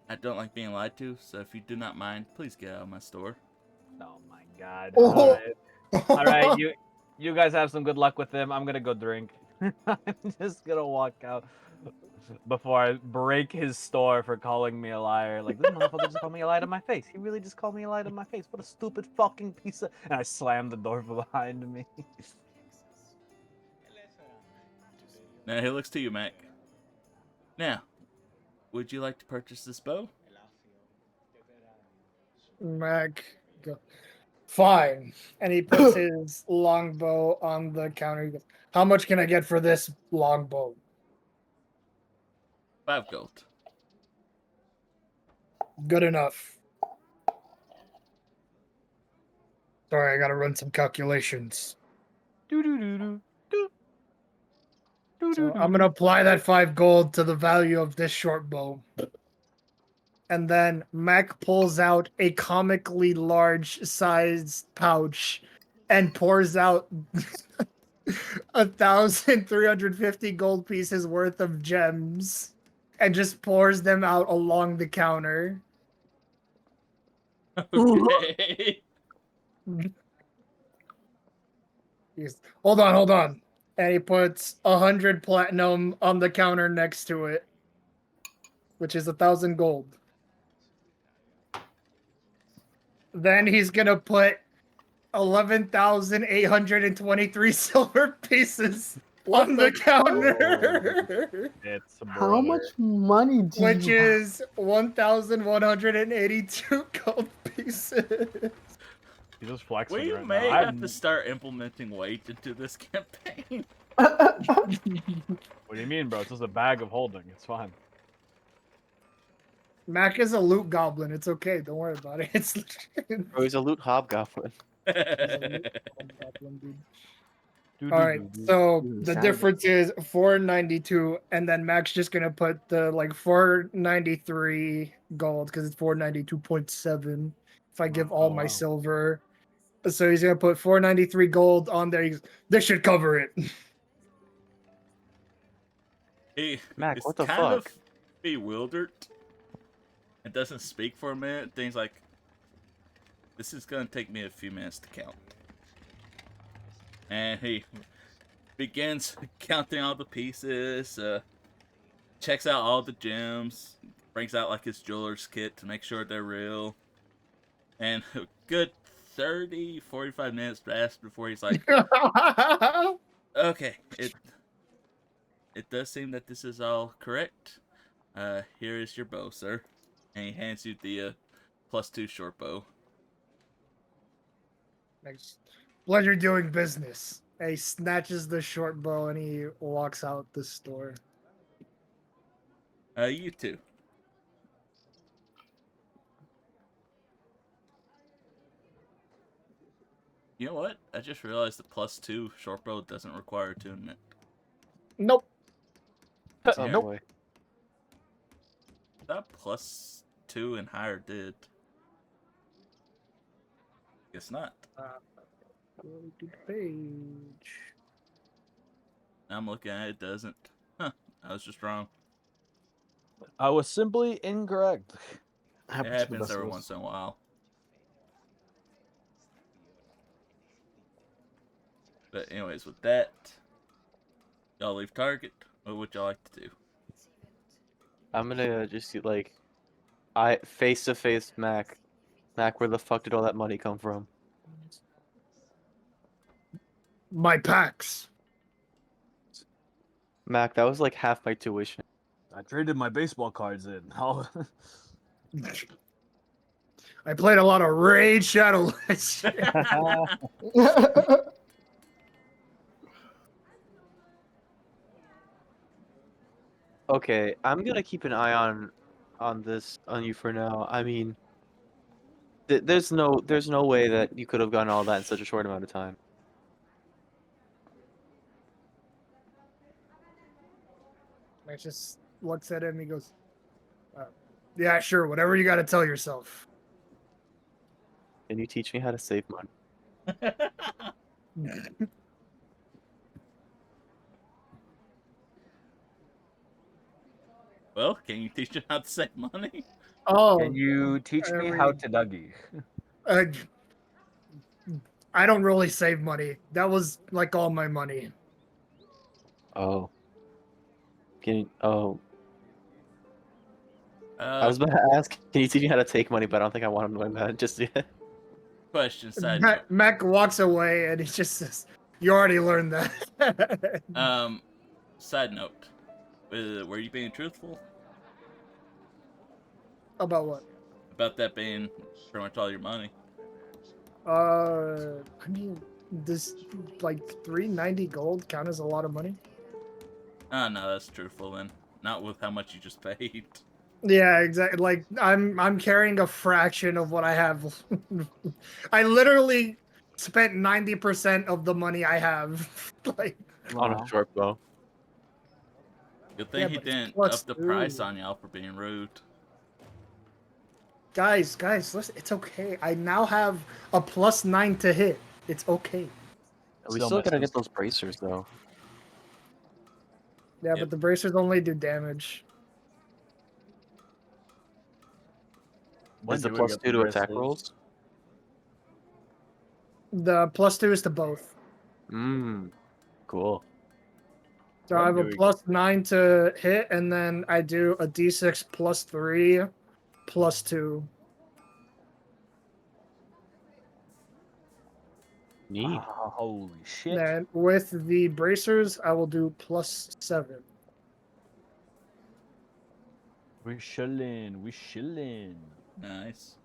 I don't like being lied to, so if you do not mind, please get out of my store. Oh my god. Oh. All right, you guys have some good luck with them. I'm gonna go drink. I'm just gonna walk out before I break his store for calling me a liar. Like, this motherfucker just called me a liar to my face. He really just called me a liar to my face. What a stupid fucking piece of... And I slammed the door behind me. Now he looks to you, Mac. Now, would you like to purchase this bow? Mac, go. Fine. And he puts his longbow on the counter. He goes, how much can I get for this longbow? 5 gold. Good enough. Sorry, I gotta run some calculations. So I'm gonna apply that 5 gold to the value of this short bow. And then Mac pulls out a comically large sized pouch and pours out 1,350 gold pieces worth of gems and just pours them out along the counter. Okay. Hold on. And he puts 100 platinum on the counter next to it, which is 1,000 gold. Then he's gonna put 11,823 silver pieces on the counter, It's How much money do which you have? is 1,182 gold pieces. He's just flexing We right may now. have to start implementing weight into this campaign. What do you mean, bro? It's just a bag of holding. It's fine. Mac is a loot goblin. It's okay. Don't worry about it. It's Bro, he's a loot hobgoblin. He's a loot goblin, dude. All right, so the Savage. difference is 492, and then Mac's just gonna put the like 493 gold because it's 492.7. If I give all my wow. silver, so he's gonna put 493 gold on there. This should cover it. He Mac, is what the kind of fuck? bewildered and doesn't speak for a minute. Things like, this is gonna take me a few minutes to count. And he begins counting all the pieces, checks out all the gems, brings out like his jeweler's kit to make sure they're real. And a good 30, 45 minutes passed before he's like, okay, it does seem that this is all correct. Here is your bow, sir. And he hands you the +2 short bow. Next. Pleasure doing business. And he snatches the short bow and he walks out the store. You too. You know what? I just realized the +2 short bow doesn't require attunement. Nope. Oh, Nope. boy. That +2 and higher did. Guess not. Go to the page. I'm looking at it, it doesn't. Huh. I was just wrong. I was simply incorrect. It Happens to the happens best of every us. once in a while. But anyways, with that, y'all leave target. What would y'all like to do? I'm gonna just like, face to face Mac. Mac, where the fuck did all that money come from? My packs. Mac, that was like half my tuition. I traded my baseball cards in. I played a lot of Raid Shadow Legends. Okay, I'm gonna keep an eye on you for now. I mean, there's no way that you could have gotten all that in such a short amount of time. Max just looks at him. He goes, "Yeah, sure. Whatever you got to tell yourself." Can you teach me how to save money? Well, can you teach him how to save money? Oh, Can you teach me how to Dougie? uh, I don't really save money. That was like all my money. Oh. I was about to ask, can you teach me how to take money, but I don't think I want him to learn that just yet. Question, side note. Mac walks away and he just says, "You already learned that." Side note. Were you being truthful About what? about that being pretty much all your money? I mean, this like 390 gold count as a lot of money. Oh no, that's truthful then. Not with how much you just paid. Yeah, exactly. Like I'm carrying a fraction of what I have. I literally spent 90% of the money I have. Like, On a Wow. short bow. Good thing yeah, he but it's didn't plus up the price 2. on y'all for being rude. Guys, listen, it's okay. I now have a +9 to hit. It's okay. We Still still gotta misses. get those bracers though. Yeah, Yep. but the bracers only do damage. When Is the do we plus get 2 the to attack bracers? rolls? The +2 is to both. Mmm. Cool. So I When have do a we get- +9 to hit, and then I do a d6 +3 +2. Neat. Ah, holy shit. Then with the bracers, I will do +7. We chillin', we chillin'. Nice.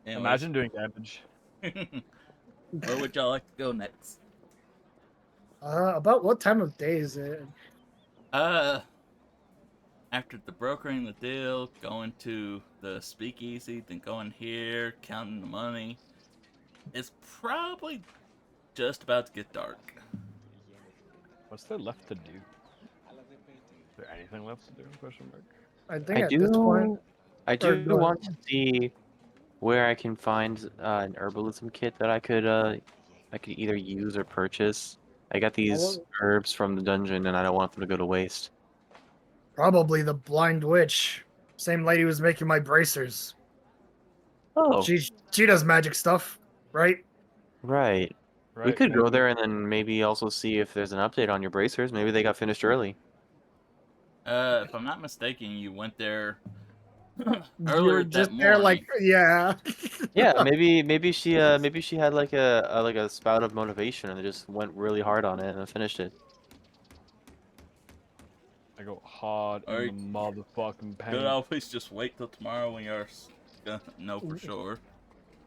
Anyways, Imagine doing damage. where would y'all like to go next? About what time of day is it? After the brokering the deal, going to the speakeasy, then going here, counting the money. It's probably just about to get dark. What's there left to do? Is there anything left to do? Question mark. I I think at this point, do. I or do go want ahead. to see where I can find an herbalism kit that I could either use or purchase. I got these herbs from the dungeon and I don't want them to go to waste. Probably the blind witch. Same lady who was making my bracers. Oh, She does magic stuff, right? right. We Right, could go maybe. there and then maybe also see if there's an update on your bracers. Maybe they got finished early. If I'm not mistaken, you went there You earlier were that just there, like, morning. yeah. Yeah, maybe she had like a spout of motivation and just went really hard on it and finished it. I go hard in Alright. the motherfucking Could paint. always just wait till tomorrow when you're gonna know for sure.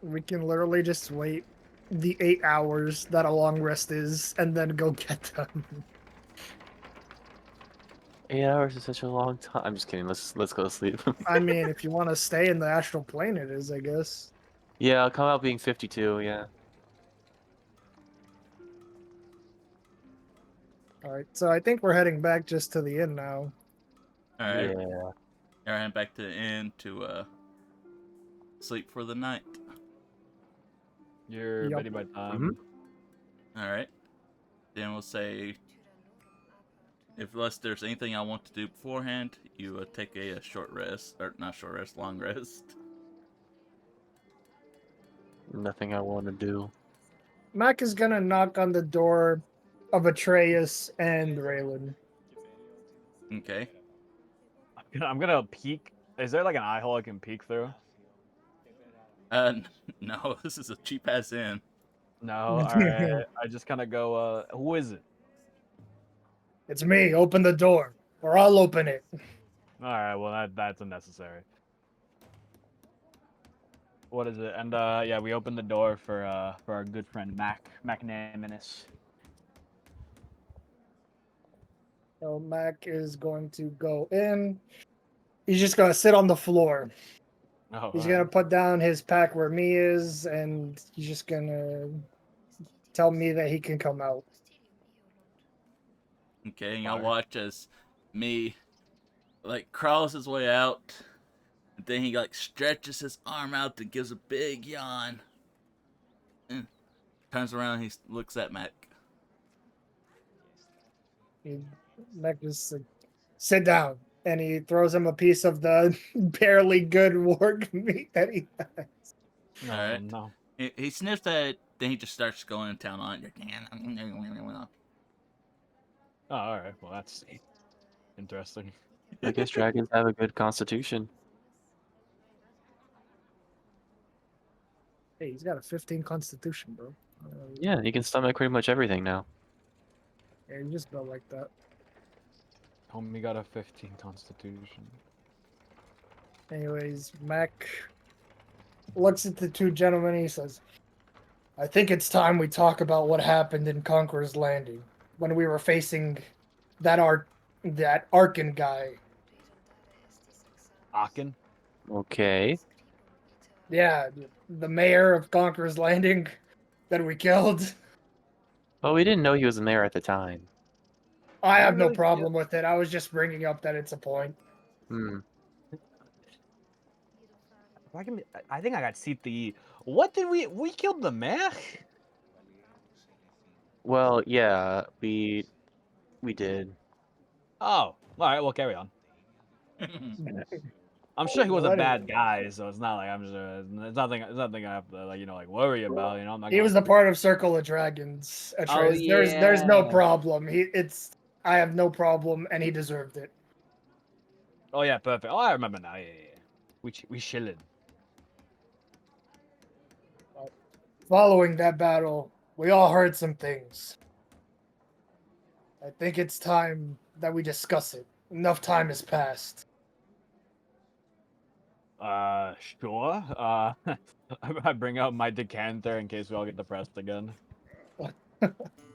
We can literally just wait the 8 hours that a long rest is, and then go get them. 8 hours is such a long time. I'm just kidding. Let's go to sleep. I mean, if you want to stay in the astral plane, it is, I guess. Yeah, I'll come out being 52. Yeah. All right, so I think we're heading back just to the inn now. Alright. Yeah. Alright, back to the inn to sleep for the night. You're Yup. ready by time. Alright. Then we'll say, unless there's anything I want to do beforehand, you take a short rest, or not short rest, long rest. Nothing I want to do. Mac is gonna knock on the door of Atreus and Raylan. Okay. I'm gonna peek. Is there like an eye hole I can peek through? No, this is a cheap ass inn. No. All right. I just kind of go. Who is it? It's me. Open the door, or I'll open it. All right. Well, that's unnecessary. What is it? And yeah, we opened the door for our good friend Mac McNaminus. So Mac is going to go in. He's just gonna sit on the floor. Oh, He's all gonna right. put down his pack where me is, and he's just gonna tell me that he can come out. Okay, and y'all Fire. watch as me like crawls his way out, and then he like stretches his arm out and gives a big yawn. And turns around, he looks at Mac. Mac just like, sit down, and he throws him a piece of the barely good warg meat that he has. No, Alright. no. He sniffs at it, then he just starts going to town on it. Oh, all right. Well, that's interesting. I guess dragons have a good constitution. Hey, he's got a 15 constitution, bro. Yeah, you can stomach pretty much everything now. Yeah, you just built like that. Homie got a 15 constitution. Anyways, Mac looks at the two gentlemen and he says, I think it's time we talk about what happened in Conqueror's Landing when we were facing that Arkin guy. Aachen? Okay. Yeah, the mayor of Conqueror's Landing that we killed. Well, we didn't know he was the mayor at the time. I I have no really problem with it. I was just bringing up that it's a point. Hmm. I think I got CTE. What did we killed the mayor? Well, yeah, we did. Oh, all right. Well, carry on. I'm sure he was a Well, bad anyway. guy, so it's not like I'm just. It's nothing I have to like worry about. I'm not. He was a part of Circle of Dragons. Oh Atreus. There's no yeah. problem. I have no problem, and he deserved it. Oh yeah, perfect. Oh, I remember now. Yeah. We chilling. Following that battle, we all heard some things. I think it's time that we discuss it. Enough time has passed. Sure. I bring out my decanter in case we all get depressed again.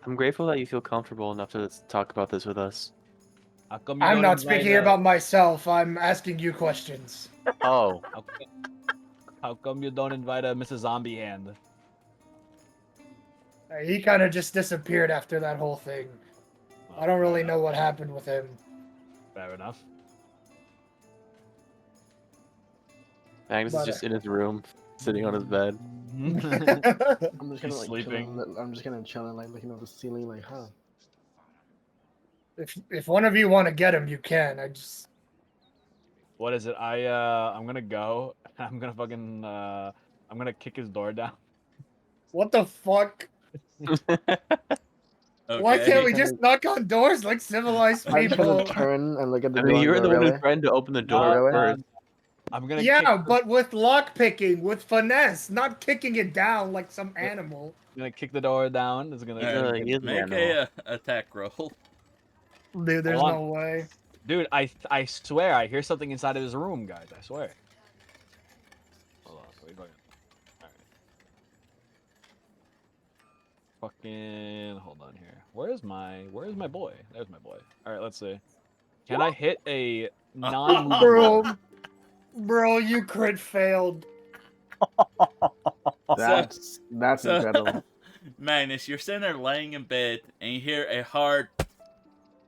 I'm grateful that you feel comfortable enough to talk about this with us. How come you I'm don't not invite, speaking about myself. I'm asking you questions. Oh, How come you don't invite Mrs. Zombie Hand? He kind of just disappeared after that whole thing. I don't really know what happened with him. Fair enough. Magnus is But, just in his room, sitting on his bed. I'm just He's gonna like sleeping. I'm just gonna chill and like looking at the ceiling, like, huh? if one of you want to get him, you can. What is it? I'm gonna go. I'm gonna fucking I'm gonna kick his door down. What the fuck? Why Okay. can't we just knock on doors like civilized I just gonna people? turn and look at the I door. mean, and you were go, the one who really? threatened to open the No, door really? first. I'm gonna Yeah, kick, but with lock picking, with finesse, not kicking it down like some animal. gonna kick the door down. It's gonna, Alright, He is an make animal. a attack roll. Dude, there's Hold no way. dude. I swear I hear something inside of his room, guys. I swear. Hold on, wait, fucking. All right. Fucking hold on here. Where's my boy? There's my boy. All right, let's see. Can I hit a non-movement? Bro, you crit failed. That's So, incredible. Magnus, you're sitting there laying in bed, and you hear a hard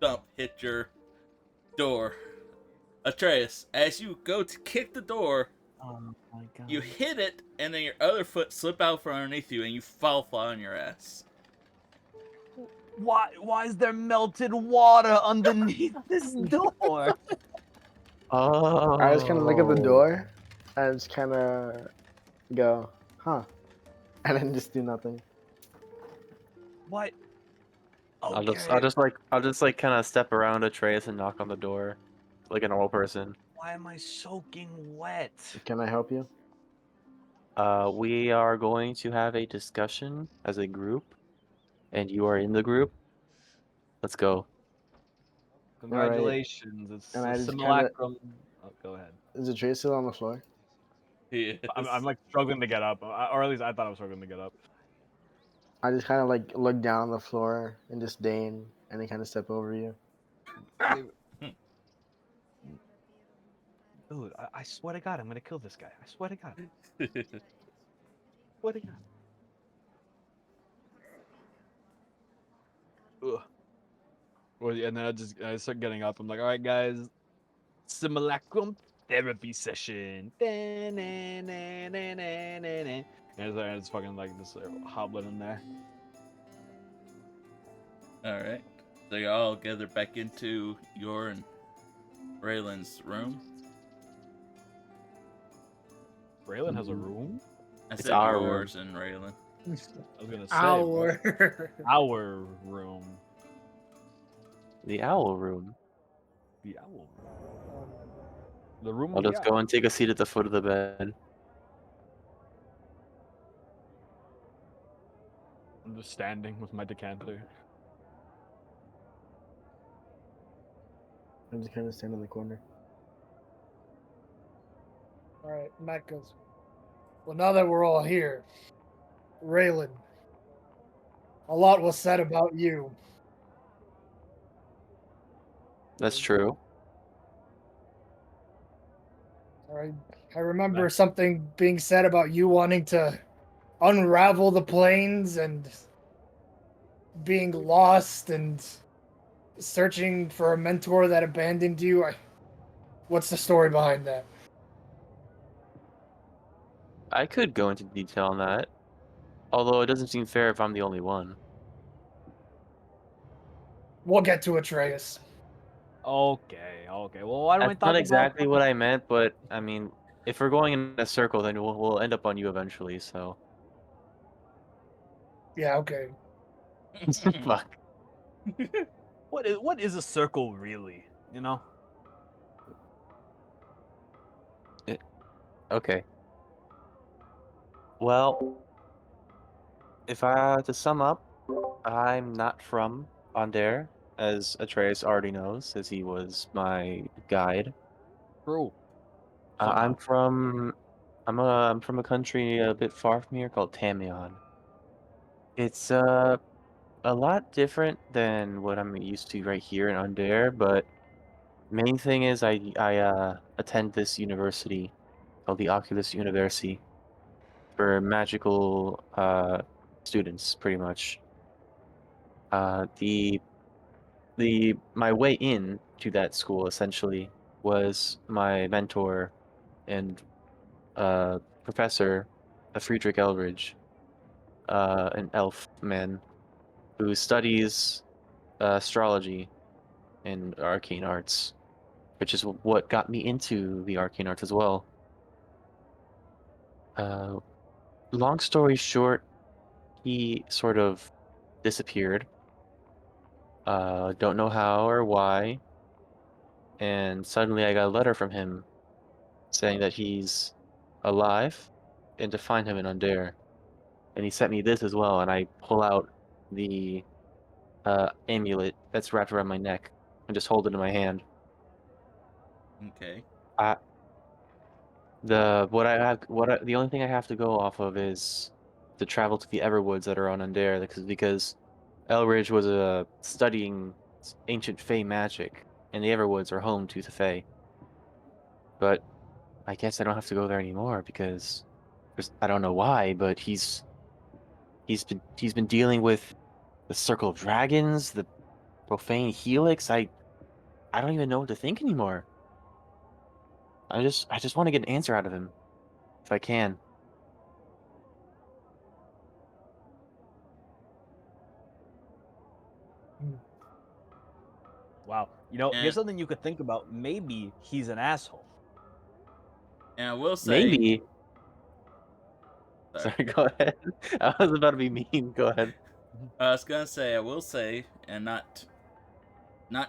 thump hit your door. Atreus, as you go to kick the door, Oh my god. you hit it, and then your other foot slip out from underneath you, and you fall flat on your ass. Why is there melted water underneath this door? Oh. I just kind of look at the door and just kind of go, huh, and then just do nothing. What? I'll just like kind of step around Atreus and knock on the door, like a normal person. Why am I soaking wet? Can I help you? We are going to have a discussion as a group, and you are in the group. Let's go. Congratulations, it's And a I just simulacrum. Oh, go ahead. Is the tray still on the floor? Yes. I'm like struggling to get up, or at least I thought I was struggling to get up. I just kind of like look down on the floor and just deign, and then kind of step over you. Dude, I swear to God, I'm gonna kill this guy. I swear to God. Swear to God. Ugh. Well, and then I start getting up. I'm like, all right, guys, simulacrum therapy session. And it's fucking like this hobbling in there. Alright. So you all gather back into your and Raylan's room. Raylan has a room? I It's said our yours and Raylan. I was gonna say Our. our room. The owl room. The owl room. The room I'll of the just owl. go and take a seat at the foot of the bed. I'm just standing with my decanter. I just kind of stand in the corner. Alright, Matt goes. Well, now that we're all here, Raylan, A lot was said about you. That's true. I remember something being said about you wanting to unravel the planes and being lost and searching for a mentor that abandoned you. What's the story behind that? I could go into detail on that, although it doesn't seem fair if I'm the only one. We'll get to Atreus. Okay, okay. Well, why don't we That's not talk about exactly what I meant, but I mean, if we're going in a circle, then we'll end up on you eventually. So Yeah, okay. fuck. what is a circle really? You know? Okay. Well, if I had to sum up, I'm not from Ondare, as Atreus already knows, as he was my guide. True. I'm from I'm from a country a bit far from here called Tamion. It's a lot different than what I'm used to right here in Ondare, but main thing is I attend this university called the Oculus University for magical students, pretty much. The my way in to that school essentially was my mentor and professor, Friedrich Elridge, an elf man who studies astrology and arcane arts, which is what got me into the arcane arts as well. Uh, Long story short, he sort of disappeared. Don't know how or why, and suddenly I got a letter from him saying that he's alive and to find him in Undere. And he sent me this as well, and I pull out the amulet that's wrapped around my neck and just hold it in my hand. Okay. I the only thing I have to go off of is to travel to the Everwoods that are on Undere because Elridge was studying ancient Fey magic, and the Everwoods are home to the Fey. But I guess I don't have to go there anymore because I don't know why, but he's been dealing with the Circle of Dragons, the Profane Helix. I don't even know what to think anymore. I just want to get an answer out of him if I can. Wow. You know, here's And something you could think about. Maybe he's an asshole. and I will say, Maybe. sorry, Sorry, go ahead. I was about to be mean. Go ahead. I was gonna say I will say, and not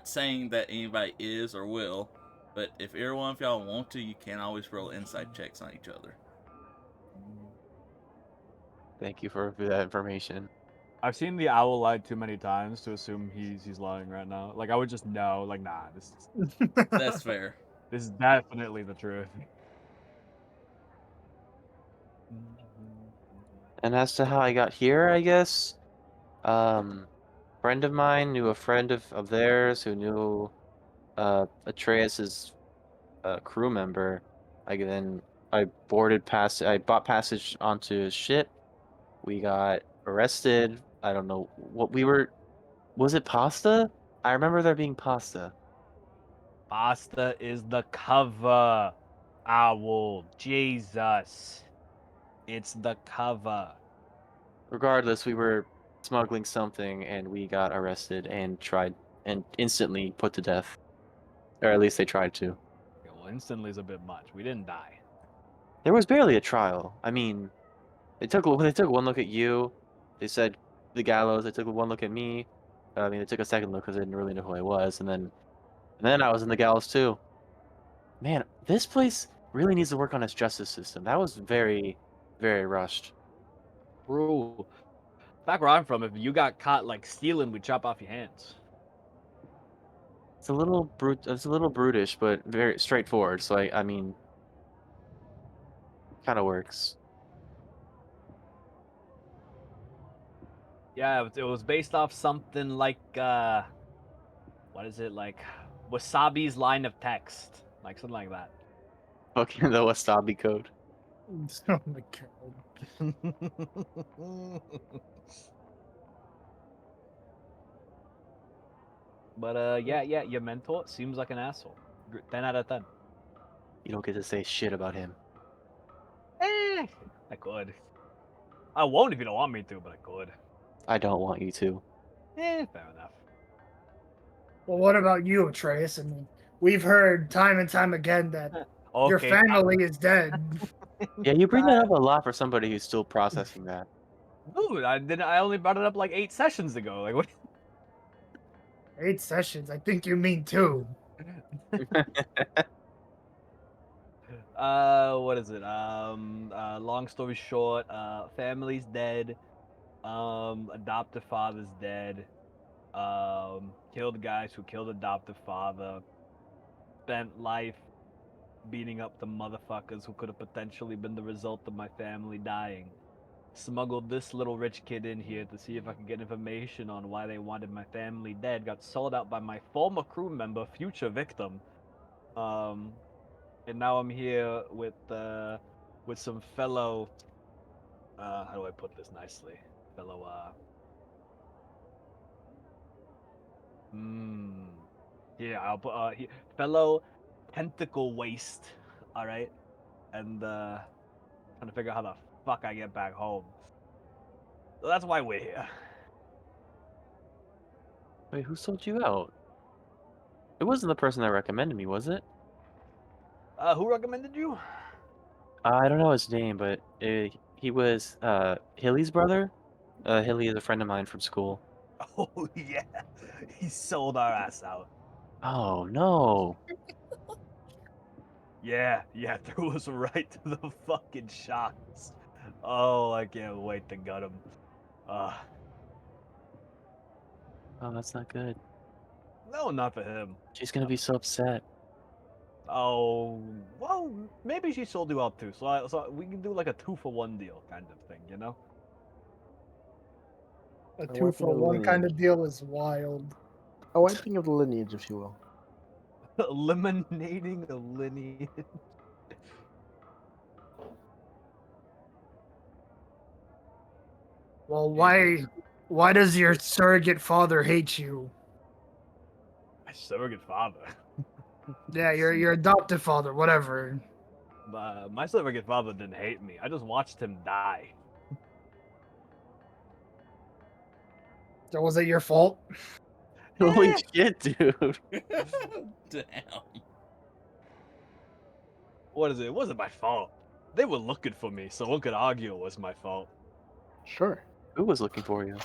saying that anybody is or will, but if either one of y'all want to, you can always roll insight checks on each other. Thank you for that information. I've seen the owl lie too many times to assume he's lying right now. Like I would just know, like, nah, That's fair. this is definitely the truth. And as to how I got here, I guess, friend of mine knew a friend of theirs who knew Atreus's crew member. I bought passage onto his ship. We got arrested. I don't know what we were. Was it pasta? I remember there being pasta. Pasta is the cover. Owl. Jesus. It's the cover. Regardless, we were smuggling something and we got arrested and tried and instantly put to death. Or at least they tried to. Okay, well, instantly is a bit much. We didn't die. There was barely a trial. I mean, when they took one look at you, they said the gallows. They took one look at me. I mean, they took a second look because they didn't really know who I was, and then I was in the gallows too. Man, this place really needs to work on its justice system. That was very, very rushed. Bro, back where I'm from, if you got caught like stealing, we chop off your hands. It's a little It's a little brutish, but very straightforward. So I mean, kind of works. Yeah, it was based off something like what is it like? Wasabi's line of text, like something like that. Fucking the wasabi code. Oh my god. But yeah, your mentor seems like an asshole. 10 out of 10. You don't get to say shit about him. I could. I won't if you don't want me to, but I could. I don't want you to. Fair enough. Well, what about you, Trace? I mean, we've heard time and time again that your Okay, family is dead. Yeah, you bring that up a lot for somebody who's still processing that. dude, I only brought it up like 8 sessions ago. Like what? 8 sessions. I think you mean 2. What is it? Long story short, family's dead. Adoptive father's dead. Killed guys who killed adoptive father. Spent life beating up the motherfuckers who could have potentially been the result of my family dying. Smuggled this little rich kid in here to see if I could get information on why they wanted my family dead. Got sold out by my former crew member, future victim. And now I'm here with some fellow. How do I put this nicely? Fellow. Yeah, I'll put fellow tentacle waste. All right, and trying to figure out how the fuck I get back home. So that's why we're here. Wait, who sold you out? It wasn't the person that recommended me, was it? Who recommended you? I don't know his name, but he was Hilly's brother. Hilly is a friend of mine from school. Oh yeah, he sold our ass out. Oh no. Yeah, threw us right to the fucking sharks. Oh, I can't wait to gut him. Uh, Oh, that's not good. no, not for him. She's gonna be so upset. Oh, well, maybe she sold you out too. So we can do like a 2-for-1 deal kind of thing, you know? A A 2 wiping for of the 1 kind lineage. of deal is wild. A wiping of the lineage, if you will. Eliminating the lineage. Well, why does your surrogate father hate you? My surrogate father. Yeah, your adoptive father, whatever. My surrogate father didn't hate me. I just watched him die. So was it your fault? Holy Eh, shit, dude. Damn. what is it? It wasn't my fault. They were looking for me, so one could argue it was my fault. Sure. Who was looking for you?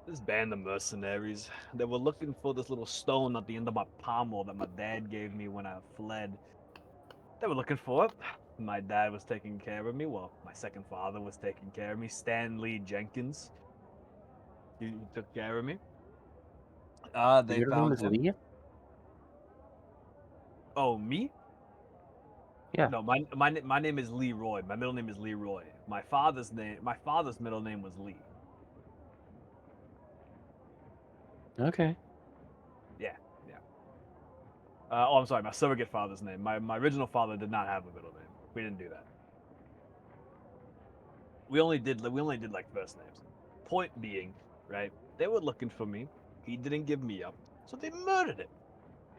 This band of mercenaries, they were looking for this little stone at the end of my pommel that my dad gave me when I fled. They were looking for it. My dad was taking care of me. Well, my second father was taking care of me. Stanley Jenkins. He took care of me. They Your name found is him. Lee? Oh, me? Yeah. No, my name is Leroy. My middle name is Leroy. My father's middle name was Lee. Okay. Yeah, yeah. Oh, I'm sorry. My surrogate father's name. My original father did not have a middle name. We didn't do that. We only did like first names. Point being, right? They were looking for me. He didn't give me up, so they murdered him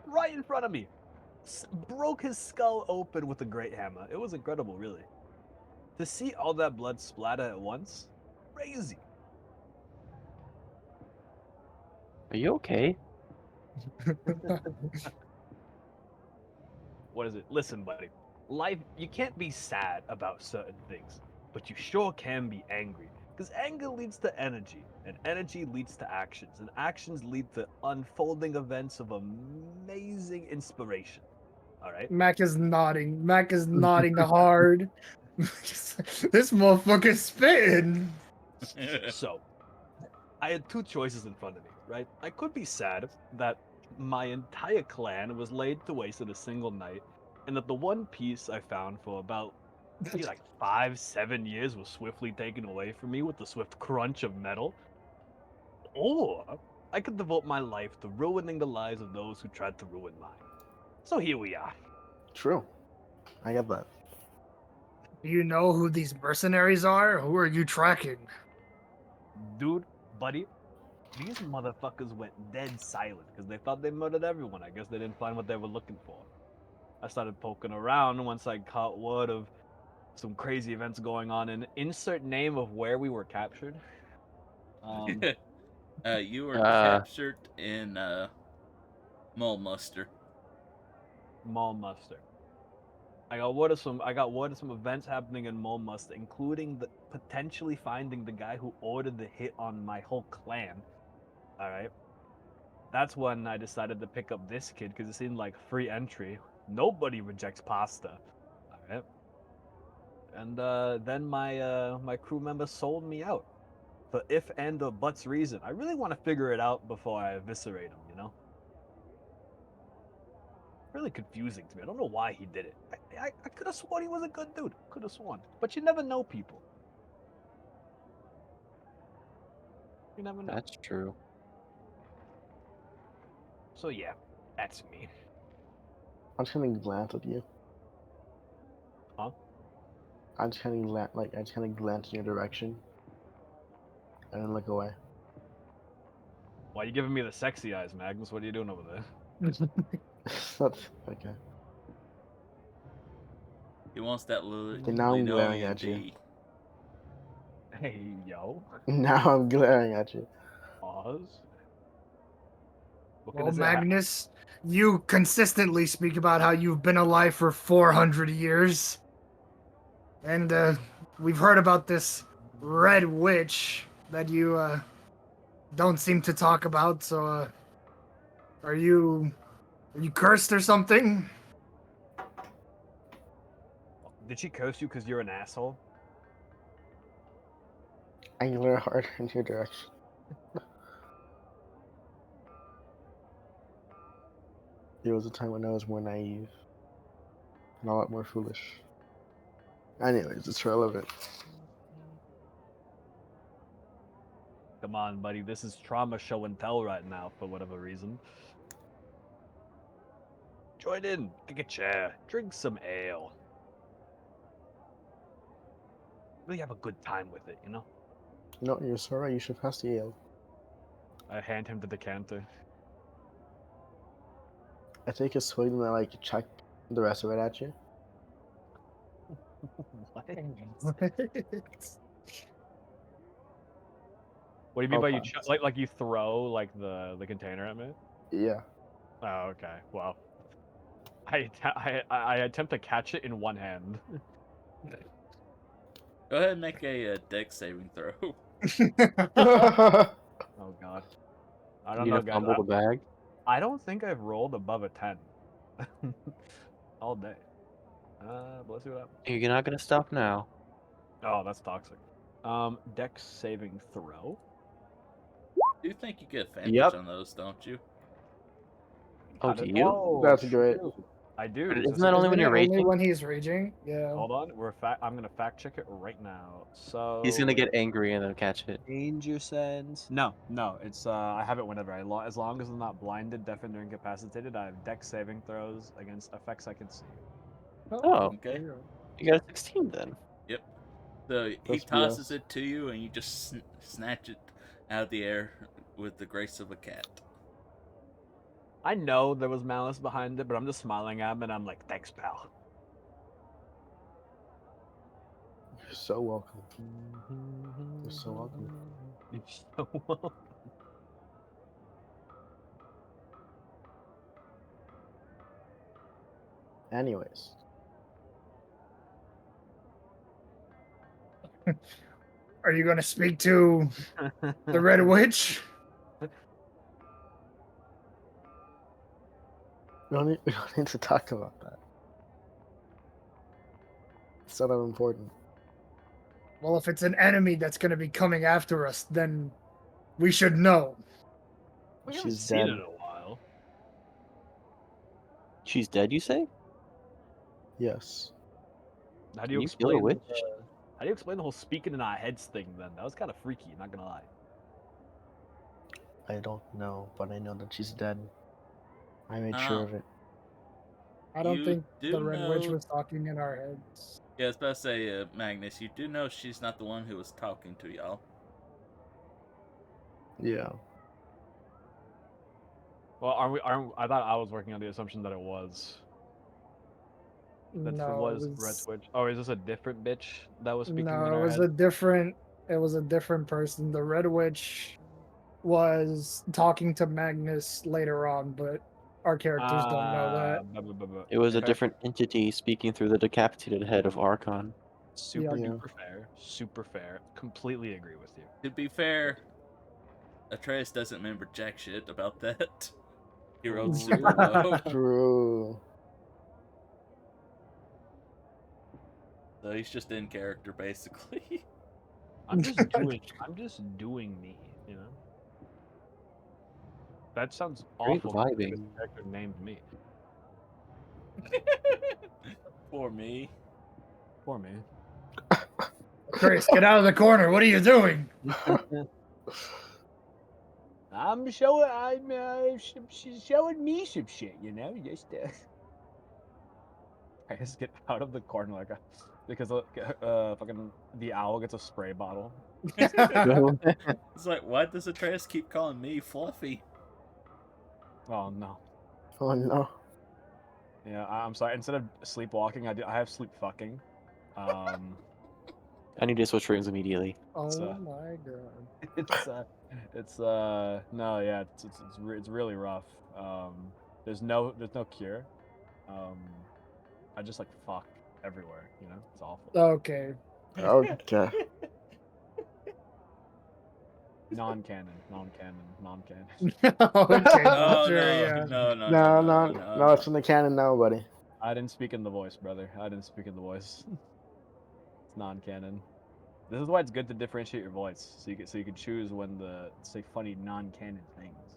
right in front of me. Broke his skull open with a great hammer. It was incredible, really. To see all that blood splatter at once, crazy. Are you okay? What is it? Listen, buddy. Life, you can't be sad about certain things, but you sure can be angry. Because anger leads to energy, and energy leads to actions, and actions lead to unfolding events of amazing inspiration. All right? Mac is nodding. Mac is nodding hard. This motherfucker's spitting. So, I had two choices in front of me, right? I could be sad that my entire clan was laid to waste in a single night, and that the one piece I found for about Maybe like 5, 7 years was swiftly taken away from me with the swift crunch of metal. Or I could devote my life to ruining the lives of those who tried to ruin mine. So here we are. True. I get that. Do you know who these mercenaries are? Who are you tracking? Dude, buddy, these motherfuckers went dead silent because they thought they murdered everyone. I guess they didn't find what they were looking for. I started poking around once I caught word of some crazy events going on, and insert name of where we were captured. You were Uh, captured in Mulmuster. Mulmuster. I got word of some events happening in Mulmuster, including potentially finding the guy who ordered the hit on my whole clan. All right. That's when I decided to pick up this kid because it seemed like free entry. Nobody rejects pasta. All right. And then my crew member sold me out for if and or buts reason. I really want to figure it out before I eviscerate him. You know. Really confusing to me. I don't know why he did it. I could have sworn he was a good dude. Could have sworn. But you never know people. You never know. that's true. So yeah, that's me. I'm just gonna glance at you. Huh? I just kind of glance in your direction, and then look away. Why are you giving me the sexy eyes, Magnus? What are you doing over there? That's okay. He wants that little Okay, now I'm glaring Linoleum at you. D. Hey, yo. Now I'm glaring at you. Pause. What can Well, I say? Magnus, you consistently speak about how you've been alive for 400 years. And we've heard about this red witch that you don't seem to talk about. So are you cursed or something? Did she curse you because you're an asshole? I glare hard in your direction. There was a time when I was more naive and a lot more foolish. Anyways, it's relevant. Come on, buddy. This is trauma show and tell right now for whatever reason. Join in. Take a chair. Drink some ale. Really have a good time with it, you know? No, you're so right. You should pass the ale. I hand him the decanter. I take a swig and I chuck the rest of it at you. What? What do you mean Oh, by you pass. like you throw like the container at me? Yeah. Oh, okay. Well, I attempt to catch it in one hand. Go ahead and make a deck saving throw. Oh god. I don't You know, to guys. fumble the bag. I don't think I've rolled above a 10 all day. But let's see what happens. You're not gonna stop now. Oh, that's toxic. Dex saving throw. You think you get advantage Yep. on those, don't you? Oh, Got do it. you? Oh, That's great. shoot. I do. But So isn't that only when Isn't you're it only raging? when he's raging? Yeah. hold on. I'm gonna fact check it right now. So He's gonna get angry and then catch it. danger sense. No. It's I have it whenever as long as I'm not blinded, deafened, or incapacitated. I have Dex saving throws against effects I can see. Oh, Okay. you got a 16 then. Yep. So he Plus tosses BS. it to you, and you just snatch it out of the air with the grace of a cat. I know there was malice behind it, but I'm just smiling at him and I'm like, thanks, pal. You're so welcome. You're so welcome. You're so welcome. Anyways, Are you going to speak to the red witch? we don't need to talk about that. It's not that important. Well, if it's an enemy that's going to be coming after us, then we should know. We haven't She's seen dead. it in a while. She's dead, you say? Yes. How do Can you you kill a explain? witch? How do you explain the whole speaking in our heads thing? Then that was kind of freaky. Not gonna lie. I don't know, but I know that she's dead. I made sure Oh. of it. I don't You think do the Red Witch know- was talking in our heads. Yeah, I was about to say, Magnus, you do know she's not the one who was talking to y'all. Yeah. Well, aren't I thought I was working on the assumption that it was. That No, was Red Witch. Oh, is this a different bitch that was speaking in no, our it was heads? a different. It was a different person. The Red Witch was talking to Magnus later on, but our characters don't know that. It was a Okay. different entity speaking through the decapitated head of Archon. Super Yeah. duper fair. Super fair. Completely agree with you. To be fair, Atreus doesn't remember jack shit about that. He rolled super low, True. so he's just in character basically. I'm just doing me, you know. That sounds Great awful. If this vibing. character named me. For me. For me. Chris, get out of the corner. What are you doing? She's showing me some shit, you know. Just I just get out of the corner like because fucking the owl gets a spray bottle. It's like, why does Atreus keep calling me Fluffy? Oh no. Oh no. Yeah, I'm sorry. Instead of sleepwalking, I have sleep fucking. I need to switch rooms immediately. Oh So- my god. it's no, yeah, it's really rough. There's no cure. I just like fuck everywhere, you know. It's awful. Okay. Okay. Non-canon. Okay, No, sure, no, yeah. No, it's in the canon now, buddy. I didn't speak in the voice, brother. I didn't speak in the voice. It's non-canon. This is why it's good to differentiate your voice, so you can choose when to say funny non-canon things.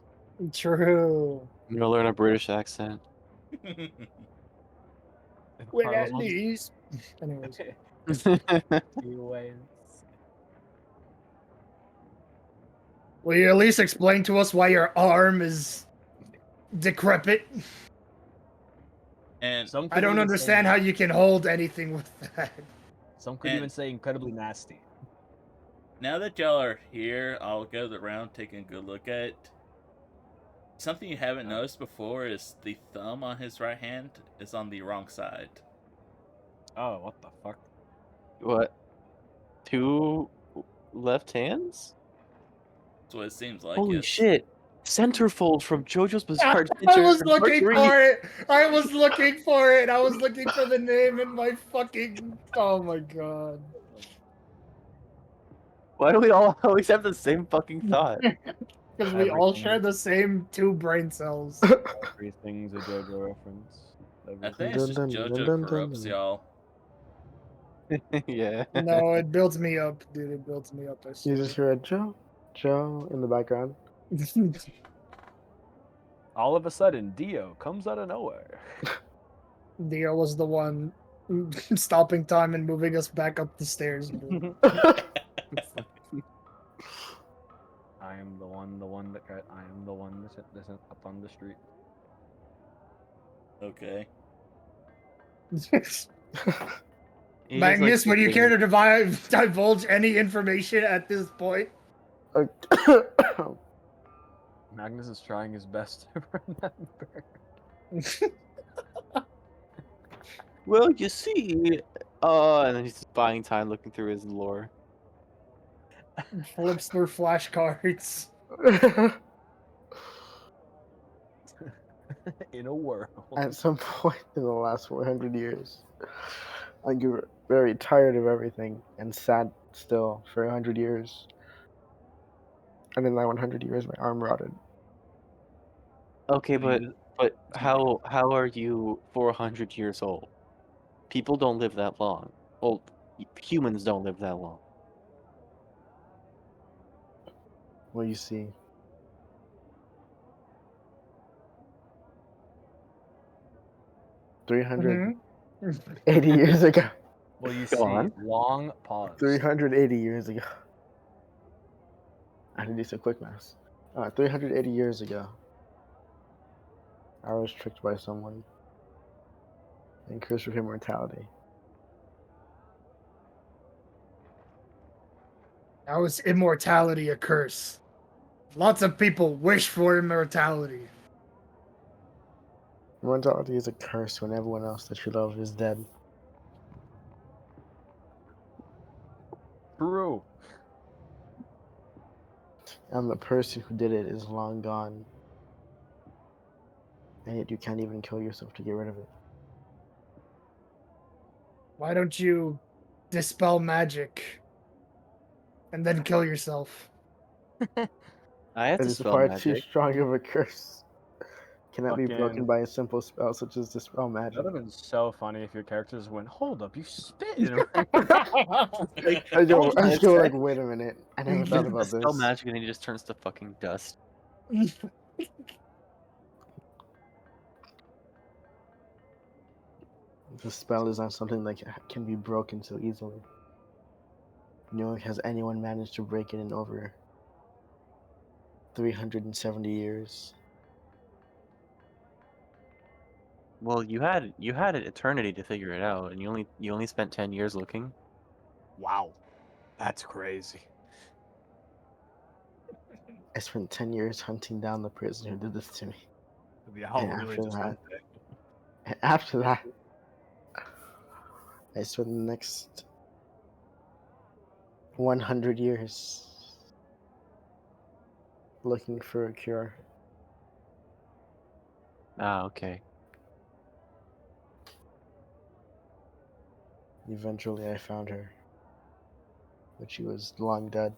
True. I'm gonna learn a British accent. Well, at Carlos- least. Anyways. Anyways. Will you at least explain to us why your arm is decrepit? And Some I could don't even understand say, how you can hold anything with that. Some could And- even say incredibly nasty. now that y'all are here, I'll go around taking a good look at it. Something you haven't noticed before is the thumb on his right hand is on the wrong side. Oh, what the fuck? What? 2 left hands? That's what it seems like. Holy yes. shit! Centerfold from JoJo's Bizarre I was Adventure. looking Part 3. for it. I was looking for it. I was looking for the name in my fucking. Oh my god. Why do we all always have the same fucking thought? Because we all Everything. share the same 2 brain cells. Everything's a JoJo reference. I think Everything. it's just Dun, dun, JoJo dun, dun, corrupts dun. y'all. Yeah. No, it builds me up, dude. It builds me up. I You swear. just hear a Joe in the background. All of a sudden, Dio comes out of nowhere. Dio was the one stopping time and moving us back up the stairs. Dude. I am the one that got. I am the one that's up on the street. Okay. He just Magnus, likes would you sing. care to divulge any information at this point? Magnus is trying his best to remember. Well, you see, and then he's just buying time looking through his lore. Flips through flashcards. In a world. At some point in the last 400 years, I grew very tired of everything and sat still for 100 years. And in that 100 years, my arm rotted. Okay, but You- how are you 400 years old? People don't live that long. Well, humans don't live that long. Well, you see, 380 Mhm. years ago. Well, you Go see, on. long pause. 380 years ago. I had to do some quick math. 380 years ago, I was tricked by someone and cursed with immortality. How is immortality a curse? Lots of people wish for immortality. Immortality is a curse when everyone else that you love is dead. True. And the person who did it is long gone. And yet you can't even kill yourself to get rid of it. Why don't you dispel magic and then kill yourself? I have It to is spell far too magic. strong of a curse. Cannot be broken Fucking- by a simple spell such as dispel That magic. would have been so funny if your characters went, hold up, you spit in him. Like, I go bullshit. like, wait a minute. I never thought about Dispel this. magic and then he just turns to fucking dust. The spell is not something that can be broken so easily. Nor has anyone managed to break it in over 370 years. Well, you had an eternity to figure it out, and you only spent 10 years looking. Wow. That's crazy. I spent 10 years hunting down the person who did this to me. The owl And really after just that- went there. And after that, I spent the next 100 years looking for a cure. Ah, okay. Eventually, I found her, but she was long dead.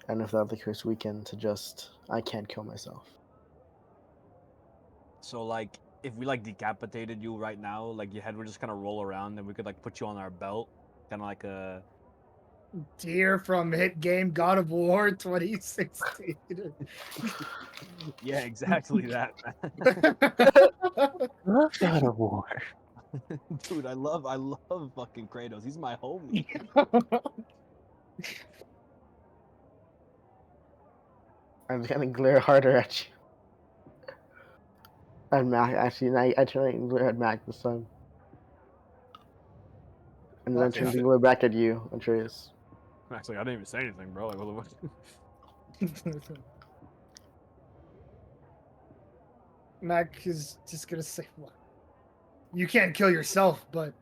And without the curse weekend to just, I can't kill myself. So, like, if we, like, decapitated you right now, like, your head would just kind of roll around, and we could, like, put you on our belt. Kind of like a... Dear from hit game God of War 2016. Yeah, exactly that, Love God of War. man. Dude, I love fucking Kratos. He's my homie. I'm gonna glare harder at you. And Mac, actually, I turn and glare at Mac this time. And then I turn to glare back at you, Andreas. Actually, I didn't even say anything, bro. Like, what the Mac is just gonna say, "What? You can't kill yourself, but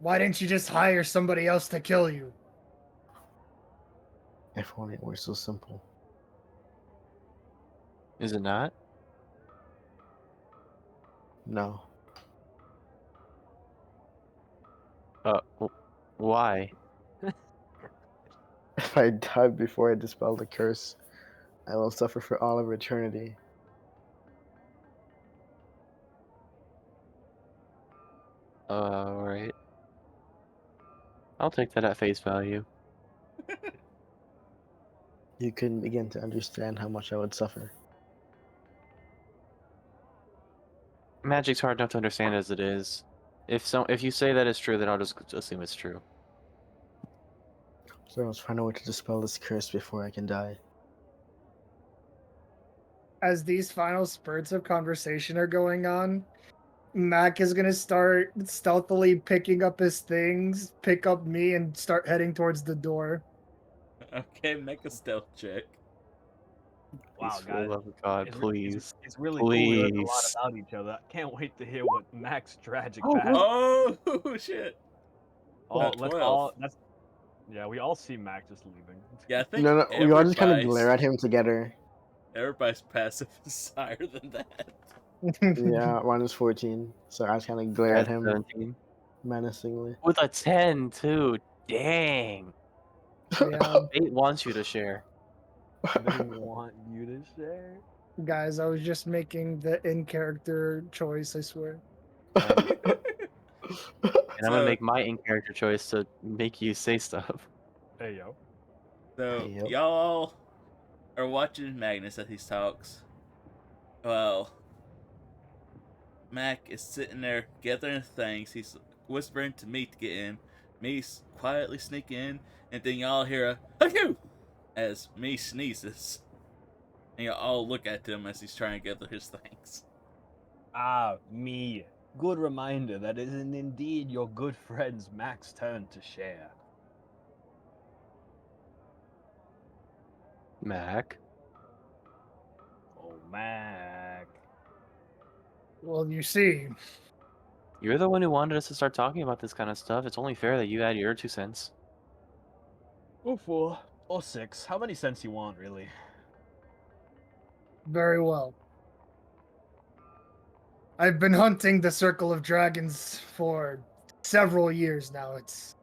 why didn't you just hire somebody else to kill you?" If only it were so simple. Is it not? No. Why? If I die before I dispel the curse, I will suffer for all of eternity. Alright. I'll take that at face value. You couldn't begin to understand how much I would suffer. Magic's hard enough to understand as it is. If you say that it's true, then I'll just assume it's true. So I was trying a way to dispel this curse before I can die. As these final spurts of conversation are going on, Mac is gonna start stealthily picking up his things, pick up me, and start heading towards the door. Okay, make a stealth check. Wow, Please, for guys. the love of God, please. It's really cool we learned a lot Please. about each other. I can't wait to hear what Mac's tragic Oh, past. Oh shit! Let's 12. all. Yeah, we all see Mac just leaving. Yeah, I think No, we all just kind of everybody's- glare at him together. Everybody's passive is higher than that. Yeah, minus 14. So I just kind of glare at him 17. menacingly. With a 10 too. Dang. Yeah, Fate wants you to share. They want you to share. guys, I was just making the in-character choice, I swear. And I'm gonna So- make my in-character choice to make you say stuff. Hey yo. So Yep. y'all are watching Magnus as he talks. Well, Mac is sitting there gathering things. He's whispering to me to get in. Me quietly sneak in, and then y'all hear a "Achoo!" as me sneezes. And you all look at him as he's trying to gather his things. Ah, me. Good reminder that it is indeed your good friend's Mac's turn to share. Mac. Oh, Mac. Well, you see, You're the one who wanted us to start talking about this kind of stuff. It's only fair that you add your 2 cents. Or 4. Or 6. How many cents you want, really? very well. I've been hunting the Circle of Dragons for several years now. It's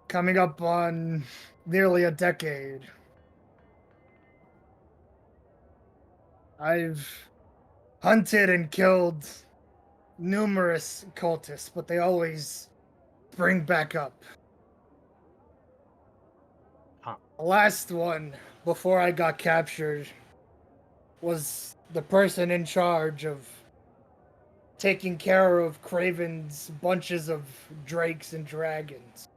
coming up on nearly a decade. I've hunted and killed numerous cultists, but they always bring back up. Huh. The last one, before I got captured, was the person in charge of taking care of Craven's bunches of drakes and dragons.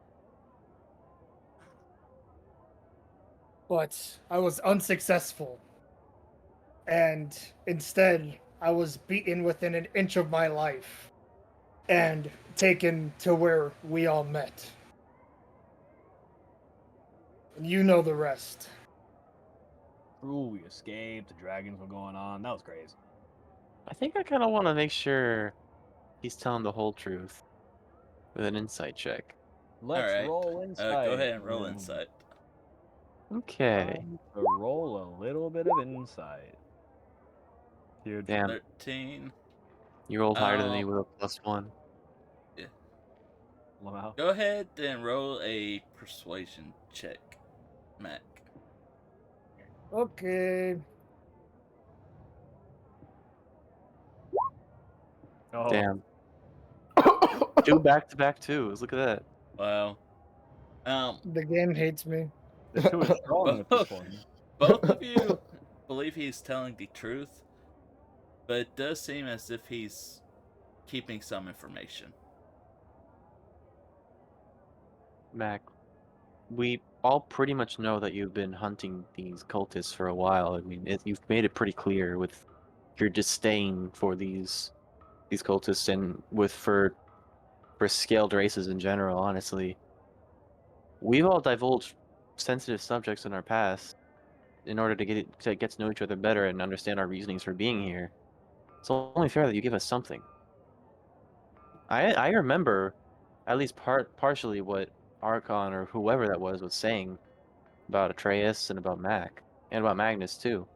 But I was unsuccessful. And instead, I was beaten within an inch of my life and taken to where we all met. And you know the rest. Ooh, we escaped. The dragons were going on. That was crazy. I think I kind of want to make sure he's telling the whole truth with an insight check. Let's Alright. roll insight. Go ahead and roll insight. Okay. Time to roll a little bit of insight. Dude, Damn. 13. You rolled higher than me Oh. with a +1. wow. Go ahead and roll a persuasion check, Mac. Okay. Oh, Damn. 2 back-to-back 2s. Look at that. Wow. The game hates me. the 2 is strong with this one. Both of you believe he's telling the truth, but it does seem as if he's keeping some information. Mac, we all pretty much know that you've been hunting these cultists for a while. I mean, you've made it pretty clear with your disdain for these cultists and for scaled races in general. Honestly, we've all divulged sensitive subjects in our past in order to get to know each other better and understand our reasonings for being here. It's only fair that you give us something. I remember at least partially what Archon or whoever that was saying about Atreus and about Mac and about Magnus too.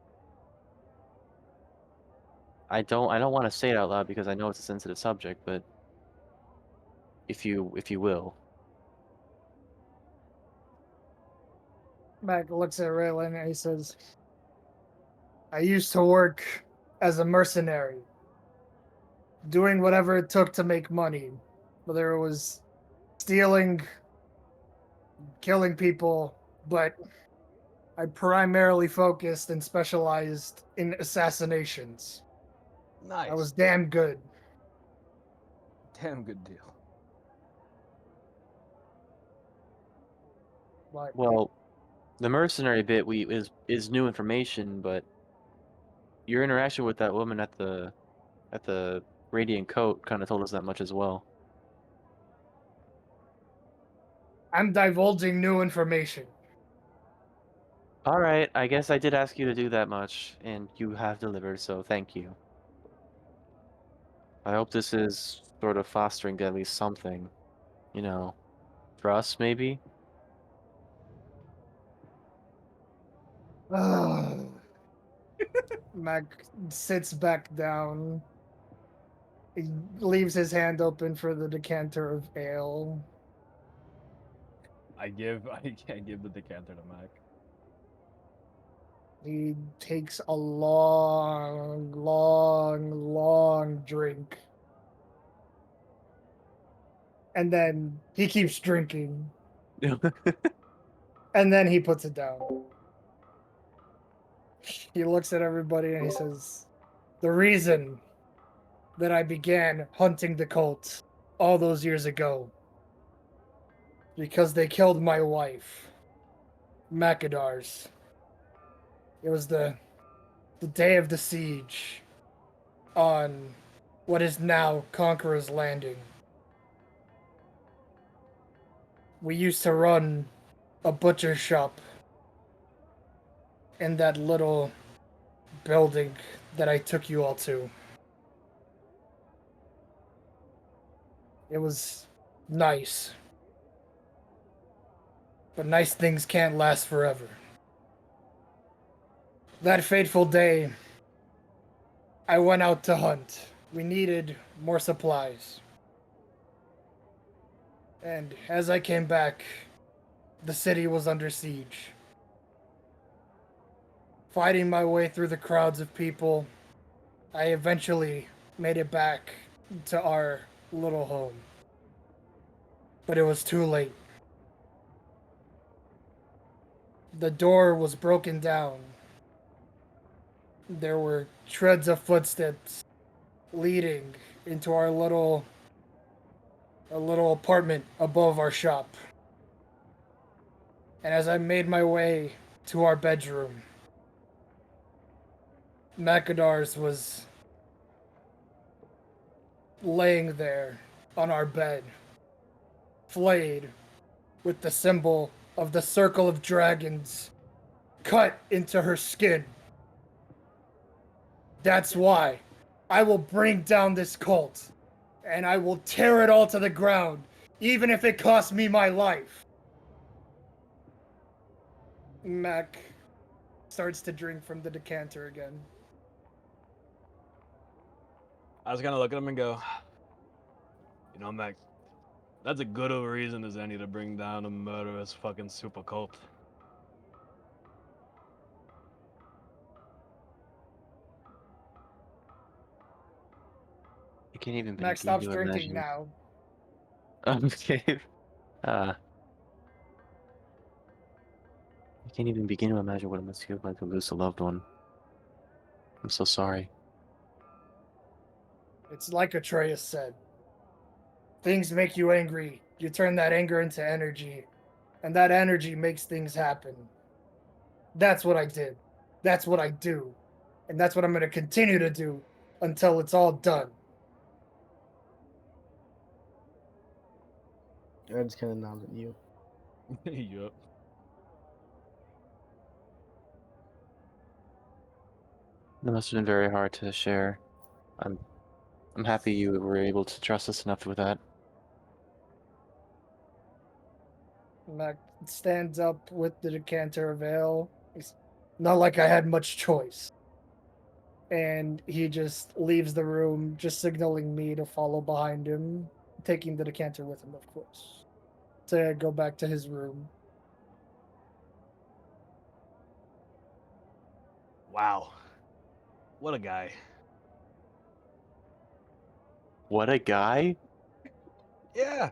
I don't want to say it out loud because I know it's a sensitive subject, but if you will. Mac looks at Raylan and he says, I used to work as a mercenary, doing whatever it took to make money, whether it was stealing, killing people, but I primarily focused and specialized in assassinations. Nice. I was damn good. Damn good deal. But Well, the mercenary bit is new information, but your interaction with that woman at the Radiant Coat kind of told us that much as well. I'm divulging new information. All right, I guess I did ask you to do that much, and you have delivered, so thank you. I hope this is sort of fostering at least something, you know, for us maybe. Mac sits back down. He leaves his hand open for the decanter of ale. I give the decanter to Mac. He takes a long, long, long drink. And then he keeps drinking. And then he puts it down. He looks at everybody and he says, the reason that I began hunting the cult all those years ago. Because they killed my wife, Macadars. It was the day of the siege on what is now Conqueror's Landing. We used to run a butcher shop in that little building that I took you all to. It was nice. But nice things can't last forever. That fateful day, I went out to hunt. We needed more supplies. And as I came back, the city was under siege. Fighting my way through the crowds of people, I eventually made it back to our little home. But it was too late. The door was broken down. There were treads of footsteps leading into our little apartment above our shop. And as I made my way to our bedroom, Macadars was laying there on our bed, flayed with the symbol of the circle of dragons cut into her skin. That's why I will bring down this cult, and I will tear it all to the ground, even if it costs me my life. Mac starts to drink from the decanter again. I was gonna look at him and go, you know, Mac, that's a good of a reason as any to bring down a murderous fucking super cult. I can't even Mac begin stops to drinking imagine. now. Okay. I can't even begin to imagine what it must feel like to lose a loved one. I'm so sorry. It's like Atreus said. Things make you angry. You turn that anger into energy, and that energy makes things happen. That's what I did. That's what I do. And that's what I'm going to continue to do until it's all done. I just kind of nod at you. Yup. It must have been very hard to share. I'm happy you were able to trust us enough with that. Mac stands up with the decanter of ale. It's not like I had much choice. And he just leaves the room, just signaling me to follow behind him, taking the decanter with him, of course, to go back to his room. Wow. What a guy. What a guy! Yeah.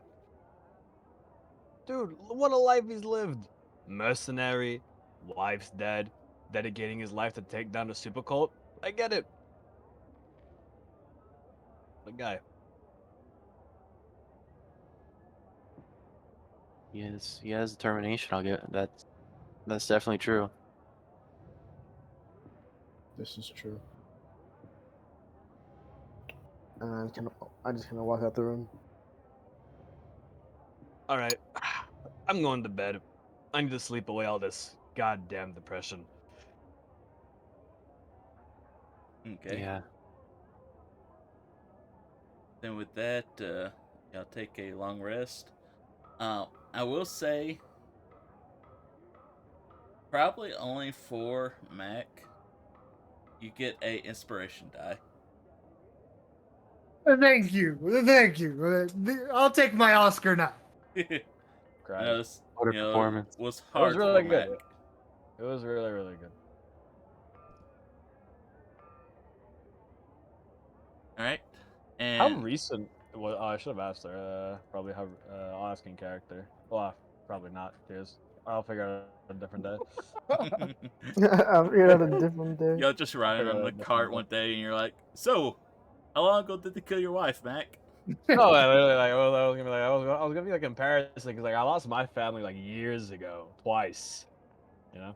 Dude, what a life he's lived. Mercenary, wife's dead, dedicating his life to take down a super cult. I get it. What a guy. He has determination. I'll get that's definitely true. This is true. And I just kind of walk out the room. All right. I'm going to bed. I need to sleep away all this goddamn depression. Okay. Yeah. Then with that, y'all take a long rest. I will say, probably only for Mac, you get a inspiration die. Thank you. Thank you. I'll take my Oscar now. Cried. This, What a performance. was It hard was really for good. Mac. It was really, really good. All right, How and recent? Well, I should have asked her. Probably how. I'll ask in character. Well, probably not. Cheers. I'll figure out a different day. I figured out a different day. y'all just riding figure on out the a different cart day. one day, and you're like, "So, How long ago did they kill your wife, Mac? No, I literally like I was gonna be like I was gonna be like comparison because like I lost my family like years ago, twice, you know.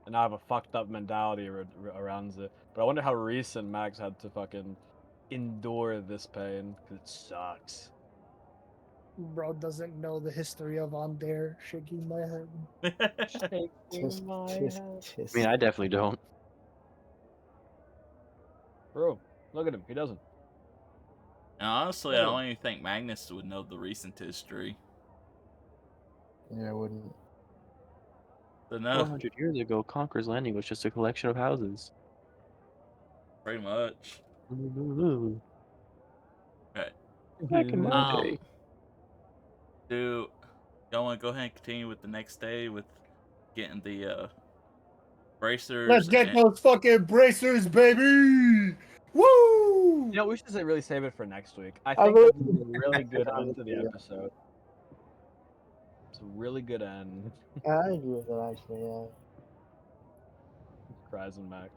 And I have a fucked up mentality around it. But I wonder how recent Max had to fucking endure this pain because it sucks. Bro doesn't know the history of On Dare, shaking my head. Tisk, tisk, tisk. I mean, I definitely don't. Bro, look at him. He doesn't. And honestly, I don't even think Magnus would know the recent history. Yeah, I wouldn't. So no, 400 years ago, Conqueror's Landing was just a collection of houses. pretty much. Ooh, Right. back in my day. Do y'all want to go ahead and continue with the next day with getting the bracers? Let's get and- those fucking bracers, baby! Woo! You know, we should really save it for next week. I I think really- that'd be a really good I end to the agree. episode. It's a really good end. I agree with that actually. Yeah. Cries and Mac.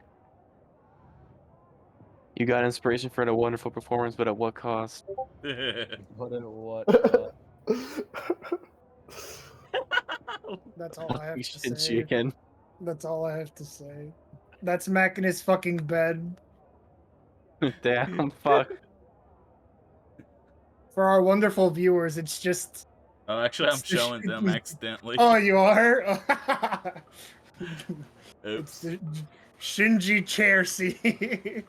You got inspiration for a wonderful performance, but at what cost? What in what? That's all I have You to should say. chicken. That's all I have to say. That's Mac in his fucking bed. Damn, fuck. For our wonderful viewers, it's just. Oh, actually, I'm It's the showing them shit- accidentally. Oh, you are? Oops. It's the Shinji chair scene.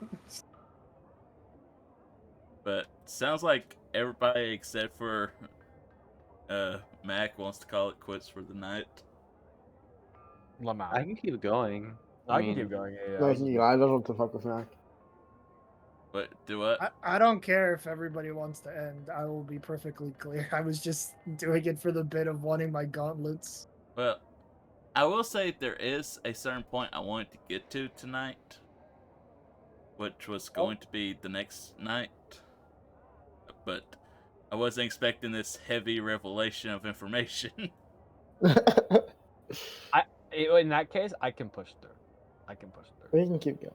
But sounds like everybody except for Mac wants to call it quits for the night. Lamar. I can keep going. I mean, can keep going. Yeah, No, I don't want to fuck with Mac. But do what? I don't care if everybody wants to end. I will be perfectly clear. I was just doing it for the bit of wanting my gauntlets. Well, I will say there is a certain point I wanted to get to tonight, which was going to be the next night. But I wasn't expecting this heavy revelation of information. In that case, I can push through. We can keep going.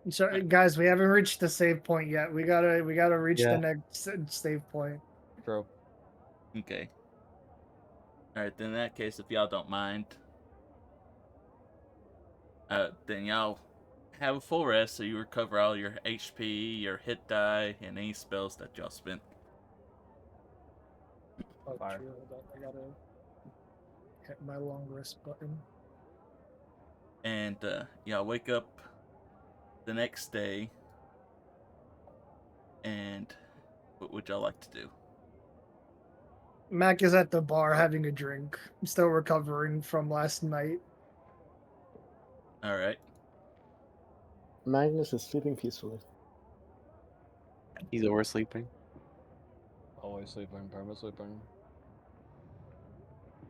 So, guys, we haven't reached the save point yet. We gotta reach Yeah. the next save point. True. Okay. Alright, then in that case, if y'all don't mind, then y'all have a full rest so you recover all your HP, your hit die, and any spells that y'all spent. Oh, Fire. true. Hold on, I gotta hit my long rest button. And y'all wake up the next day, and what would y'all like to do? Mac is at the bar having a drink. I'm still recovering from last night. Alright. Magnus is sleeping peacefully. he's oversleeping. Always sleeping, perma sleeping.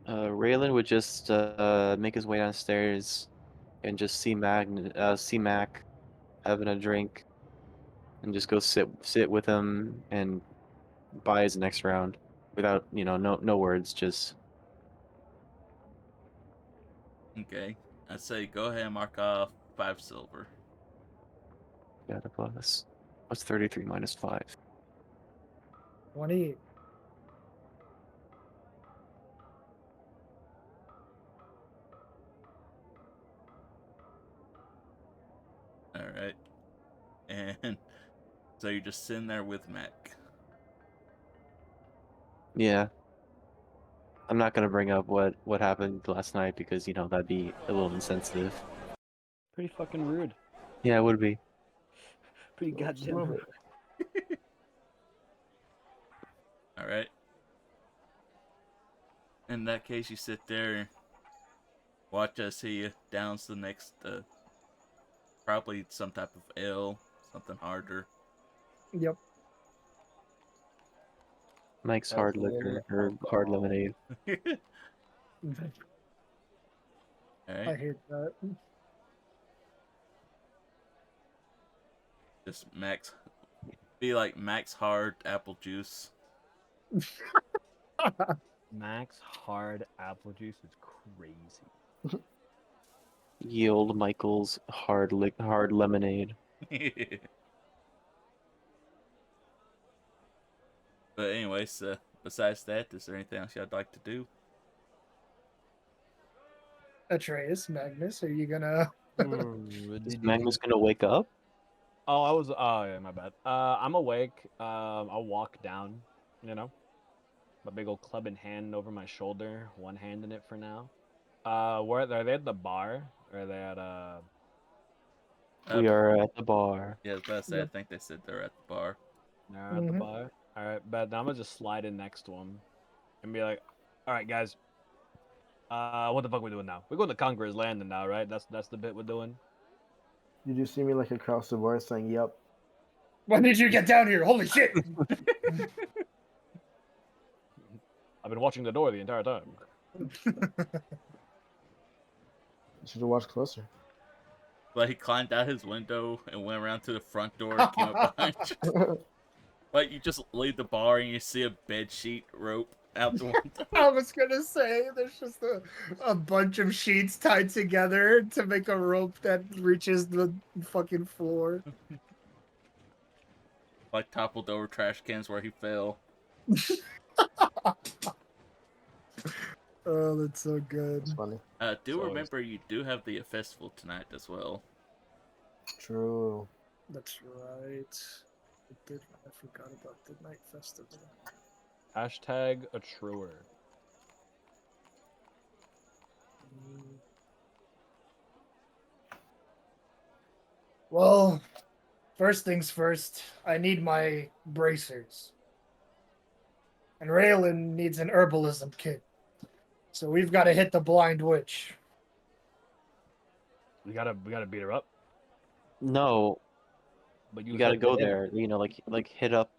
Raylan would just make his way downstairs and just see Mac having a drink, and just go sit with him and buy his next round without no words, just Okay. I'd say go ahead and mark off 5 silver. got a plus. What's 33 minus 5? 28. Alright. And so you're just sitting there with Mac. Yeah. I'm not gonna bring up what happened last night because that'd be a little insensitive. Pretty fucking rude. Yeah, it would be. Pretty goddamn rude. Alright. In that case, you sit there, watch as he downs the next, probably some type of ale, something harder. Yep. Mike's hard liquor or hard lemonade. I Alright. hate that. Just Max. Be like Max Hard Apple Juice. Max hard apple juice is crazy. Yield Michael's hard lemonade. But anyways, besides that, is there anything else y'all like to do? Atreus, Magnus, are you gonna? Is Magnus gonna wake up? Oh, Oh, yeah, my bad. I'm awake. I'll walk down. You know, my big old club in hand over my shoulder, one hand in it for now. Where are they at the bar? Or are they at We are at the bar. Yeah, I was about to say, I think they said they're at the bar. They're at the bar. All right, but I'm gonna just slide in next to them and be like, "All right, guys. What the fuck we doing now? We're going to Conqueror's Landing now, right? That's the bit we're doing." You just see me like across the board saying, "Yep." When did you get down here? Holy shit! I've been watching the door the entire time. You should have watched closer. But he climbed out his window and went around to the front door and came up behind you. Like, you just leave the bar and you see a bed sheet rope out the window. I was gonna say there's just a bunch of sheets tied together to make a rope that reaches the fucking floor. Like, toppled over trash cans where he fell. Oh, that's so good. It's funny. Do So remember you do have the festival tonight as well. True. That's right. I forgot about the night festival. Hashtag a truer. Well, first things first, I need my bracers. And Raylan needs an herbalism kit. So we've got to hit the blind witch. We gotta beat her up. No, But you gotta said go to hit there. You know, like hit up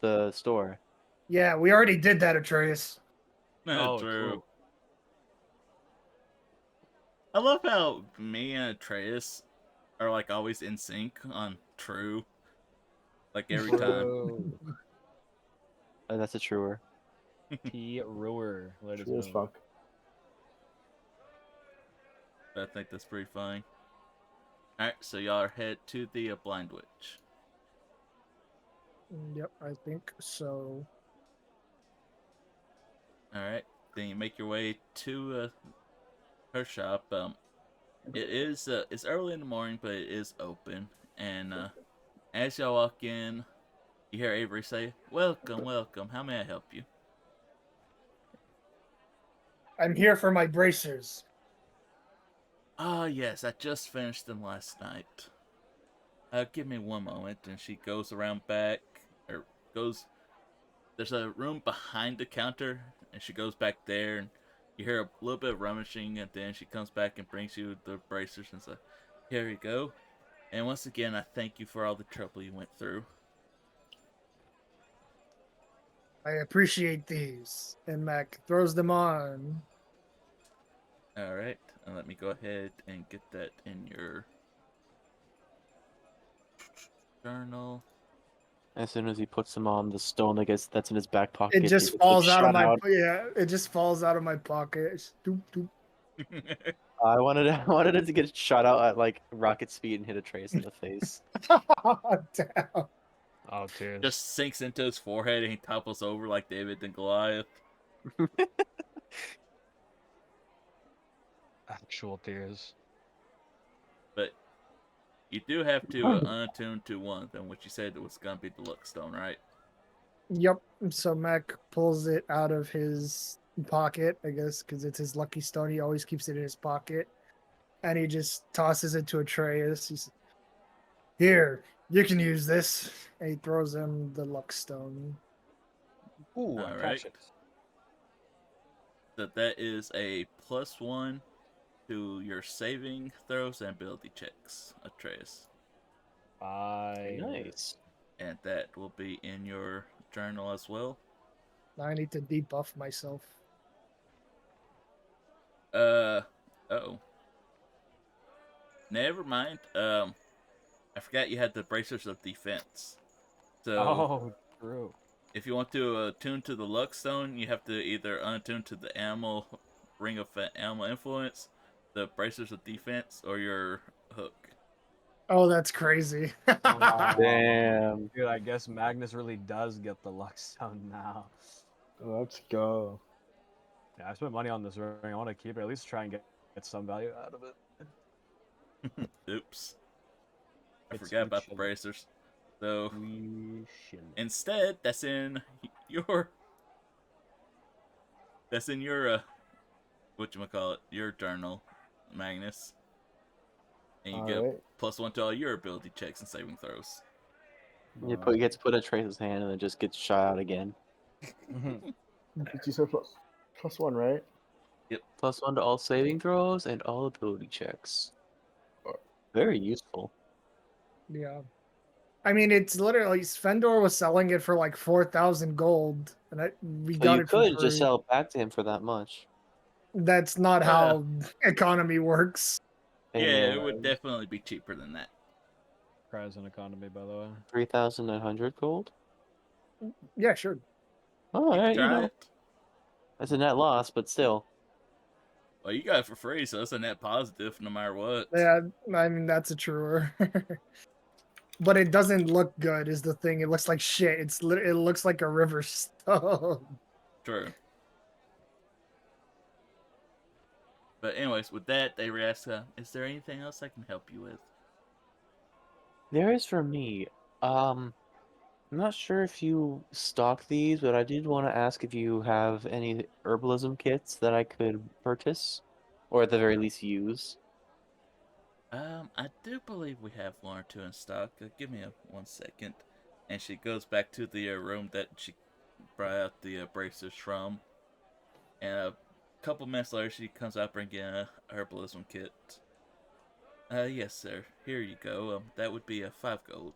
the store. Yeah, we already did that, Atreus. Oh, True. true. I love how me and Atreus are like always in sync on true. Like every time. True. That's a truer. T-ruer. Let us True as know. fuck. I think that's pretty funny. Alright, so y'all are head to the Blind Witch. Yep, I think so. Alright, then you make your way to her shop. It is it's early in the morning, but it is open. And as y'all walk in, you hear Avery say, "Welcome, welcome. How may I help you?" I'm here for my bracers. Ah, yes, I just finished them last night. Give me one moment. And she goes around back, or goes. There's a room behind the counter, and she goes back there, and you hear a little bit of rummaging, and then she comes back and brings you the bracers and says, "Here you go. And once again, I thank you for all the trouble you went through." I appreciate these. And Mac throws them on. Alright, and let me go ahead and get that in your journal. As soon as he puts them on, the stone that's in his back pocket, It just gets falls out of shot my yeah. It just falls out of my pocket. It's doop, doop. I wanted it to get shot out at like rocket speed and hit a Trace in the face. Damn. Oh, tears. Just sinks into his forehead and he topples over like David and Goliath. Actual tears. But you do have to unattune to one of them, which you said was gonna be the luck stone, right? Yep. So Mac pulls it out of his pocket, I guess, because it's his lucky stone. He always keeps it in his pocket. And he just tosses it to Atreus. He's here, you can use this. And he throws him the luck stone. Ooh, I All catch right. it. That is a +1 to your saving throws and ability checks, Atreus. Nice. And that will be in your journal as well. Now I need to debuff myself. Uh-oh. Never mind. I forgot you had the bracers of defense. So, Oh, true. if you want to attune to the luck stone, you have to either unattune to the animal ring of animal influence, the bracers of defense, or your hook. Oh, that's crazy. Wow. Damn. Dude, I guess Magnus really does get the luck stone now. Let's go. Yeah, I spent money on this ring. I want to keep it. At least try and get some value out of it. Oops. I It's forgot about the chilling. bracers. So We chilling. instead, that's in your whatchamacallit, your journal, Magnus. And you All get right. +1 to all your ability checks and saving throws. He gets put in Trace's hand and then just gets shot out again. Did you say +1, right? +1 to all saving throws and all ability checks. Very useful. Yeah. I mean, it's literally Svendor was selling it for like 4,000 gold, and we So got you it for could just free. sell it back to him for that much. That's not how economy works. Yeah, And it would definitely be cheaper than that. Cries on economy, by the way. 3,900 gold. Yeah, sure. Oh, You alright, can try it. that's a net loss, but still. Well, you got it for free, so it's a net positive no matter what. Yeah, I mean that's a truer. But it doesn't look good. Is the thing? It looks like shit. It looks like a river stone. True. But anyways, with that, they ask, is there anything else I can help you with? There is for me. I'm not sure if you stock these, but I did want to ask if you have any herbalism kits that I could purchase, or at the very least use. I do believe we have one or two in stock. Give me 1 second. And she goes back to the room that she brought out the bracers from. And a couple minutes later, she comes out bringing a herbalism kit. Yes, sir. Here you go. That would be 5 gold.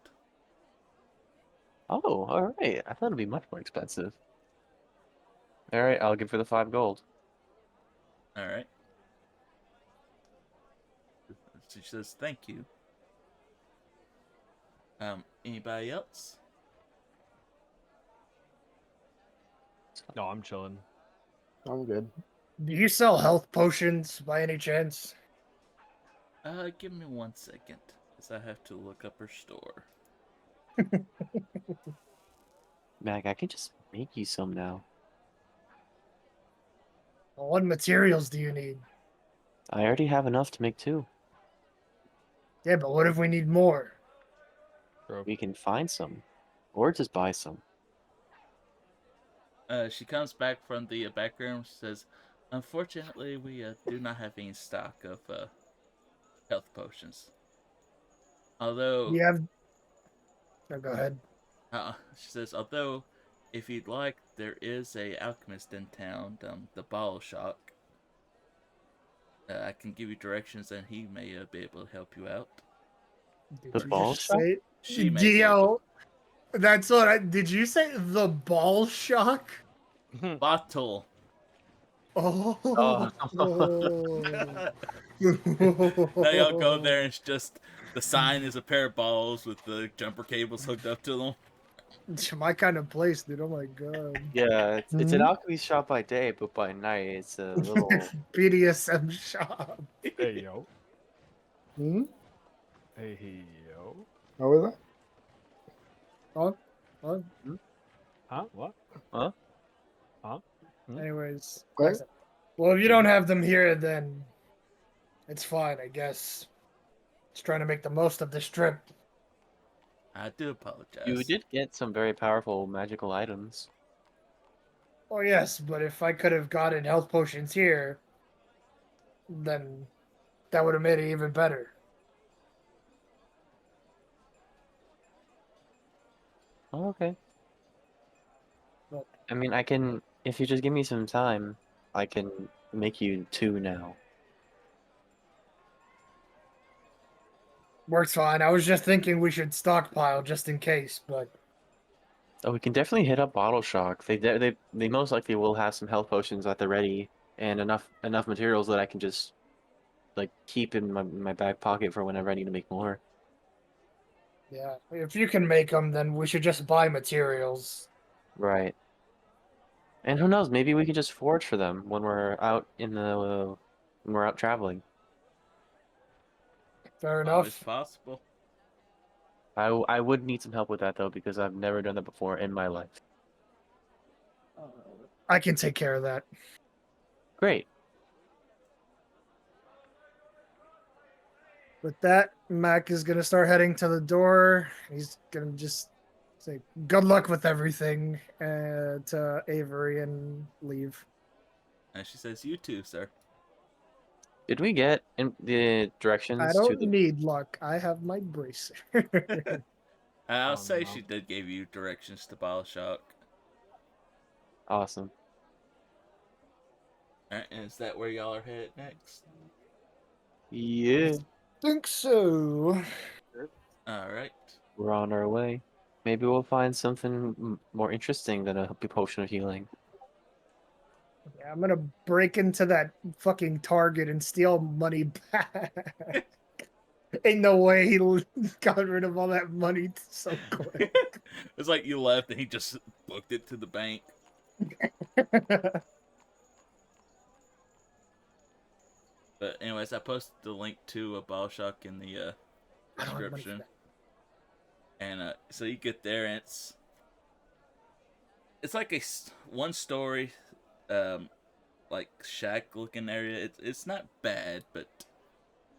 Oh, all right. I thought it'd be much more expensive. All right, I'll give her the 5 gold. All right. She says, "Thank you." Anybody else? No, I'm chilling. I'm good. Do you sell health potions by any chance? Give me 1 second, as I have to look up her store. Mag, I can just make you some now. What materials do you need? I already have enough to make 2. Yeah, but what if we need more? We can find some, or just buy some. She comes back from the back room. Says, "Unfortunately, we do not have any stock of health potions. Although, You have. No, go ahead. she says, although, if you'd like, there is a alchemist in town, the Ball Shock. I can give you directions, and he may be able to help you out. Did The you ball just shop? say? She may be able. Yo, that's what I. Did you say the ball shock? Bottle. Oh. Now y'all go there, and it's just the sign is a pair of balls with the jumper cables hooked up to them. It's my kind of place, dude. Oh my god. Yeah, it's an Mhm. alchemy shop by day, but by night it's a little. BDSM shop. Hey yo. Hmm? Hey yo. What was that? Oh, oh. Huh? What? Huh? Anyways. What? Excellent. Well, if you don't have them here, then it's fine, I guess. Just trying to make the most of this trip. I do apologize. You did get some very powerful magical items. Oh yes, but if I could have gotten health potions here, then that would have made it even better. Oh, okay. Well, I mean, I can. If you just give me some time, I can make you 2 now. works fine. I was just thinking we should stockpile just in case, but Oh, we can definitely hit up Bottle Shock. They most likely will have some health potions at the ready and enough materials that I can just like keep in my back pocket for whenever I need to make more. yeah, if you can make them, then we should just buy materials. Right. And who knows? Maybe we can just forge for them when we're out in the when we're out traveling. Fair Always enough. possible. I would need some help with that though because I've never done that before in my life. I can take care of that. Great. With that, Mac is gonna start heading to the door. He's gonna just say good luck with everything to Avery and leave. And she says, "You too, sir." Did we get in the I directions to don't the? need luck. I have my bracer. I'll Oh, say no. she did give you directions to Bioshock. Awesome. Alright, and is that where y'all are headed next? Yeah, Think so. Alright. we're on our way. Maybe we'll find something more interesting than a potion of healing. Yeah, I'm gonna break into that fucking Target and steal money back. Ain't no way he got rid of all that money so quick. It's like you left and he just booked it to the bank. But anyways, I posted the link to a Bioshock in the I don't have money for description. that. And so you get there and it's like a one story like shack looking area. It's not bad, but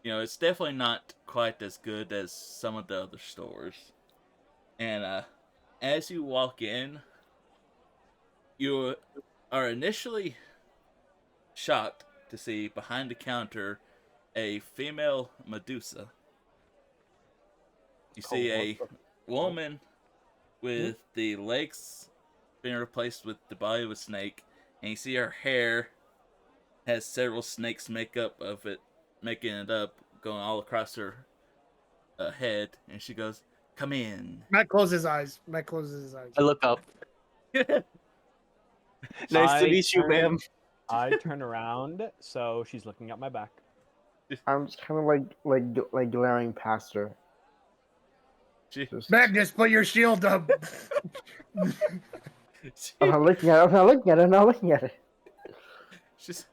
you know, it's definitely not quite as good as some of the other stores. And as you walk in, you are initially shocked to see behind the counter a female Medusa. You see a woman with the legs being replaced with the body of a snake, and you see her hair has several snakes makeup of it, making it up, going all across her head, and she goes, "Come in." Matt closes his eyes. Matt closes his eyes. I look up. Nice to I meet you, turn- ma'am. I turn around, so she's looking at my back. I'm just kind of like glaring past her. She, Just, Magnus, put your shield up. I'm not looking at it. I'm not looking at it. I'm not looking at it. she's,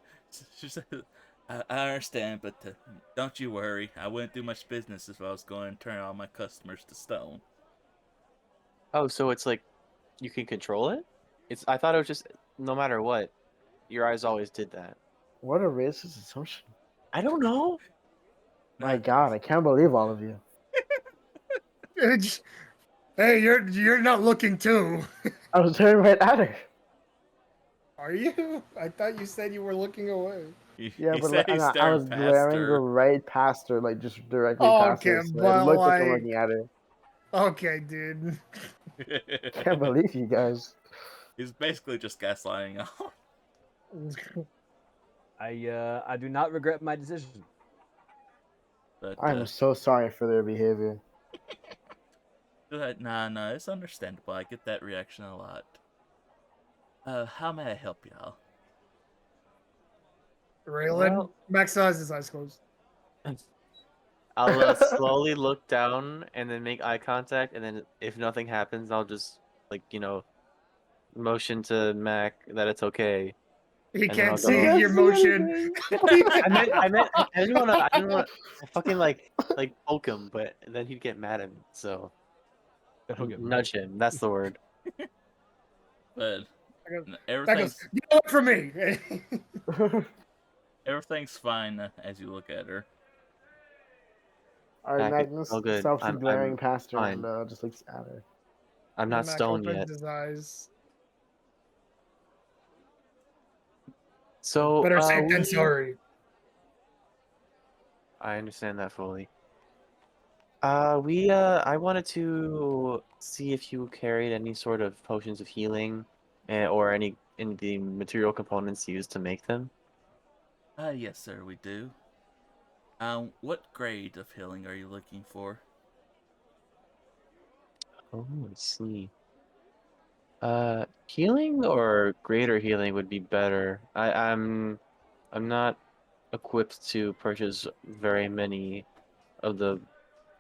she said, I understand, but don't you worry. I wouldn't do much business if I was going to turn all my customers to stone. Oh, so it's like you can control it? I thought it was just no matter what, your eyes always did that. What a racist assumption. I don't know. My God, I can't believe all of you. Hey, you're not looking too. I was staring right at her. Are you? I thought you said you were looking away. Yeah, He but said like, he's I staring was past glaring her. right past her, like just directly past Okay, her. So it but looked like I'm like, looking at her. okay, dude. Can't believe you guys. He's basically just gaslighting y'all. I do not regret my decision. But I'm so sorry for their behavior. nah, it's understandable. I get that reaction a lot. How may I help y'all? Raylan, Well- Max has his eyes closed. I'll slowly look down and then make eye contact, and then if nothing happens, I'll just like motion to Mac that it's okay. He And then I'll can't go. see Can't your see motion. I didn't want to. I didn't want to fucking like poke him, but then he'd get mad at me. So It'll get nudge him. That's the word. But That goes, get away from me. everything's fine as you look at her. Alright, Mac, it's Magnus all good. stops I'm glaring past her fine. and just looks at her. I'm not Mac stoned opens yet. his eyes. So Better safe than we- sorry. I understand that fully. I wanted to see if you carried any sort of potions of healing, or any in the material components used to make them. Yes, sir, we do. What grade of healing are you looking for? Oh, I see. Healing or greater healing would be better. I'm not equipped to purchase very many of the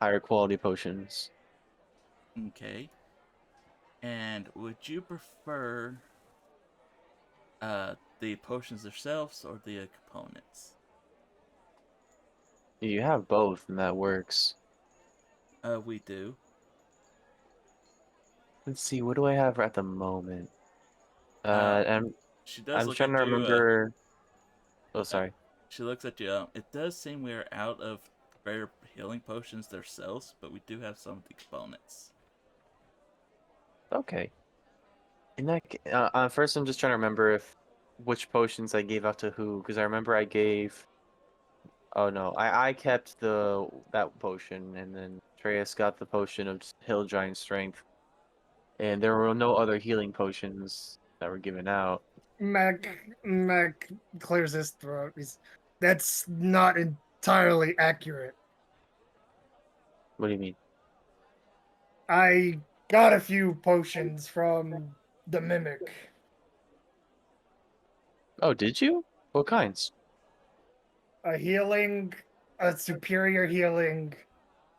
higher quality potions. Okay. And would you prefer the potions themselves or the components? You have both, and that works. We do. Let's see, what do I have at the moment? Uh, And she does I'm look trying at to you. remember. Oh, Uh, sorry. she looks at you. It does seem we are out of rare healing potions themselves, but we do have some of the components. Okay. In that, first, I'm just trying to remember which potions I gave out to who, because I remember I gave. Oh no, I kept that potion, and then Atreus got the potion of Hill Giant Strength, and there were no other healing potions that were given out. Mac clears his throat. That's not entirely accurate. What do you mean? I got a few potions from the mimic. Oh, did you? What kinds? A healing, a superior healing,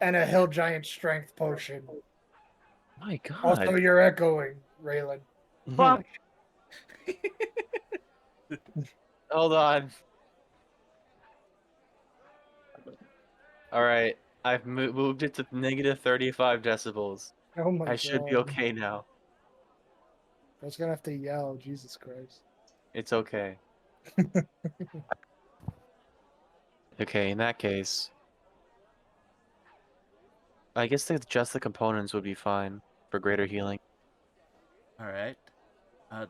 and a hill giant strength potion. My Also, God. you're echoing, Raylan. Fuck. Hold on. All right, I've moved it to negative 35 decibels. Oh my I should be god. okay now. I was gonna have to yell, Jesus Christ. It's okay. Okay, in that case, I guess just the components would be fine for greater healing. All right.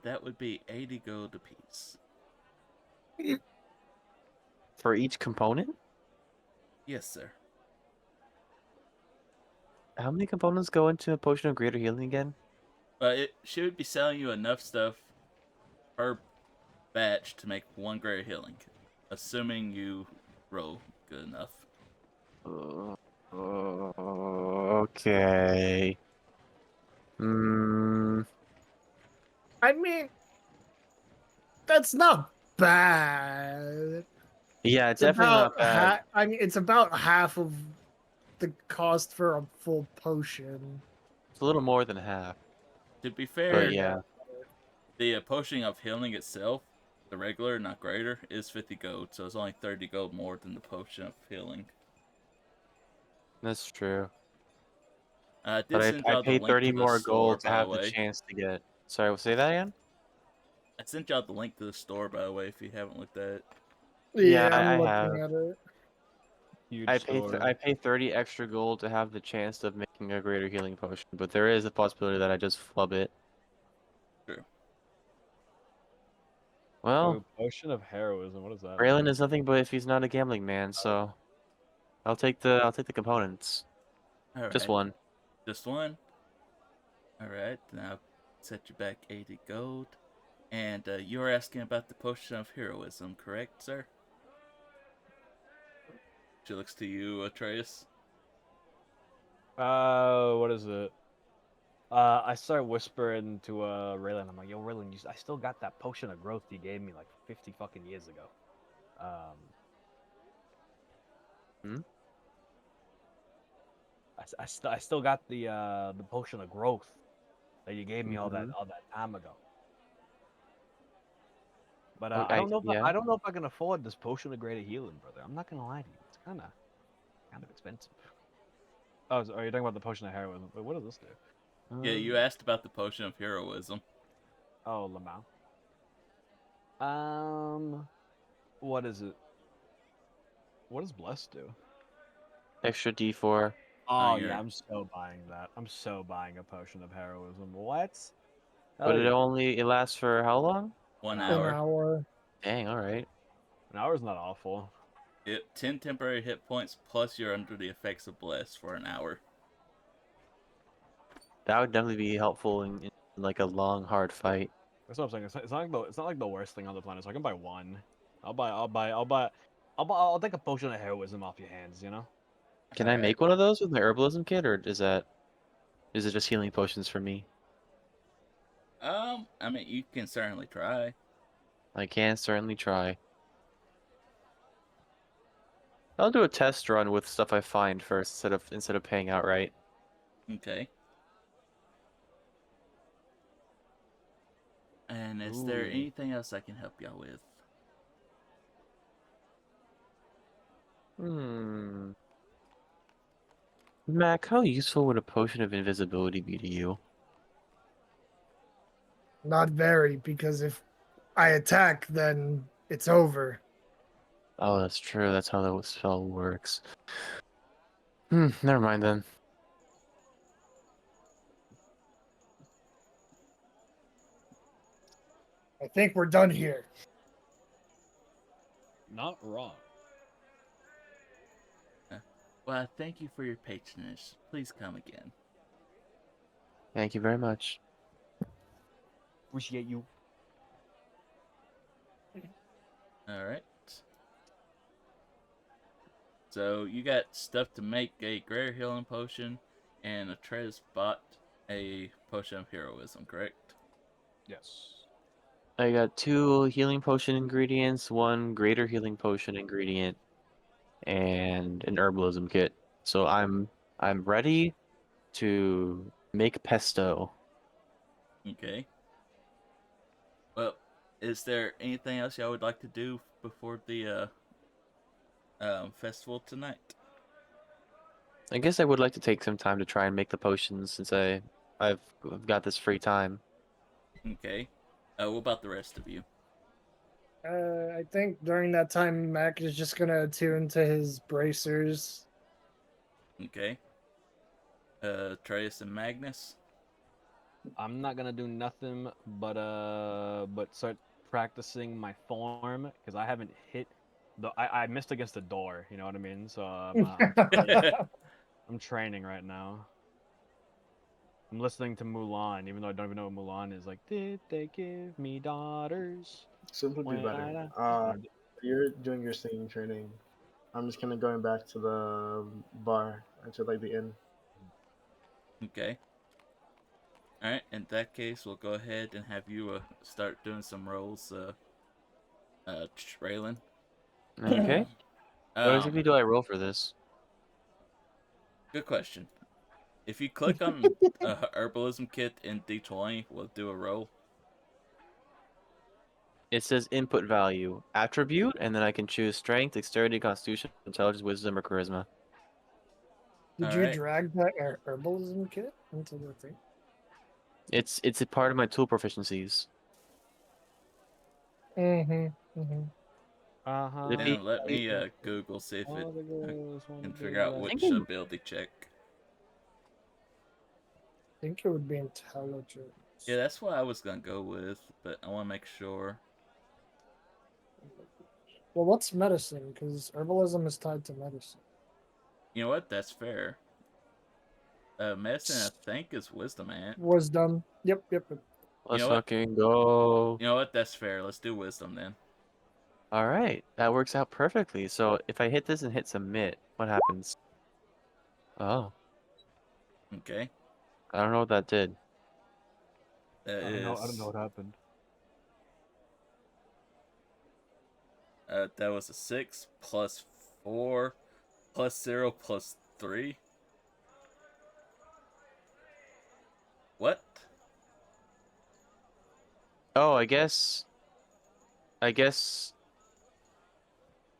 That would be 80 gold apiece. For each component? Yes, sir. How many components go into a potion of greater healing again? But she would be selling you enough stuff per batch to make one greater healing, assuming you roll good enough. Okay. Hmm. I mean, that's not bad. Yeah, it's It's definitely about not bad. I mean, it's about half of the cost for a full potion. It's a little more than half, To be but fair, yeah, the potion of healing itself, the regular, not greater, is 50 gold, so it's only 30 gold more than the potion of healing. that's true. I did But send I y'all the paid link 30 to the more store, gold to by the have the way. chance to get. Sorry, say that again? I sent y'all the link to the store, by the way, if you haven't looked at it. Yeah, Yeah, I'm I looking have. at it. Huge I store. pay 30 extra gold to have the chance of making a greater healing potion, but there is a possibility that I just flub it. True. Well, Ooh, potion of heroism. What does that Braylon mean? is nothing but if he's not a gambling man, so I'll take the components. All Just right, one. just one. All right, now set you back 80 gold. And you were asking about the potion of heroism, correct, sir? She looks to you, Atreus. What is it? I start whispering to Raylan. I'm like, yo, Raylan, I still got that potion of growth you gave me like 50 fucking years ago. Hmm? I still got the potion of growth that you gave me Mm-hmm. all that time ago. But Oh, I yeah. don't know if I can afford this potion of greater healing, brother. I'm not gonna lie to you. It's kind of expensive. Oh, are you talking about the potion of heroism? Wait, what does this do? Yeah, you asked about the potion of heroism. Oh, Lamau. What is it? What does bless do? Extra D4. Oh Your yeah, I'm so buying that. I'm so buying a potion of heroism. What? But Hell yeah. it lasts for how long? one An An hour. hour. hour. Dang, alright. An hour's not awful. 10 temporary hit points plus you're under the effects of bless for an hour. That would definitely be helpful in like a long, hard fight. That's what I'm saying. It's not like the worst thing on the planet. So I can buy one. I'll take a potion of heroism off your hands. You know. Can All I right. make one of those with my herbalism kit, or is it just healing potions for me? I mean, you can certainly try. I can certainly try. I'll do a test run with stuff I find first instead of paying outright. Okay. And is there Ooh. anything else I can help y'all with? Hmm. Mac, how useful would a potion of invisibility be to you? Not very, because if I attack, then it's over. Oh, that's true. That's how that spell works. Never mind then. I think we're done here. Not wrong. Well, thank you for your patronage. Please come again. Thank you very much. Appreciate you. All right. So you got stuff to make a greater healing potion, and Atreus bought a potion of heroism, correct? Yes. I got 2 healing potion ingredients, 1 greater healing potion ingredient, and an herbalism kit. So I'm ready to make pesto. Okay. Well, is there anything else y'all would like to do before the festival tonight? I guess I would like to take some time to try and make the potions since I've got this free time. Okay. What about the rest of you? I think during that time, Mac is just gonna attune to his bracers. Okay. Atreus and Magnus? I'm not gonna do nothing but start practicing my form because I haven't hit the I missed against the door. You know what I mean? So I'm training right now. I'm listening to Mulan, even though I don't even know what Mulan is. Like, did they give me daughters? Simply be When better. I... You're doing your singing training. I'm just kind of going back to the bar, or to like the inn. Okay. Alright, in that case, we'll go ahead and have you start doing some rolls, Traylon. Okay. What Um, exactly do I roll for this? Good question. If you click on herbalism kit in D20, we'll do a roll. It says input value, attribute, and then I can choose strength, dexterity, constitution, intelligence, wisdom, or charisma. Did you Alright. drag that herbalism kit into the thing? It's a part of my tool proficiencies. Mm-hmm. Mm-hmm. Uh-huh. Would it be? Then let me Google, see if it All the girls I wanna can be figure out like which think ability check. I think it would be intelligence. Yeah, that's what I was gonna go with, but I want to make sure. Well, what's medicine? Because herbalism is tied to medicine. You know what? That's fair. Medicine, I think, is wisdom, ant. Wisdom. Yep, yep, yep. You Let's know what? fucking go. You know what? That's fair. Let's do wisdom then. All right, that works out perfectly. So if I hit this and hit submit, what happens? Oh, Okay. I don't know what that did. That I don't know. I don't is. know what happened. That was a 6 plus 4 plus 0 plus 3. What? Oh, I guess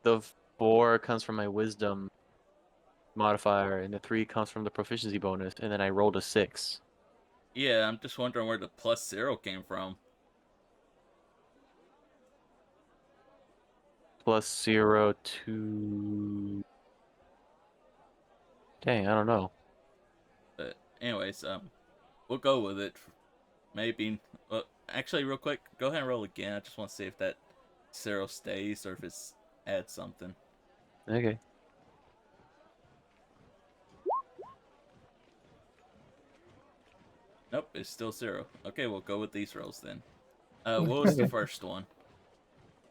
the 4 comes from my wisdom modifier, and the 3 comes from the proficiency bonus, and then I rolled a 6. Yeah, I'm just wondering where the plus 0 came from. Plus 0 to... Dang, I don't know. But anyways, we'll go with it. Maybe. Well, actually, real quick, go ahead and roll again. I just want to see if that 0 stays or if it's adds something. Okay. Nope, it's still 0. Okay, we'll go with these rolls then. What was the Okay. first one?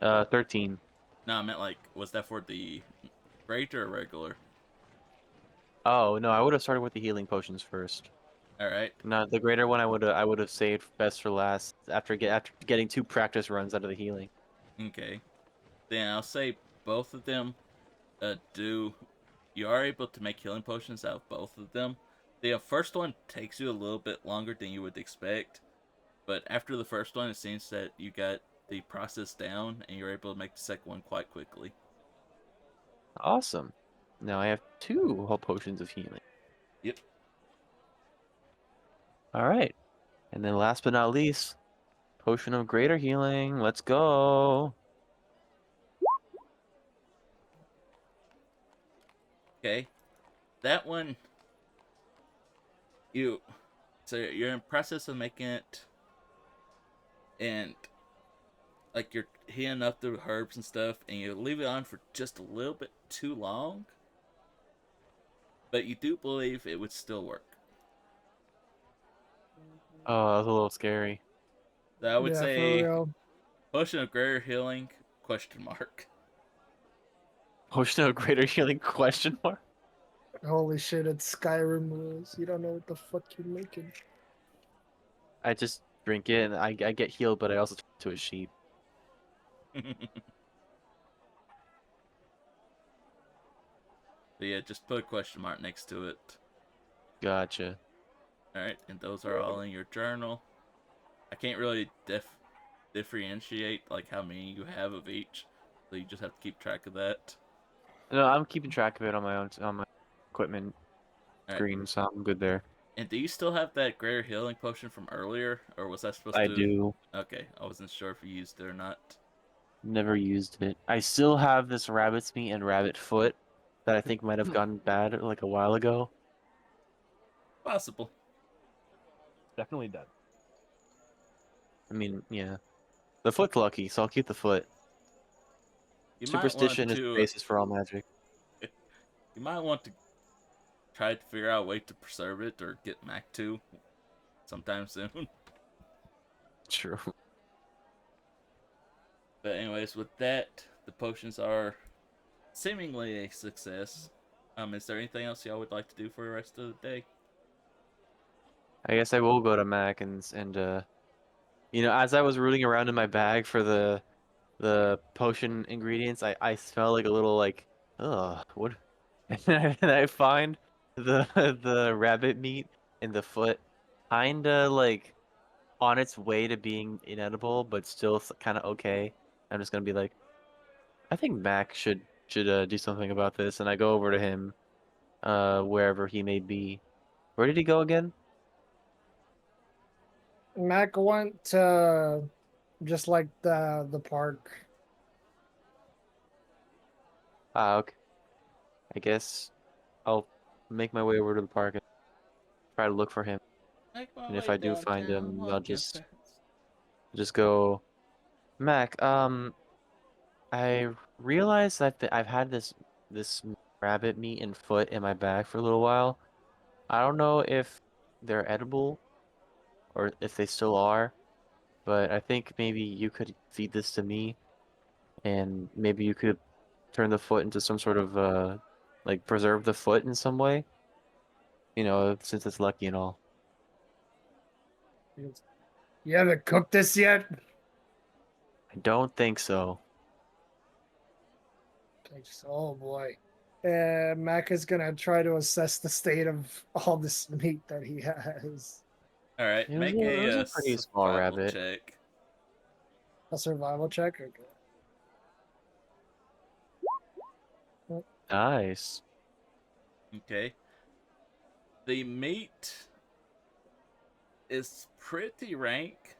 13. No, I meant like, was that for the greater or regular? Oh, no, I would have started with the healing potions first. All right. No, the greater one I would have saved best for last after getting 2 practice runs out of the healing. Okay. Then I'll say both of them do. You are able to make healing potions out of both of them. The first one takes you a little bit longer than you would expect, but after the first one, it seems that you got the process down and you're able to make the second one quite quickly. Awesome. Now I have 2 whole potions of healing. Yep. All right. And then last but not least, Potion of greater healing. Let's go. Okay, that one. So you're in process of making it, and like you're heating up the herbs and stuff, and you leave it on for just a little bit too long. But you do believe it would still work. Oh, that was a little scary. So I would Yeah, for say real. potion of greater healing? Question mark. Potion of greater healing? Question mark. Holy shit, it's Skyrim rules. You don't know what the fuck you're making. I just drink it and I get healed, but I also turn into a sheep. So yeah, just put a question mark next to it. Gotcha. All right, and those are all in your journal. I can't really differentiate like how many you have of each, so you just have to keep track of that. No, I'm keeping track of it on my own on my equipment All right, screen, so I'm good there. and do you still have that greater healing potion from earlier, or was that supposed I to? do. Okay, I wasn't sure if you used it or not. Never used it. I still have this rabbit's meat and rabbit foot that I think might have gone bad like a while ago. Possible. Definitely dead. I mean, yeah. The foot's lucky, so I'll keep the foot. You might want Superstition is the to. basis for all magic. You might want to try to figure out a way to preserve it or get Mac 2 sometime soon. True. But anyways, with that, the potions are seemingly a success. Is there anything else y'all would like to do for the rest of the day? I guess I will go to Mac and you know, as I was rooting around in my bag for the potion ingredients, I smell like a little like, ugh, what? And I find the the rabbit meat and the foot kinda like on its way to being inedible, but still kind of okay. I'm just gonna be like, I think Mac should do something about this, and I go over to him, wherever he may be. Where did he go again? Mac went to just like the park. Ah, okay. I guess I'll make my way over to the park and try to look for him. Make my And if way I do find downtown, him, I'll walking just fast. just go, Mac. I realized that I've had this rabbit meat and foot in my bag for a little while. I don't know if they're edible or if they still are, but I think maybe you could feed this to me, and maybe you could turn the foot into some sort of like preserve the foot in some way. You know, since it's lucky and all. You haven't cooked this yet? I don't think so. Oh boy. Mac is gonna try to assess the state of all this meat that he has. All right, make It was a a pretty small survival rabbit. check. A survival check? Okay. Nice. Okay. The meat is pretty rank,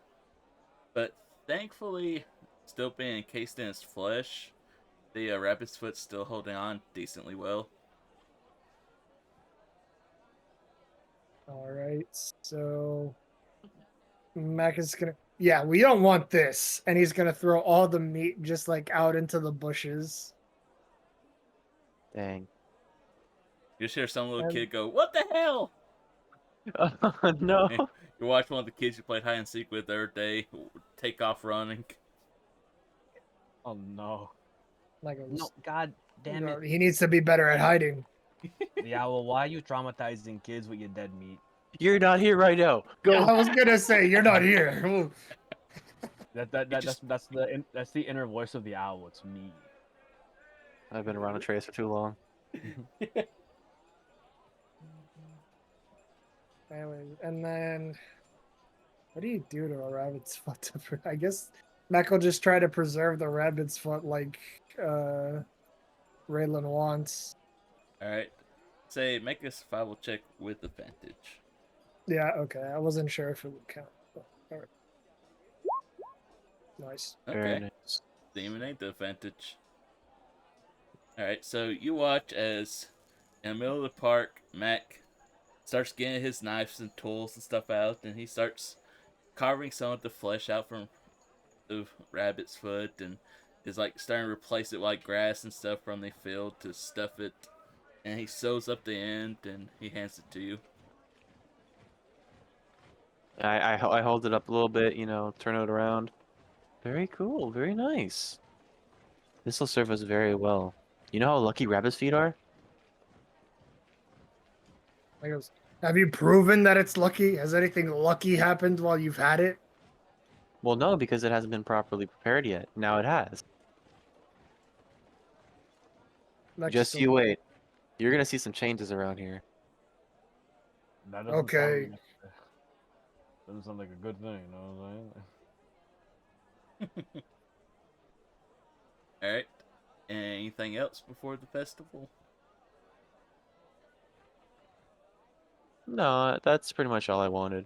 but thankfully, still being encased in its flesh, the rabbit's foot's still holding on decently well. All right. So Mac is gonna. Yeah, we don't want this, and he's gonna throw all the meat just like out into the bushes. Dang. You just hear some little And kid go, "What the hell?" Oh no. You watch one of the kids you played hide and seek with the other day take off running. Oh no. like, No, god damn it. he needs to be better at hiding. Yeah, well, why are you traumatizing kids with your dead meat? You're not here right now. Go. I was gonna say you're not here. Ooh. That's the inner voice of the owl. It's me. I've been around a trace for too long. Anyways, and then what do you do to a rabbit's foot? I guess Mac will just try to preserve the rabbit's foot like Raylan wants. All right, say make a survival check with advantage. Yeah, okay. I wasn't sure if it would count. But, all right. Nice. Very Okay. nice. Demon ain't the advantage. Alright, so you watch as in the middle of the park, Mac starts getting his knives and tools and stuff out, and he starts carving some of the flesh out from the rabbit's foot, and is like starting to replace it with like grass and stuff from the field to stuff it. And he sews up the end, and he hands it to you. I hold it up a little bit, turn it around. Very cool, very nice. This will serve us very well. You know how lucky rabbit's feet are? I goes, have you proven that it's lucky? Has anything lucky happened while you've had it? Well, no, because it hasn't been properly prepared yet. Now it has. Mac Just you wait. You're gonna see some changes around here. That doesn't Okay. doesn't sound like a good thing, you know what I'm saying? Alright. Anything else before the festival? No, that's pretty much all I wanted.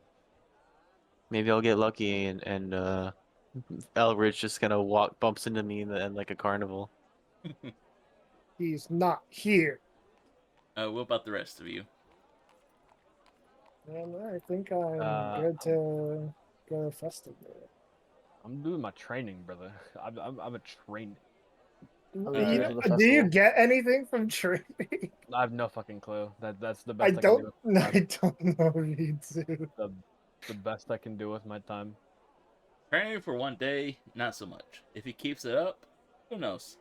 Maybe I'll get lucky and Elridge just kind of bumps into me in like a carnival. He's not here. What about the rest of you? And I think I'm good to go to festival. I'm doing my training, brother. I'm a trained. I'm You here know, for the do you festival. get anything from training? I have no fucking clue. That's the I best I can do. don't. With my I time. don't know if you do. The best I can do with my time. Training for one day, not so much. If he keeps it up, who knows?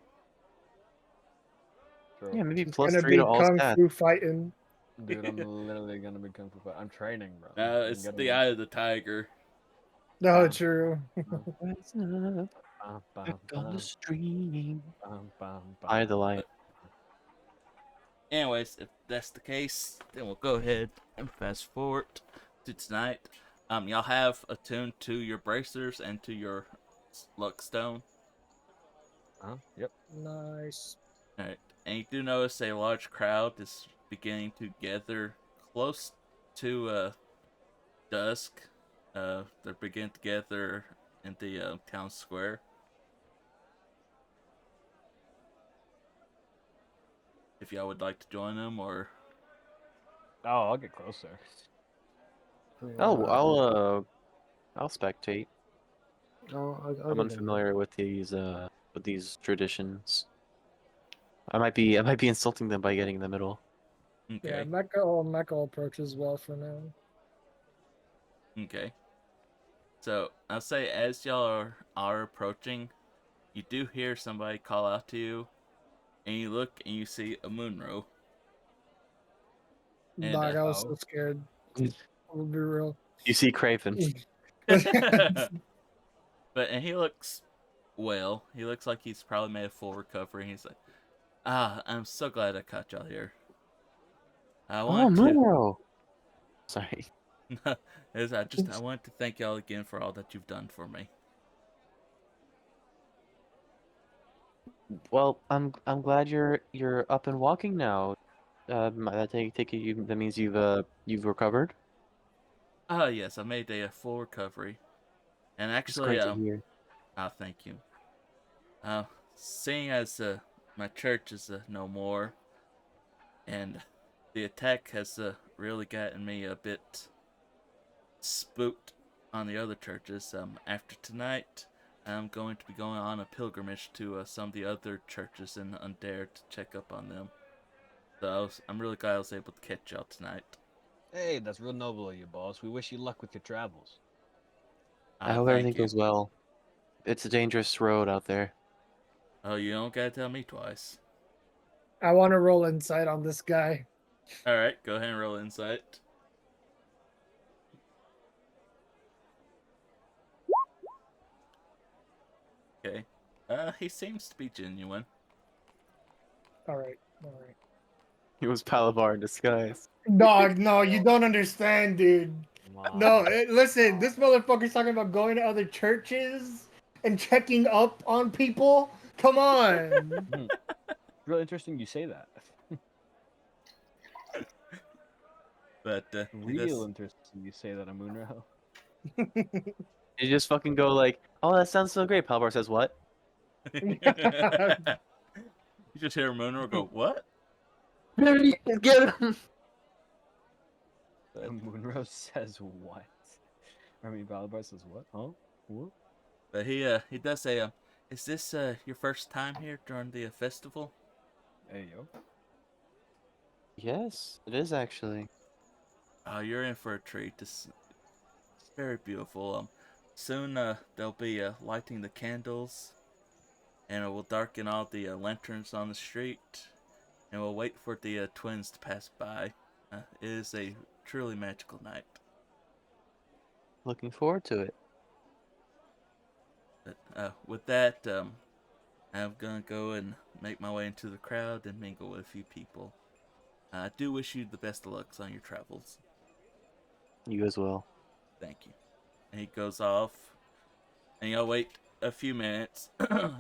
True. Yeah, maybe He's plus gonna 3 to be all kung stats. fu fighting. Dude, I'm literally gonna be kung fu fight. I'm training, bro. I'm It's getting the eye of the tiger. No, Bam, true. What's up? bam, bam, Back on the bam, stream. bam, bam, Eye bam. of the light. Anyways, if that's the case, then we'll go ahead and fast forward to tonight. Y'all have attuned to your bracers and to your luck stone. Yep. Nice. Alright, and you do notice a large crowd is beginning to gather close to dusk. They're beginning to gather in the town square. If y'all would like to join them, or Oh, I'll get closer. Oh, I'll spectate. I'll I'm get in unfamiliar with these traditions. I might be insulting them by getting in the middle. Yeah, okay, Mecha approaches well for now. okay. So I'll say as y'all are approaching, you do hear somebody call out to you, and you look and you see a Munro. And Dog, I was so scared. I'll be real. You see Craven. and he looks well. He looks like he's probably made a full recovery. He's like, I'm so glad I caught y'all here. I Oh, want to. Munro. Sorry. I want to thank y'all again for all that you've done for me. Well, I'm glad you're up and walking now. I take it that means you've recovered. Yes, I made a full recovery, and It's actually, great to hear. thank you. Seeing as my church is no more, and the attack has really gotten me a bit spooked on the other churches. After tonight, I'm going to be going on a pilgrimage to some of the other churches in Undair to check up on them. So I'm really glad I was able to catch y'all tonight. Hey, that's real noble of you, boss. We wish you luck with your travels. I hope Thank everything you. goes well. It's a dangerous road out there. Oh, you don't gotta tell me twice. I want to roll insight on this guy. Alright, go ahead and roll insight. Okay. He seems to be genuine. All right. He was Palavar in disguise. Dog, no, you don't understand, dude. No, Wow. listen, this motherfucker's talking about going to other churches and checking up on people. Come on. Real interesting you say that. But Real interesting you say that, Amunro. You just fucking go like, "Oh, that sounds so great." Palbar says, "What?" You just hear Munro go, "What?" Get him. Moonrose says what? I mean, Balabar says what? Huh? What? But he does say, "Is this your first time here during the festival?" Hey yo. Yes, it is actually. You're in for a treat. This is very beautiful. Soon they'll be lighting the candles, and it will darken all the lanterns on the street, and we'll wait for the twins to pass by. It is a truly magical night. Looking forward to it. But with that, I'm gonna go and make my way into the crowd and mingle with a few people. I do wish you the best of luck on your travels. You as well. Thank you. And he goes off, and you'll wait a few minutes,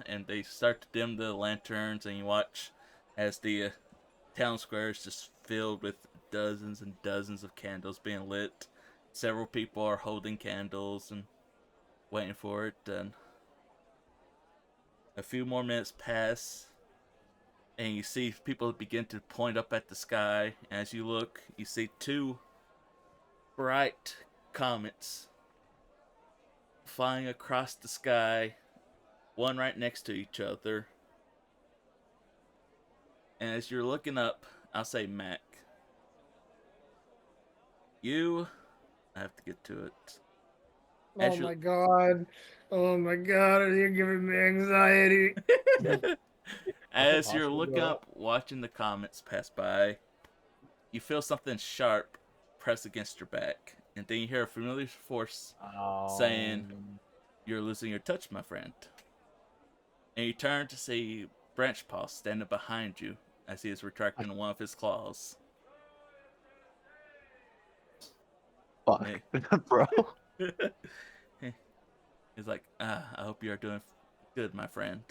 and they start to dim the lanterns, and you watch as the town square is just filled with dozens and dozens of candles being lit. Several people are holding candles and waiting for it, and a few more minutes pass, and you see people begin to point up at the sky. As you look, you see two bright comets flying across the sky, one right next to each other. And as you're looking up, I'll say, Mac, I have to get to it. Oh my god. Oh my god, you're giving me anxiety. As you're Possible, looking bro. up, watching the comets pass by, you feel something sharp press against your back. And then you hear a familiar voice saying, "You're losing your touch, my friend." And you turn to see Branch Paw standing behind you as he is retracting one of his claws. Fuck, Hey. bro. He's like, I hope you are doing good, my friend.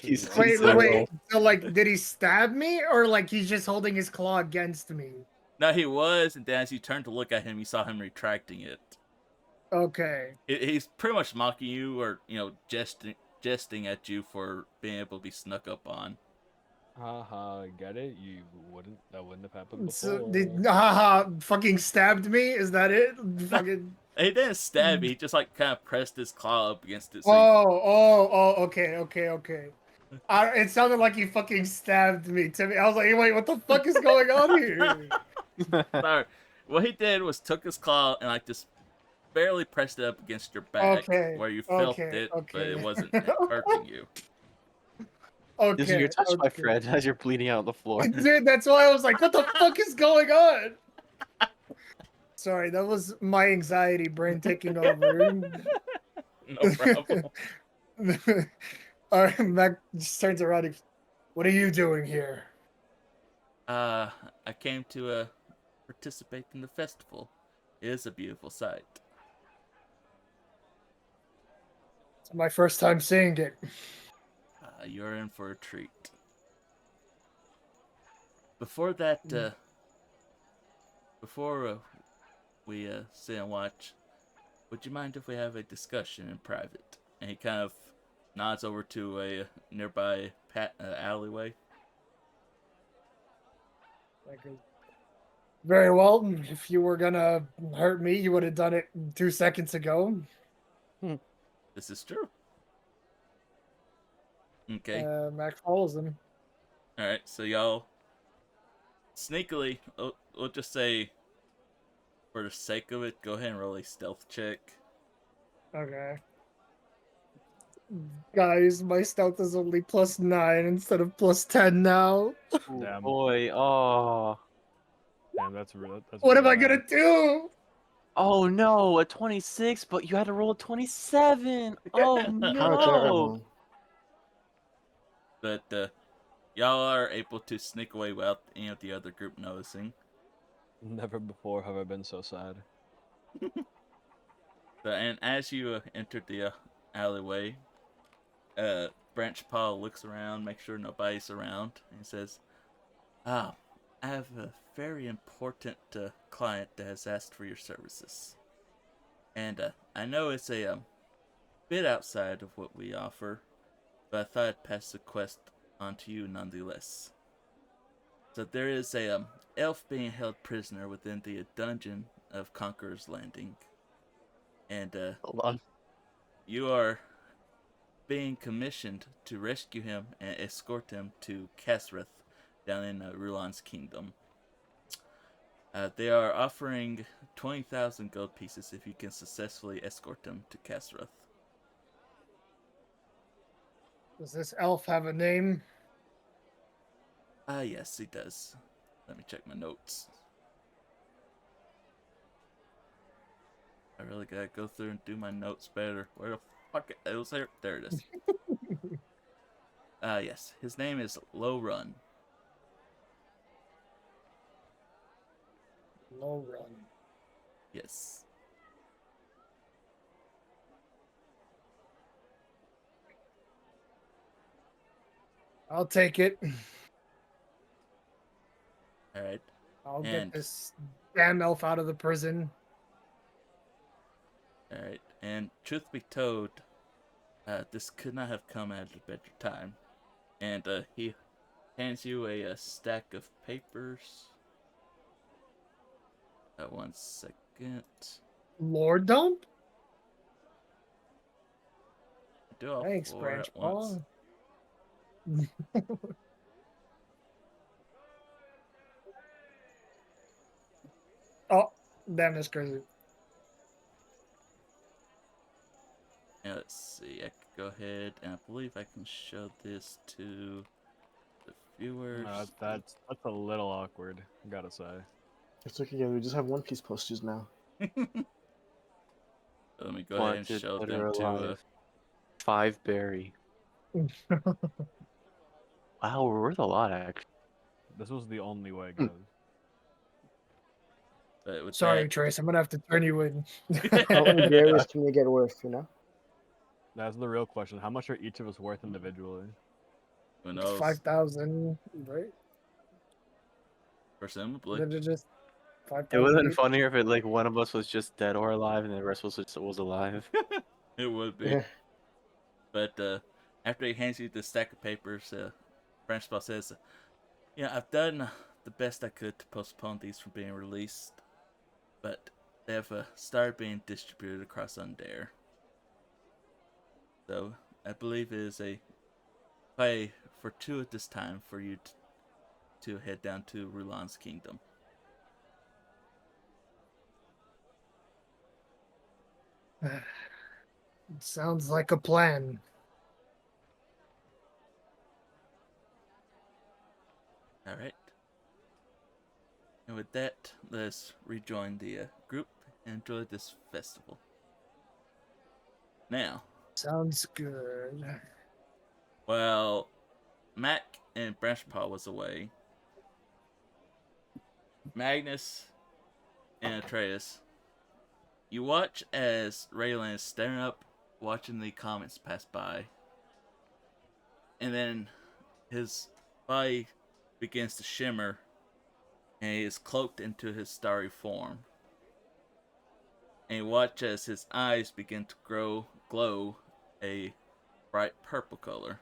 He's Wait, so- wait. So like, did he stab me, or like he's just holding his claw against me? No, he was, and then as you turned to look at him, you saw him retracting it. Okay. He's pretty much mocking you, or jesting at you for being able to be snuck up on. Haha, get it? That wouldn't have happened So before. did haha fucking stabbed me? Is that it? Fucking. He didn't stab you. He just like kind of pressed his claw up against it. Oh, okay. It sounded like he fucking stabbed me to me. I was like, wait, what the fuck is going on here? Sorry. What he did was took his claw and like just barely pressed it up against your back, Okay, where you felt okay, it, but okay. it wasn't hurting you. Losing your Okay, touch, my okay. friend, as you're bleeding out on the floor. Dude, that's why I was like, what the fuck is going on? Sorry, that was my anxiety brain taking over. No problem. Alright, Mac just turns around and, what are you doing here? I came to participate in the festival. It is a beautiful sight. It's my first time seeing it. You're in for a treat. Before that, before we sit and watch, would you mind if we have a discussion in private? And he kind of nods over to a nearby alleyway. Very well. If you were gonna hurt me, you would have done it 2 seconds ago. This is true. Okay. Mac follows him. All right. So y'all sneakily, we'll just say, for the sake of it, go ahead and roll a stealth check. Okay. Guys, my stealth is only +9 instead of +10 now. Damn. Boy, oh. Damn, that's real. What am I gonna do? Oh no, a 26, but you had to roll a 27. Oh How no. terrible. But y'all are able to sneak away without any of the other group noticing. Never before have I been so sad. And as you enter the alleyway, Branch Paw looks around, makes sure nobody's around, and says, I have a very important client that has asked for your services. And I know it's a bit outside of what we offer, but I thought I'd pass the quest on to you nonetheless. So there is a elf being held prisoner within the dungeon of Conqueror's Landing. And Hold on. you are being commissioned to rescue him and escort him to Kasrith down in Rulan's kingdom. They are offering 20,000 gold pieces if you can successfully escort him to Kasrith. Does this elf have a name? Ah, yes, he does. Let me check my notes. I really gotta go through and do my notes better. Where the fuck? It was there. There it is. Yes. His name is Low Run. Low Run. Yes. I'll take it. Alright. I'll And- get this damn elf out of the prison. Alright. And truth be told, this could not have come at a better time. And he hands you a stack of papers. One second. Lord Dump? Do all Thanks, four Branch at once. Paw. Oh, damn, that's crazy. Now let's see. I could go ahead and I believe I can show this to the viewers. That's a little awkward, I gotta say. It's okay, we just have One Piece posters now. Let me go ahead and Wanted, show dead them or to. alive. 5 berry. Wow, we're worth a lot, actually. This was the only way, guys. But with Sorry, that, Trace. I'm gonna have to turn you in. How many berries can you get worth, you know? That's the real question. How much are each of us worth individually? who knows? 5,000, right? Presumably, Did it just It 5,000? would have been funnier if it like one of us was just dead or alive and the rest was alive. it would be. Yeah. But after he hands you the stack of papers, Branch Paw says, "Yeah, I've done the best I could to postpone these from being released, but they have started being distributed across Undare. So I believe it is a play fortuitous time for you to head down to Rulan's kingdom." Sounds like a plan. All right. And with that, let's rejoin the group and enjoy this festival. Now, Sounds good. while Mac and Branchpaw was away, Magnus and Atreus, you watch as Raylan is staring up, watching the comets pass by, and then his body begins to shimmer, and he is cloaked into his starry form. And you watch as his eyes begin to glow a bright purple color.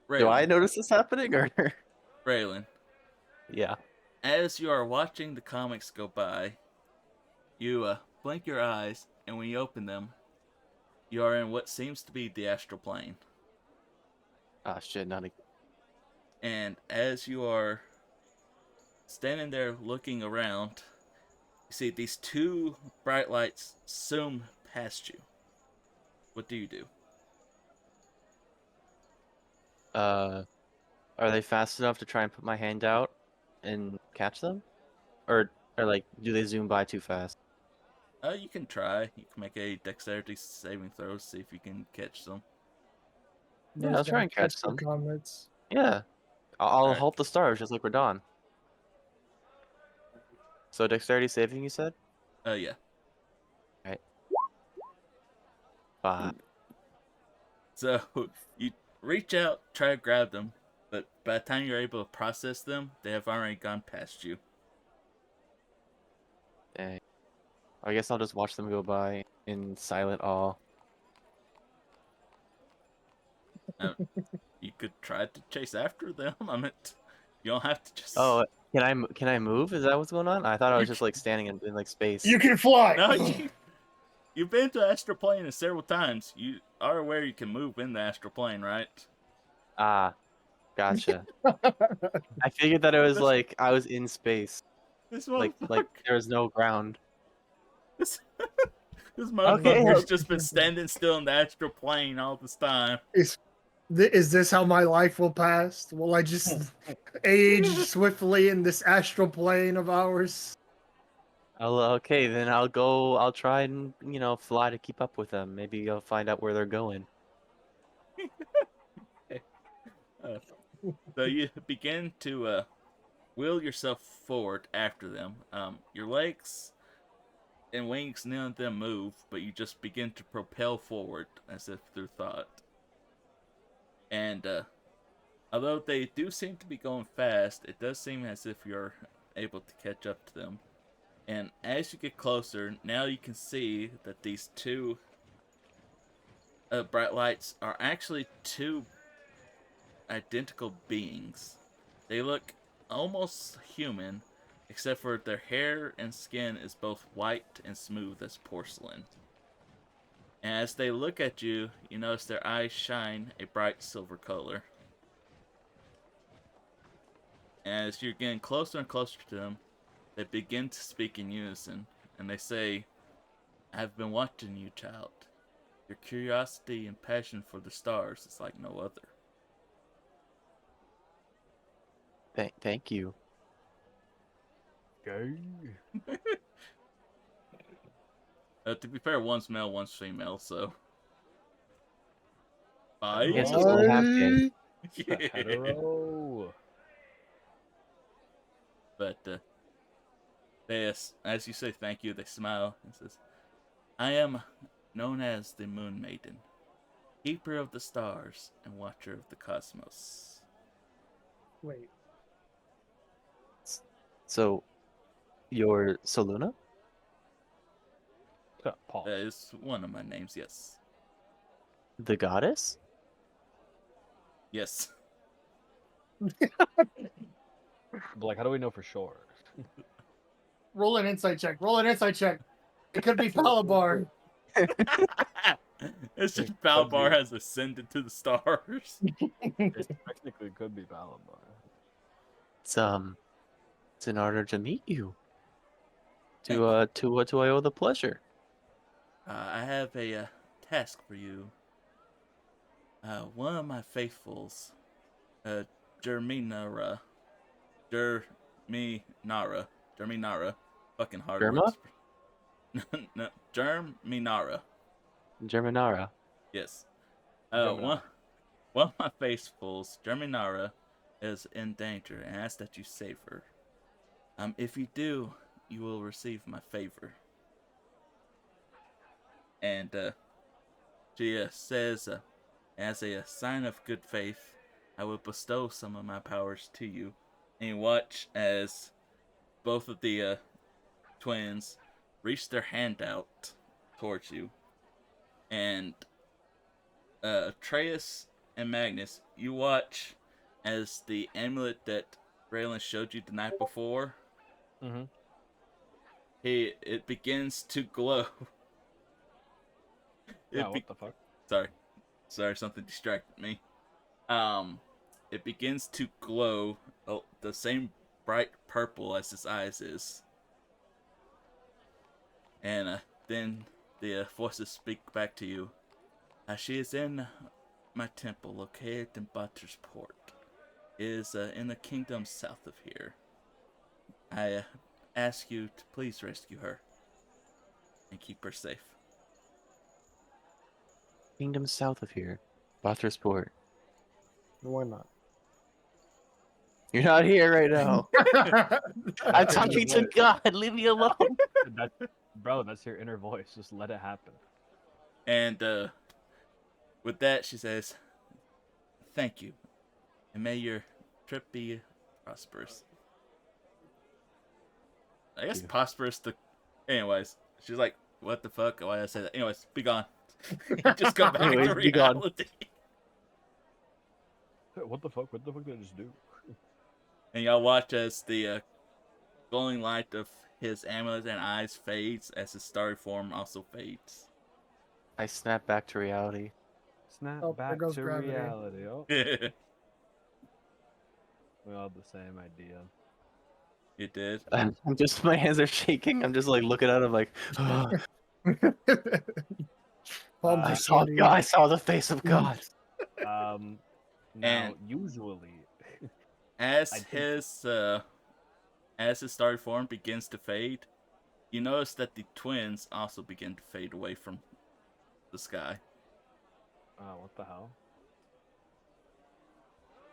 Do I Raylan, notice this happening or? Raylan, Yeah. as you are watching the comics go by, you blink your eyes, and when you open them, you are in what seems to be the astral plane. Ah, shit, not again. And as you are standing there looking around, you see these two bright lights zoom past you. What do you do? Are they fast enough to try and put my hand out and catch them? Or like, do they zoom by too fast? You can try. You can make a dexterity saving throw, see if you can catch them. Yeah, Who's I'll try gonna and catch the some. comets? Yeah. I'll Alright. halt the stars just like we're done. So dexterity saving, you said? Yeah. 5. So you reach out, try to grab them, But by the time you're able to process them, they have already gone past you. Dang. I guess I'll just watch them go by in silent awe. You could try to chase after them. I mean, you don't have to just. Oh, can I move? Is that what's going on? I thought I was You just like standing in like space. You can fly. No, you've been to astral plane several times. You are aware you can move in the astral plane, right? Ah, gotcha. I figured that it was This- like I was in space. This Like motherfucker. there was no ground. This, this Okay, motherfucker's just been standing still in the astral plane all this time. Is this how my life will pass? Will I just age swiftly in this astral plane of ours? Okay, then I'll try and, fly to keep up with them. Maybe I'll find out where they're going. Uh, so you begin to wheel yourself forward after them. Your legs and wings, none of them move, but you just begin to propel forward as if through thought. And although they do seem to be going fast, it does seem as if you're able to catch up to them. And as you get closer, now you can see that these two bright lights are actually two identical beings. They look almost human, except for their hair and skin is both white and smooth as porcelain. And as they look at you, you notice their eyes shine a bright silver color. And as you're getting closer and closer to them, they begin to speak in unison, and they say, "I've been watching you, child. Your curiosity and passion for the stars is like no other." Thank you. Okay. To be fair, one's male, one's female, so. Bye. Yes, it's only half gay. Hetero. But they, as you say thank you, they smile and says, "I am known as the Moon Maiden, keeper of the stars and watcher of the cosmos." Wait. So, you're Soluna? Paul. That is one of my names, yes. The goddess? Yes. Like, how do we know for sure? Roll an insight check. Roll an insight check. It could be Palabar. It's just Balbar has ascended to the stars. It technically could be Valabar. It's an honor to meet you. To what do I owe the pleasure? I have a task for you. One of my faithfuls, Germinara, fucking hard Germa? words. No, Germinara. Germinara. Yes. Germinara. One of my faithfuls, Germinara, is in danger and asks that you save her. If you do, you will receive my favor. And she says, as a sign of good faith, I will bestow some of my powers to you. And you watch as both of the twins reach their hand out towards you. And Atreus and Magnus, you watch as the amulet that Raylan showed you the night before, Mm-hmm. it begins to glow. Yeah, what the fuck? Sorry, something distracted me. It begins to glow the same bright purple as his eyes is. And then the voices speak back to you. She is in my temple, located in Butter's Port. It is in the kingdom south of here. I ask you to please rescue her and keep her safe. Kingdom south of here. Bathursport. Why not? You're not here right now. I'm talking to God. Leave me alone. Bro, that's your inner voice. Just let it happen. And with that, she says, "Thank you. And may your trip be prosperous. I guess you. prosperous to. Anyways, she's like, what the fuck? Why did I say that? Anyways, be gone. Just go back Anyways, to be gone. reality. What the fuck? What the fuck did I just do? And y'all watch as the glowing light of his amulet and eyes fades as his starry form also fades. I snap back to reality. Snap Oh, there back goes to gravity. reality. Oh, You we all have the same idea. did. I'm just, my hands are shaking. I'm just like looking at him like, Palms Uh, are sweaty. I saw the face of God. Now, And- usually, As I think- his starry form begins to fade, you notice that the twins also begin to fade away from the sky. what the hell?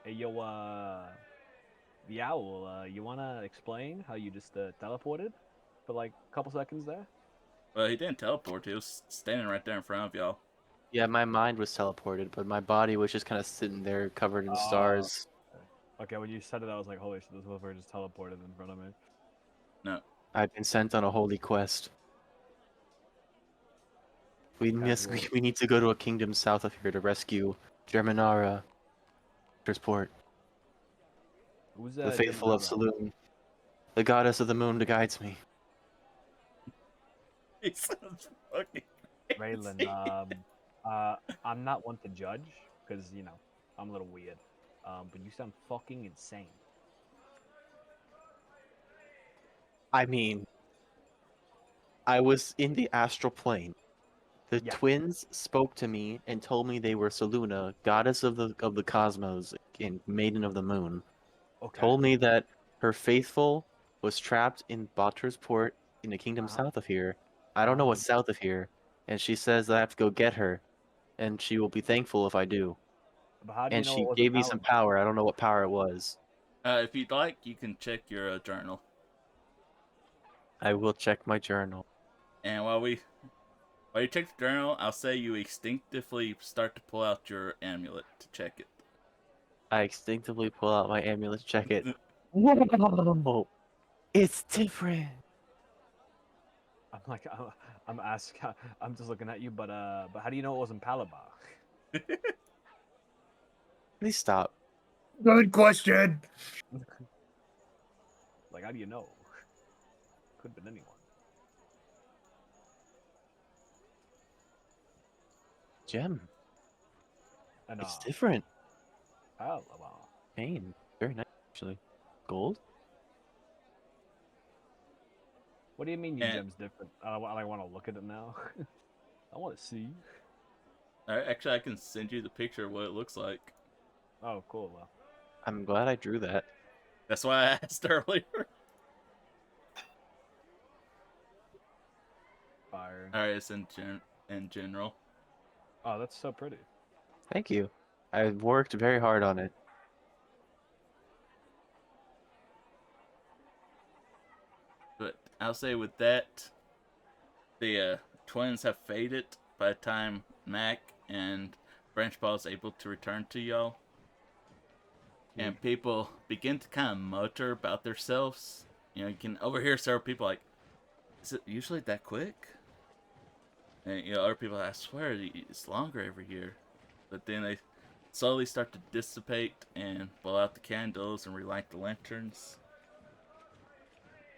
Hey, yo, the owl, you wanna explain how you just teleported for like a couple seconds there? Well, he didn't teleport. He was standing right there in front of y'all. Yeah, my mind was teleported, but my body was just kind of sitting there covered in Oh. stars. Okay, when you said it, I was like, holy shit, this motherfucker just teleported in front of me. No. I've been sent on a holy quest. We Casual. we need to go to a kingdom south of here to rescue Germanara. Port, Who's the faithful of Gemini? Saloon. The goddess of the moon guides me. He sounds fucking Raylan, crazy. I'm not one to judge, because, you know, I'm a little weird. But you sound fucking insane. I mean, I was in the astral plane. The Yeah. twins spoke to me and told me they were Saluna, goddess of the cosmos and maiden of the moon. Okay. Told me that her faithful was trapped in Batra's port in the kingdom Uh-huh. south of here. I don't know Uh-huh. what's south of here, and she says that I have to go get her, and she will be thankful if I do. But how do you And know she it wasn't gave me some Paladin? power. I don't know what power it was. If you'd like, you can check your journal. I will check my journal. And while you check the journal, I'll say you instinctively start to pull out your amulet to check it. I instinctively pull out my amulet to check it. Whoa! It's different. I'm like, I'm asking, I'm just looking at you, but how do you know it wasn't Palabar? Please stop. Good question. Like, how do you know? Could have been anyone. Gem. And It's different. Palabar. Pain. Very nice, actually. Gold? What do you mean your And- gem's different? I want to look at it now. I want to see. Actually, I can send you the picture of what it looks like. Oh, cool. Well, I'm glad I drew that. That's why I asked earlier. fire. Alright, it's in general. Oh, that's so pretty. Thank you. I worked very hard on it. But I'll say with that, the twins have faded by the time Mac and Branch Ball is able to return to y'all. And people begin to kind of mutter about themselves. You know, you can overhear several people like, is it usually that quick? And, you know, other people, I swear, it's longer every year. But then they slowly start to dissipate and blow out the candles and relight the lanterns.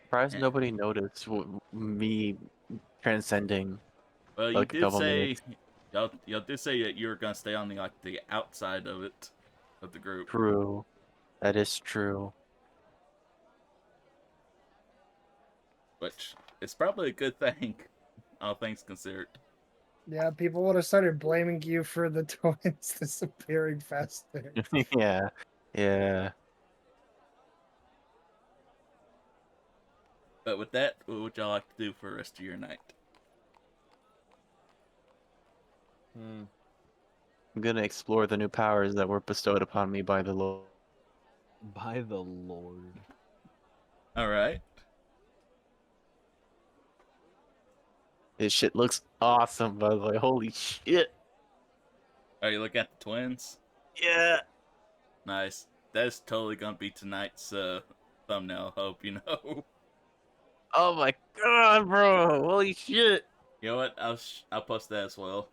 Surprised Yeah. nobody noticed me transcending. Well, you Like a did couple say minutes. y'all did say that you were gonna stay on the outside of it, of the group. True. That is true. Which is probably a good thing, all things considered. Yeah, people would have started blaming you for the twins disappearing faster. Yeah. Yeah. But with that, what would y'all like to do for the rest of your night? Hmm. I'm gonna explore the new powers that were bestowed upon me by the Lord. By the Lord. All right. This shit looks awesome, by the way. Holy shit. Are you looking at the twins? Yeah. Nice. that's totally gonna be tonight's thumbnail. Hope you know. Oh my god, bro! Holy shit! You know what? I'll post that as well.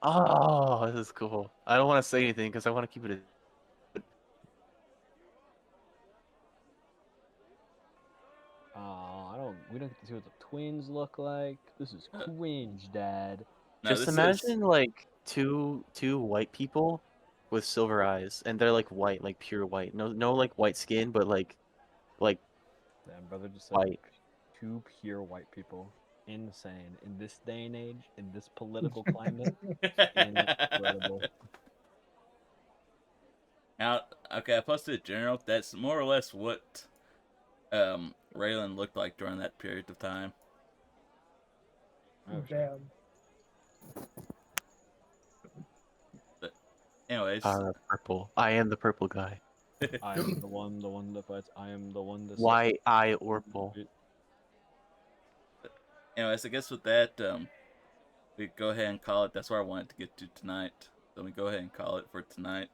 Oh, this is cool. I don't want to say anything because I want to keep it. We don't get to see what the twins look like. This is cringe, Dad. No, Just this imagine like two white people with silver eyes, and they're like white, like pure white. No like white skin, but like Damn, brother, just said white. two pure white people. Insane. In this day and age, in this political climate, incredible. Now, okay, I posted a general. That's more or less what Raylan looked like during that period of time. Oh, shit. Damn. But anyways, Purple. I am the purple guy. I am the one that fights. I am the one that. White eye Orpal. anyways, I guess with that, we go ahead and call it. That's where I wanted to get to tonight. So we go ahead and call it for tonight.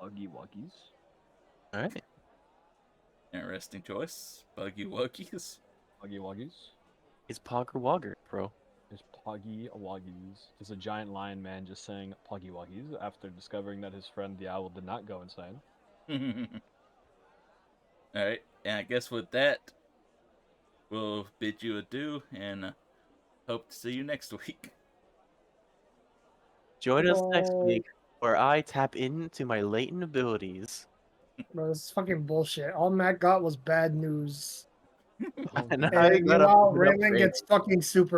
Huggy Wuggies. All right. Interesting choice, Buggy Wuggies. Huggy Wuggies. It's Pogger Wogger, bro. There's Puggy Wuggies. Just a giant lion man just saying Puggy Wuggies after discovering that his friend the owl did not go insane. All right, and I guess with that, we'll bid you adieu and hope to see you next week. Join us next Bye. week where I tap into my latent abilities. Bro, this is fucking bullshit. All Matt got was bad news. Oh, And God. I And got a meanwhile, fucking Raylan upgrade. gets fucking super